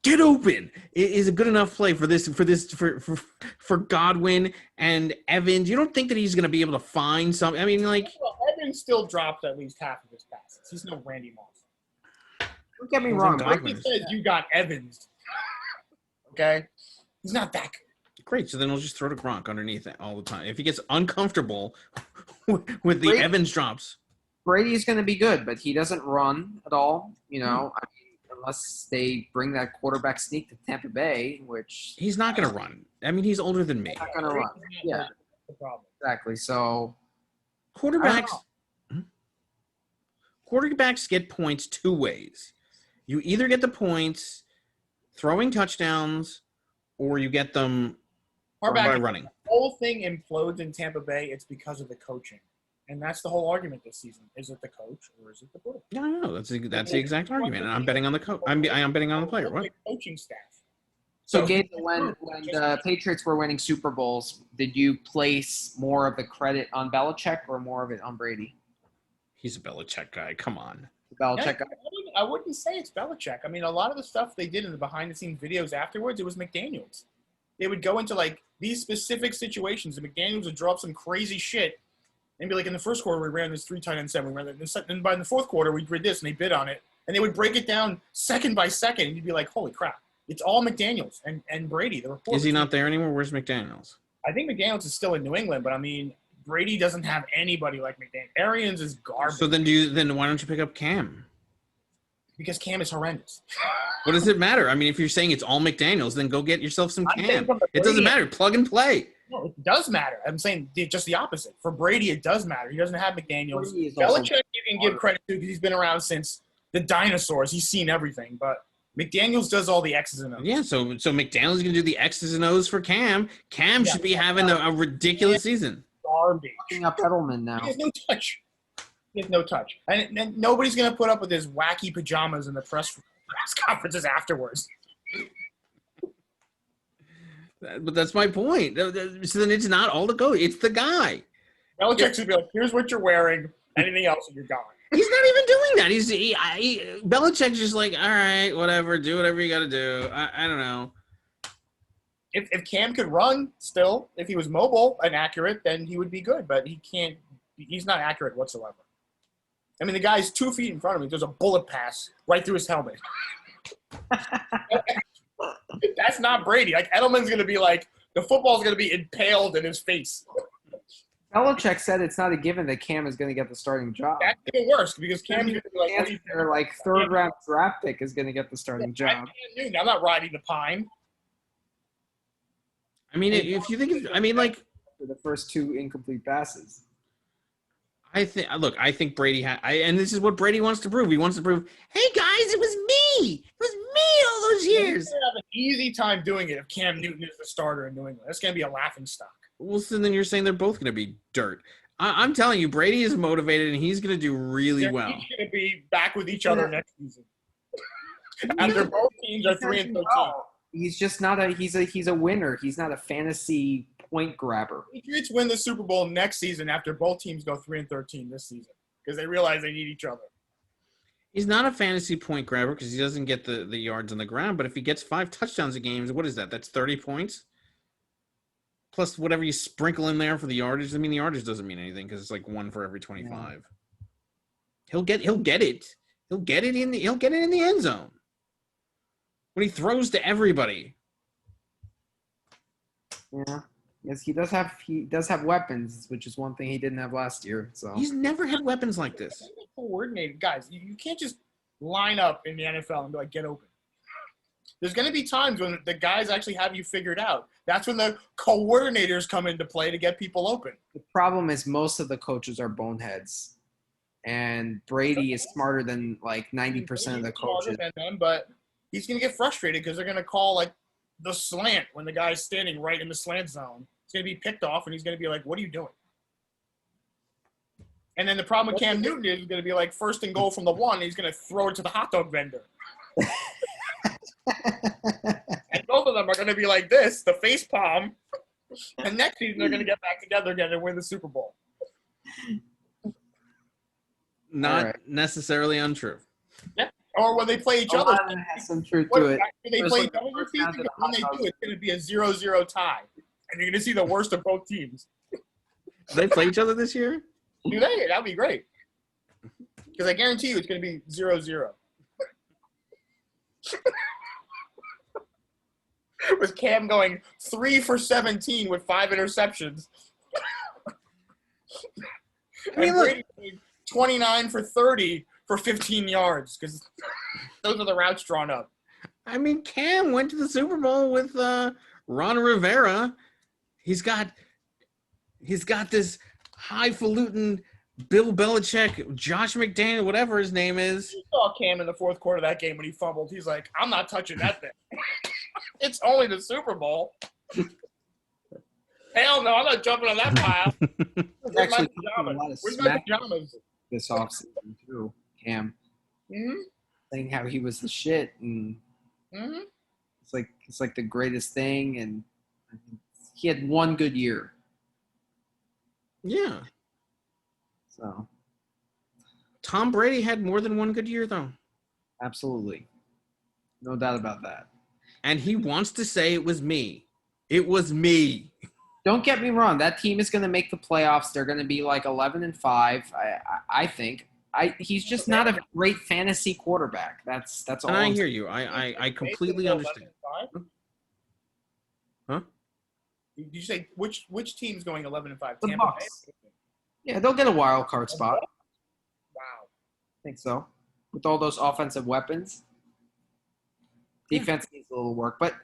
[SPEAKER 1] Get open is a good enough play for Godwin and Evans. You don't think that he's going to be able to find some? I mean, like,
[SPEAKER 9] Evans still drops at least half of his passes. He's no Randy Moss.
[SPEAKER 10] Don't get me wrong.
[SPEAKER 9] Brady says you got Evans. Okay, he's not that good.
[SPEAKER 1] Great. So then we'll just throw to Gronk underneath it all the time. If he gets uncomfortable with the Evans drops,
[SPEAKER 10] Brady's going to be good, but he doesn't run at all. You know, unless they bring that quarterback sneak to Tampa Bay, which
[SPEAKER 1] He's not going to run. I mean, he's older than me.
[SPEAKER 10] not going to run. Yeah,
[SPEAKER 9] The problem.
[SPEAKER 10] exactly. So
[SPEAKER 1] Quarterbacks get points two ways. You either get the points throwing touchdowns or you get them by running.
[SPEAKER 9] The whole thing implodes in Tampa Bay. It's because of the coaching. And that's the whole argument this season. Is it the coach or is it the quarterback?
[SPEAKER 1] No, that's the exact argument. And I'm betting on the coach. I'm betting on the player. What?
[SPEAKER 9] Coaching staff.
[SPEAKER 10] So, Gabe, when the Patriots were winning Super Bowls, did you place more of the credit on Belichick or more of it on Brady?
[SPEAKER 1] He's a Belichick guy. Come on.
[SPEAKER 10] Belichick guy.
[SPEAKER 9] I wouldn't say it's Belichick. I mean, a lot of the stuff they did in the behind-the-scenes videos afterwards, it was McDaniels. They would go into, like, these specific situations, and McDaniels would draw up some crazy shit and be like, in the first quarter, we ran this 3 tight end set. We ran that. And by the fourth quarter, we did this, and they bid on it. And they would break it down second by second, and you'd be like, holy crap. It's all McDaniels and Brady. The reporter.
[SPEAKER 1] Is he not there anymore? Where's McDaniels?
[SPEAKER 9] I think McDaniels is still in New England, but I mean, Brady doesn't have anybody like McDaniels. Arians is garbage.
[SPEAKER 1] So then why don't you pick up Cam?
[SPEAKER 9] Because Cam is horrendous.
[SPEAKER 1] What does it matter? I mean, if you're saying it's all McDaniels, then go get yourself some Cam.
[SPEAKER 9] It
[SPEAKER 1] It doesn't matter. Plug and play.
[SPEAKER 9] No, it does matter. I'm saying just the opposite. For Brady, it does matter. He doesn't have McDaniels. Belichick, you can give credit to because he's been around since the dinosaurs. He's seen everything. But McDaniels does all the X's and O's.
[SPEAKER 1] Yeah, so McDaniels is going to do the X's and O's for Cam. Cam should be having a ridiculous season.
[SPEAKER 9] Garbage.
[SPEAKER 10] Fucking up Edelman now.
[SPEAKER 9] He has no touch. He has no touch. And nobody's going to put up with his wacky pajamas in the press conferences afterwards.
[SPEAKER 1] But that's my point. So then it's not all the coach. It's the guy.
[SPEAKER 9] Belichick should be like, here's what you're wearing. Anything else, and you're gone.
[SPEAKER 1] He's not even doing that. Belichick's just like, all right, whatever. Do whatever you got to do. I don't know.
[SPEAKER 9] If Cam could run still, if he was mobile and accurate, then he would be good. But he can't. He's not accurate whatsoever. I mean, the guy's 2 feet in front of him. There's a bullet pass right through his helmet. That's not Brady. Like, Edelman's going to be like, the football's going to be impaled in his face.
[SPEAKER 10] Belichick said it's not a given that Cam is going to get the starting job.
[SPEAKER 9] That's even worse because Cam's going to be like, what are you
[SPEAKER 10] Their like third-round draft pick is going to get the starting job.
[SPEAKER 9] I'm not riding the pine.
[SPEAKER 1] I mean, if you think, like
[SPEAKER 10] for the first 2 incomplete passes.
[SPEAKER 1] I think Brady and this is what Brady wants to prove. He wants to prove, hey guys, it was me. It was me all those years.
[SPEAKER 9] He's going to have an easy time doing it if Cam Newton is the starter in New England. That's going to be a laughing stock.
[SPEAKER 1] Well, so then you're saying they're both going to be dirt. I'm telling you, Brady is motivated and he's going to do really well.
[SPEAKER 9] He's going to be back with each other next season. After both teams are 3-13.
[SPEAKER 10] He's just not he's a winner. He's not a fantasy point grabber.
[SPEAKER 9] Patriots win the Super Bowl next season after both teams go 3-13 this season because they realize they need each other.
[SPEAKER 1] He's not a fantasy point grabber because he doesn't get the yards on the ground. But if he gets 5 touchdowns a game, what is that? That's 30 points. Plus whatever you sprinkle in there for the yardage. I mean, the yardage doesn't mean anything because it's like 1 for every 25. Yeah. He'll get it. He'll get it in the end zone when he throws to everybody.
[SPEAKER 10] Yeah. Yes, he does have weapons, which is one thing he didn't have last year. So
[SPEAKER 1] he's never had weapons like this.
[SPEAKER 9] Coordinated guys, you can't just line up in the NFL and be like, get open. There's going to be times when the guys actually have you figured out. That's when the coordinators come into play to get people open.
[SPEAKER 10] The problem is most of the coaches are boneheads, and Brady is smarter than like 90% of the coaches.
[SPEAKER 9] Them, but he's going to get frustrated because they're going to call like the slant when the guy's standing right in the slant zone. It's going to be picked off, and he's going to be like, what are you doing? And then the problem with Cam Newton is he's going to be like 1st and goal from the 1, and he's going to throw it to the hot dog vendor. And both of them are going to be like this, the face palm. And next season, they're going to get back together again and win the Super Bowl.
[SPEAKER 1] Not necessarily untrue.
[SPEAKER 9] Yeah. Or when they play each other.
[SPEAKER 10] Has some truth to it.
[SPEAKER 9] When they play each other this season, when they do, it's going to be a 0-0 tie. And you're going to see the worst of both teams.
[SPEAKER 1] Do they play each other this year?
[SPEAKER 9] Do they? That'd be great. Because I guarantee you it's going to be 0-0. With Cam going 3 for 17 with 5 interceptions.
[SPEAKER 1] I mean, look,
[SPEAKER 9] 29 for 30 for 15 yards. Because Those are the routes drawn up.
[SPEAKER 1] I mean, Cam went to the Super Bowl with Ron Rivera. He's got this highfalutin Bill Belichick, Josh McDaniel, whatever his name is.
[SPEAKER 9] You saw Cam in the fourth quarter of that game when he fumbled. He's like, I'm not touching that thing. It's only the Super Bowl. Hell no, I'm not jumping on that pile.
[SPEAKER 10] He's actually
[SPEAKER 9] my
[SPEAKER 10] talking a lot of
[SPEAKER 9] Where's my
[SPEAKER 10] smack
[SPEAKER 9] pajamas?
[SPEAKER 10] this offseason too, Cam.
[SPEAKER 9] Mm-hmm.
[SPEAKER 10] Saying how he was the shit and
[SPEAKER 9] Mm-hmm.
[SPEAKER 10] it's like the greatest thing, and he had one good year.
[SPEAKER 1] Yeah.
[SPEAKER 10] So
[SPEAKER 1] Tom Brady had more than one good year, though.
[SPEAKER 10] absolutely. No doubt about that.
[SPEAKER 1] And he wants to say it was me. It was me.
[SPEAKER 10] Don't get me wrong. That team is going to make the playoffs. They're going to be like 11-5. I think. He's just not a great fantasy quarterback. That's all.
[SPEAKER 1] And I
[SPEAKER 10] I'm
[SPEAKER 1] hear
[SPEAKER 10] saying.
[SPEAKER 1] you. I completely understand. Huh?
[SPEAKER 9] Did you say which team's going 11-5?
[SPEAKER 10] The
[SPEAKER 9] Tampa
[SPEAKER 10] Bucks.
[SPEAKER 9] Bay?
[SPEAKER 10] Yeah, they'll get a wild card spot.
[SPEAKER 9] Wow.
[SPEAKER 10] I think so. With all those offensive weapons. Defense needs a little work. But,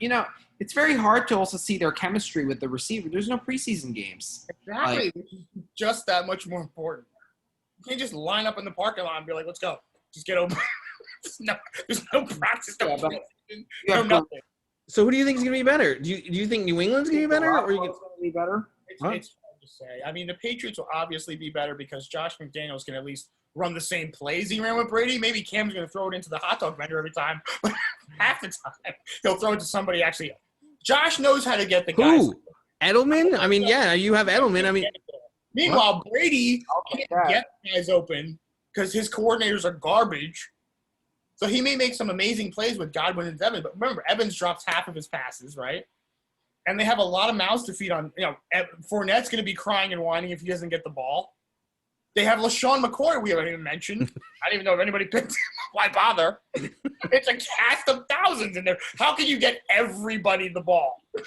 [SPEAKER 10] it's very hard to also see their chemistry with the receiver. There's no preseason games.
[SPEAKER 9] Exactly. Which is just that much more important. You can't just line up in the parking lot and be like, let's go. Just get open. there's no practice. No, no nothing.
[SPEAKER 1] So who do you think is going to be better? Do you think New England's going to be better? Or
[SPEAKER 10] going to be better?
[SPEAKER 9] It's hard to say. I mean, the Patriots will obviously be better because Josh McDaniels can at least run the same plays he ran with Brady. Maybe Cam's going to throw it into the hot dog vendor every time. Half the time, he'll throw it to somebody actually. Josh knows how to get the guys.
[SPEAKER 1] Who? Edelman? I mean, yeah, you have Edelman. I mean,
[SPEAKER 9] meanwhile, Brady can't get guys open because his coordinators are garbage. So he may make some amazing plays with Godwin and Evans. But remember, Evans drops half of his passes, right? And they have a lot of mouths to feed on. Fournette's going to be crying and whining if he doesn't get the ball. They have LaShawn McCoy, we haven't even mentioned. I don't even know if anybody picked him. Why bother? It's a cast of thousands in there. How can you get everybody the ball?
[SPEAKER 1] I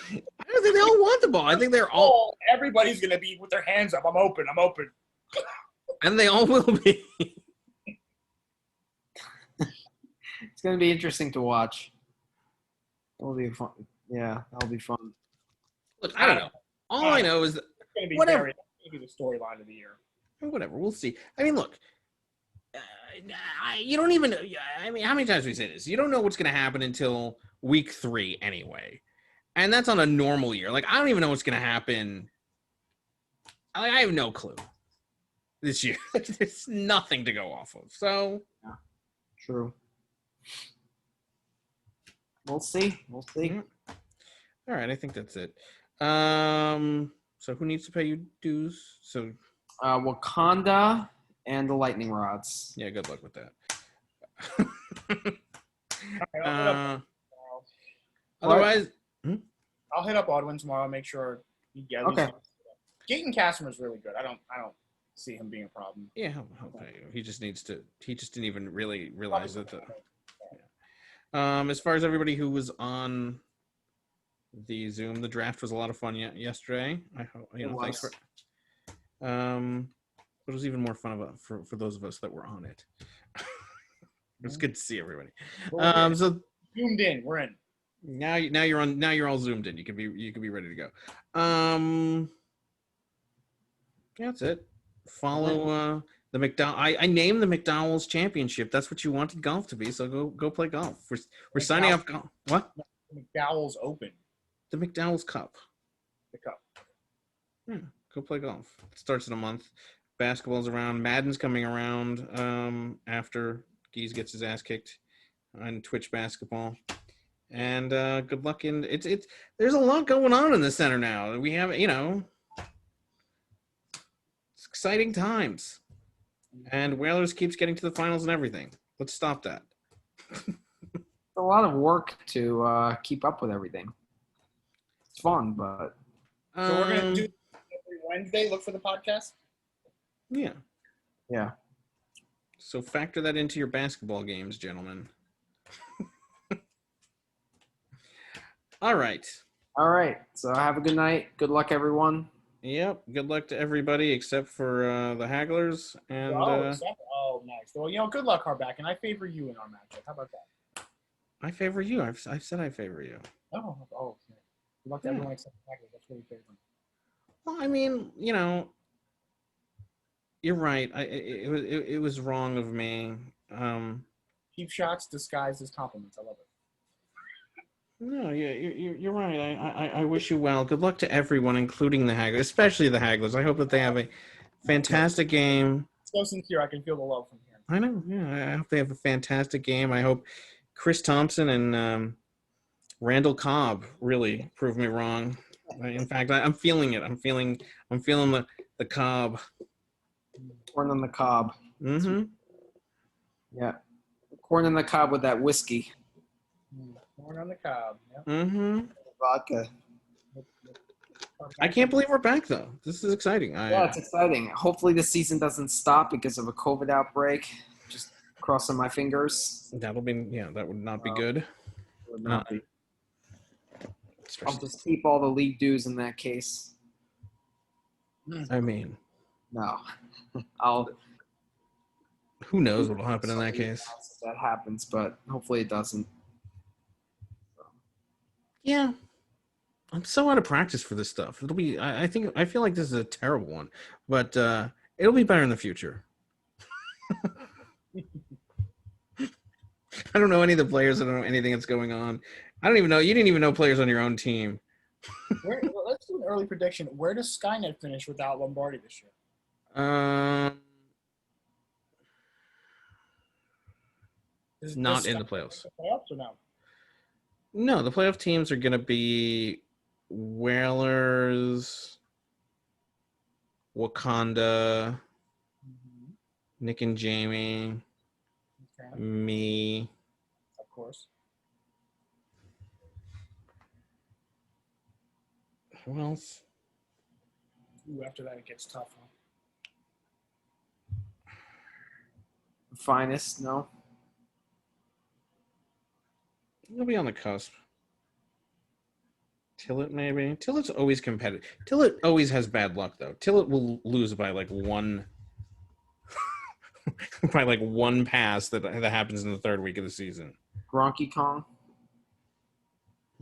[SPEAKER 1] don't think they all want the ball. I think they're all.
[SPEAKER 9] Everybody's going to be with their hands up. I'm open.
[SPEAKER 1] And they all will be.
[SPEAKER 10] It's going to be interesting to watch. It'll be fun. Yeah, that'll be fun.
[SPEAKER 1] Look, I don't know. All I know is that
[SPEAKER 9] It's going to be
[SPEAKER 1] whatever.
[SPEAKER 9] It's going to be the storyline of the year.
[SPEAKER 1] Whatever, we'll see. I mean, look, you don't even. I mean, how many times we say this? You don't know what's going to happen until week 3 anyway, and that's on a normal year. Like, I don't even know what's going to happen. I have no clue this year. There's nothing to go off of. So,
[SPEAKER 10] yeah, true. We'll see.
[SPEAKER 1] Mm-hmm. All right, I think that's it. So who needs to pay you dues? So.
[SPEAKER 10] Wakanda and the lightning rods.
[SPEAKER 1] Yeah, good luck with that. Otherwise,
[SPEAKER 9] I'll hit up Audwin tomorrow. Make sure you get.
[SPEAKER 10] Okay.
[SPEAKER 9] Gaten Casimer's really good. I don't see him being a problem.
[SPEAKER 1] Yeah, he'll pay you. He just needs to. He just didn't even really realize that. As far as everybody who was on the Zoom, the draft was a lot of fun yesterday. I hope thanks for. It was even more fun for those of us that were on it. It was good to see everybody. So
[SPEAKER 9] zoomed in, we're in.
[SPEAKER 1] Now you're all zoomed in. You can be ready to go. That's it. Follow the McDowell. I named the McDowell's Championship. That's what you wanted golf to be. So go play golf. We're signing up. What?
[SPEAKER 9] McDowell's Open.
[SPEAKER 1] The McDowell's Cup.
[SPEAKER 9] The Cup.
[SPEAKER 1] Yeah. Go play golf. It starts in a month. Basketball's around. Madden's coming around after Geese gets his ass kicked on Twitch basketball. And good luck in it's there's a lot going on in the center now. We have it's exciting times. And Whalers keeps getting to the finals and everything. Let's stop that.
[SPEAKER 10] A lot of work to keep up with everything. It's fun, but
[SPEAKER 9] so we're gonna do every Wednesday. Look for the podcast.
[SPEAKER 1] Yeah.
[SPEAKER 10] Yeah.
[SPEAKER 1] So factor that into your basketball games, gentlemen. All right.
[SPEAKER 10] So have a good night. Good luck, everyone.
[SPEAKER 1] Yep. Good luck to everybody except for the Hagglers. And
[SPEAKER 9] nice. Well, good luck, Harback, and I favor you in our matchup. How about that?
[SPEAKER 1] I favor you. I've said I favor you.
[SPEAKER 9] Oh. Okay. Good luck to everyone except Packers. That's really favorite.
[SPEAKER 1] Well, I mean, you're right. It was wrong of me.
[SPEAKER 9] Cheap shots disguised as compliments. I love it.
[SPEAKER 1] No, you're right. I wish you well. Good luck to everyone, including the Hagglers, especially the Hagglers. I hope that they have a fantastic game.
[SPEAKER 9] So sincere, I can feel the love from here.
[SPEAKER 1] I know. Yeah, I hope they have a fantastic game. I hope Chris Thompson and Randall Cobb really prove me wrong. In fact, I'm feeling it. I'm feeling the Cobb.
[SPEAKER 10] Corn on the cob.
[SPEAKER 1] Mm-hmm.
[SPEAKER 10] Yeah. Corn on the cob with that whiskey.
[SPEAKER 9] Corn on the cob. Yeah.
[SPEAKER 1] Mm-hmm.
[SPEAKER 10] Vodka.
[SPEAKER 1] I can't believe we're back, though. This is exciting.
[SPEAKER 10] Yeah, it's exciting. Hopefully the season doesn't stop because of a COVID outbreak. Just crossing my fingers.
[SPEAKER 1] That would not be good.
[SPEAKER 10] Would not be. I'll
[SPEAKER 1] Especially,
[SPEAKER 10] just keep all the league dues in that case.
[SPEAKER 1] I mean,
[SPEAKER 10] No. I'll.
[SPEAKER 1] who knows what will happen in that case?
[SPEAKER 10] That happens, but hopefully it doesn't.
[SPEAKER 1] Yeah. I'm so out of practice for this stuff. It'll be. I feel like this is a terrible one, but it'll be better in the future. I don't know any of the players. I don't know anything that's going on. I don't even know. You didn't even know players on your own team.
[SPEAKER 9] Let's do an early prediction. Where does Skynet finish without Lombardi this year?
[SPEAKER 1] Not in the playoffs.
[SPEAKER 9] Playoffs or no?
[SPEAKER 1] No, the playoff teams are going to be Whalers, Wakanda, Nick and Jamie,
[SPEAKER 9] Okay.
[SPEAKER 1] me.
[SPEAKER 9] Of course.
[SPEAKER 1] Who else?
[SPEAKER 9] Ooh, after that, it gets tough. Huh?
[SPEAKER 10] Finest, no.
[SPEAKER 1] He'll be on the cusp. Tillett, maybe. Tillett's always competitive. Tillett always has bad luck, though. Tillett will lose by like one, by like one pass that happens in the third week of the season.
[SPEAKER 10] Gronky Kong?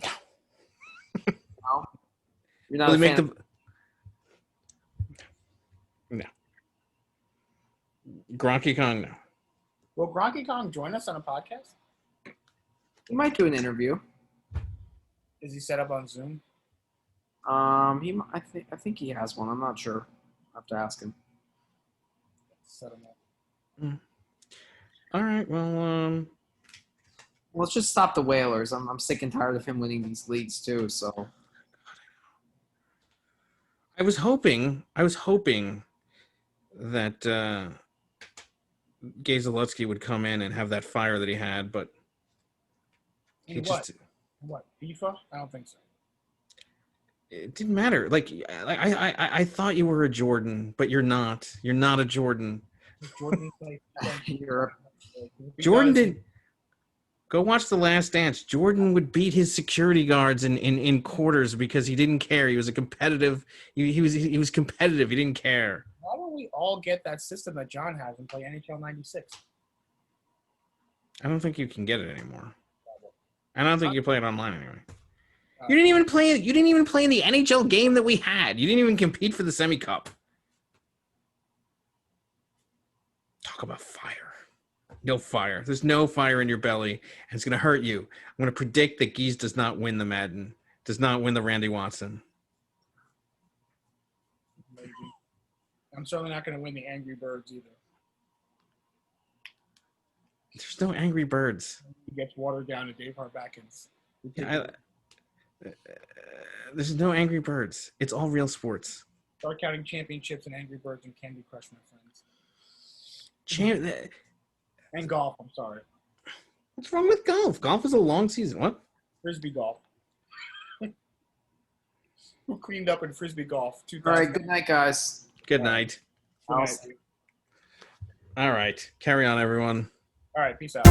[SPEAKER 1] No.
[SPEAKER 10] No? You're not
[SPEAKER 1] Will
[SPEAKER 10] a
[SPEAKER 1] he make
[SPEAKER 10] fan?
[SPEAKER 1] No. Gronky Kong, no.
[SPEAKER 9] Will Gronky Kong join us on a podcast?
[SPEAKER 10] He might do an interview.
[SPEAKER 9] Is he set up on Zoom?
[SPEAKER 10] I think he has one. I'm not sure. I have to ask him.
[SPEAKER 9] Set him up.
[SPEAKER 1] All right, well,
[SPEAKER 10] Let's just stop the Whalers. I'm sick and tired of him winning these leagues too. So
[SPEAKER 1] I was hoping that Gazaletsky would come in and have that fire that he had, but he just
[SPEAKER 9] What? FIFA? I don't think so.
[SPEAKER 1] it didn't matter. Like I thought you were a Jordan, but you're not. You're not a Jordan.
[SPEAKER 9] Jordan like
[SPEAKER 10] Europe.
[SPEAKER 1] Jordan did. Go watch The Last Dance. Jordan would beat his security guards in quarters because he didn't care. He was a competitive. He was competitive. He didn't care.
[SPEAKER 9] Why don't we all get that system that John has and play NHL '96?
[SPEAKER 1] I don't think you can get it anymore. I don't think you play it online anyway. You didn't even play it. You didn't even play in the NHL game that we had. You didn't even compete for the Semi Cup. Talk about fire. No fire. There's no fire in your belly, and it's going to hurt you. I'm going to predict that Geese does not win the Madden, does not win the Randy Watson.
[SPEAKER 9] Maybe. I'm certainly not going to win the Angry Birds either.
[SPEAKER 1] There's no Angry Birds.
[SPEAKER 9] He gets watered down to Dave Harbackens.
[SPEAKER 1] There's no Angry Birds. It's all real sports.
[SPEAKER 9] Start counting championships and Angry Birds and Candy Crush, my friends. And golf, I'm sorry.
[SPEAKER 1] What's wrong with golf? Golf is a long season. What?
[SPEAKER 9] Frisbee golf. Who cleaned up in Frisbee golf?
[SPEAKER 10] All right. Good night, guys.
[SPEAKER 1] Good night.
[SPEAKER 9] Good night.
[SPEAKER 1] All right. Carry on, everyone.
[SPEAKER 9] All right. Peace out.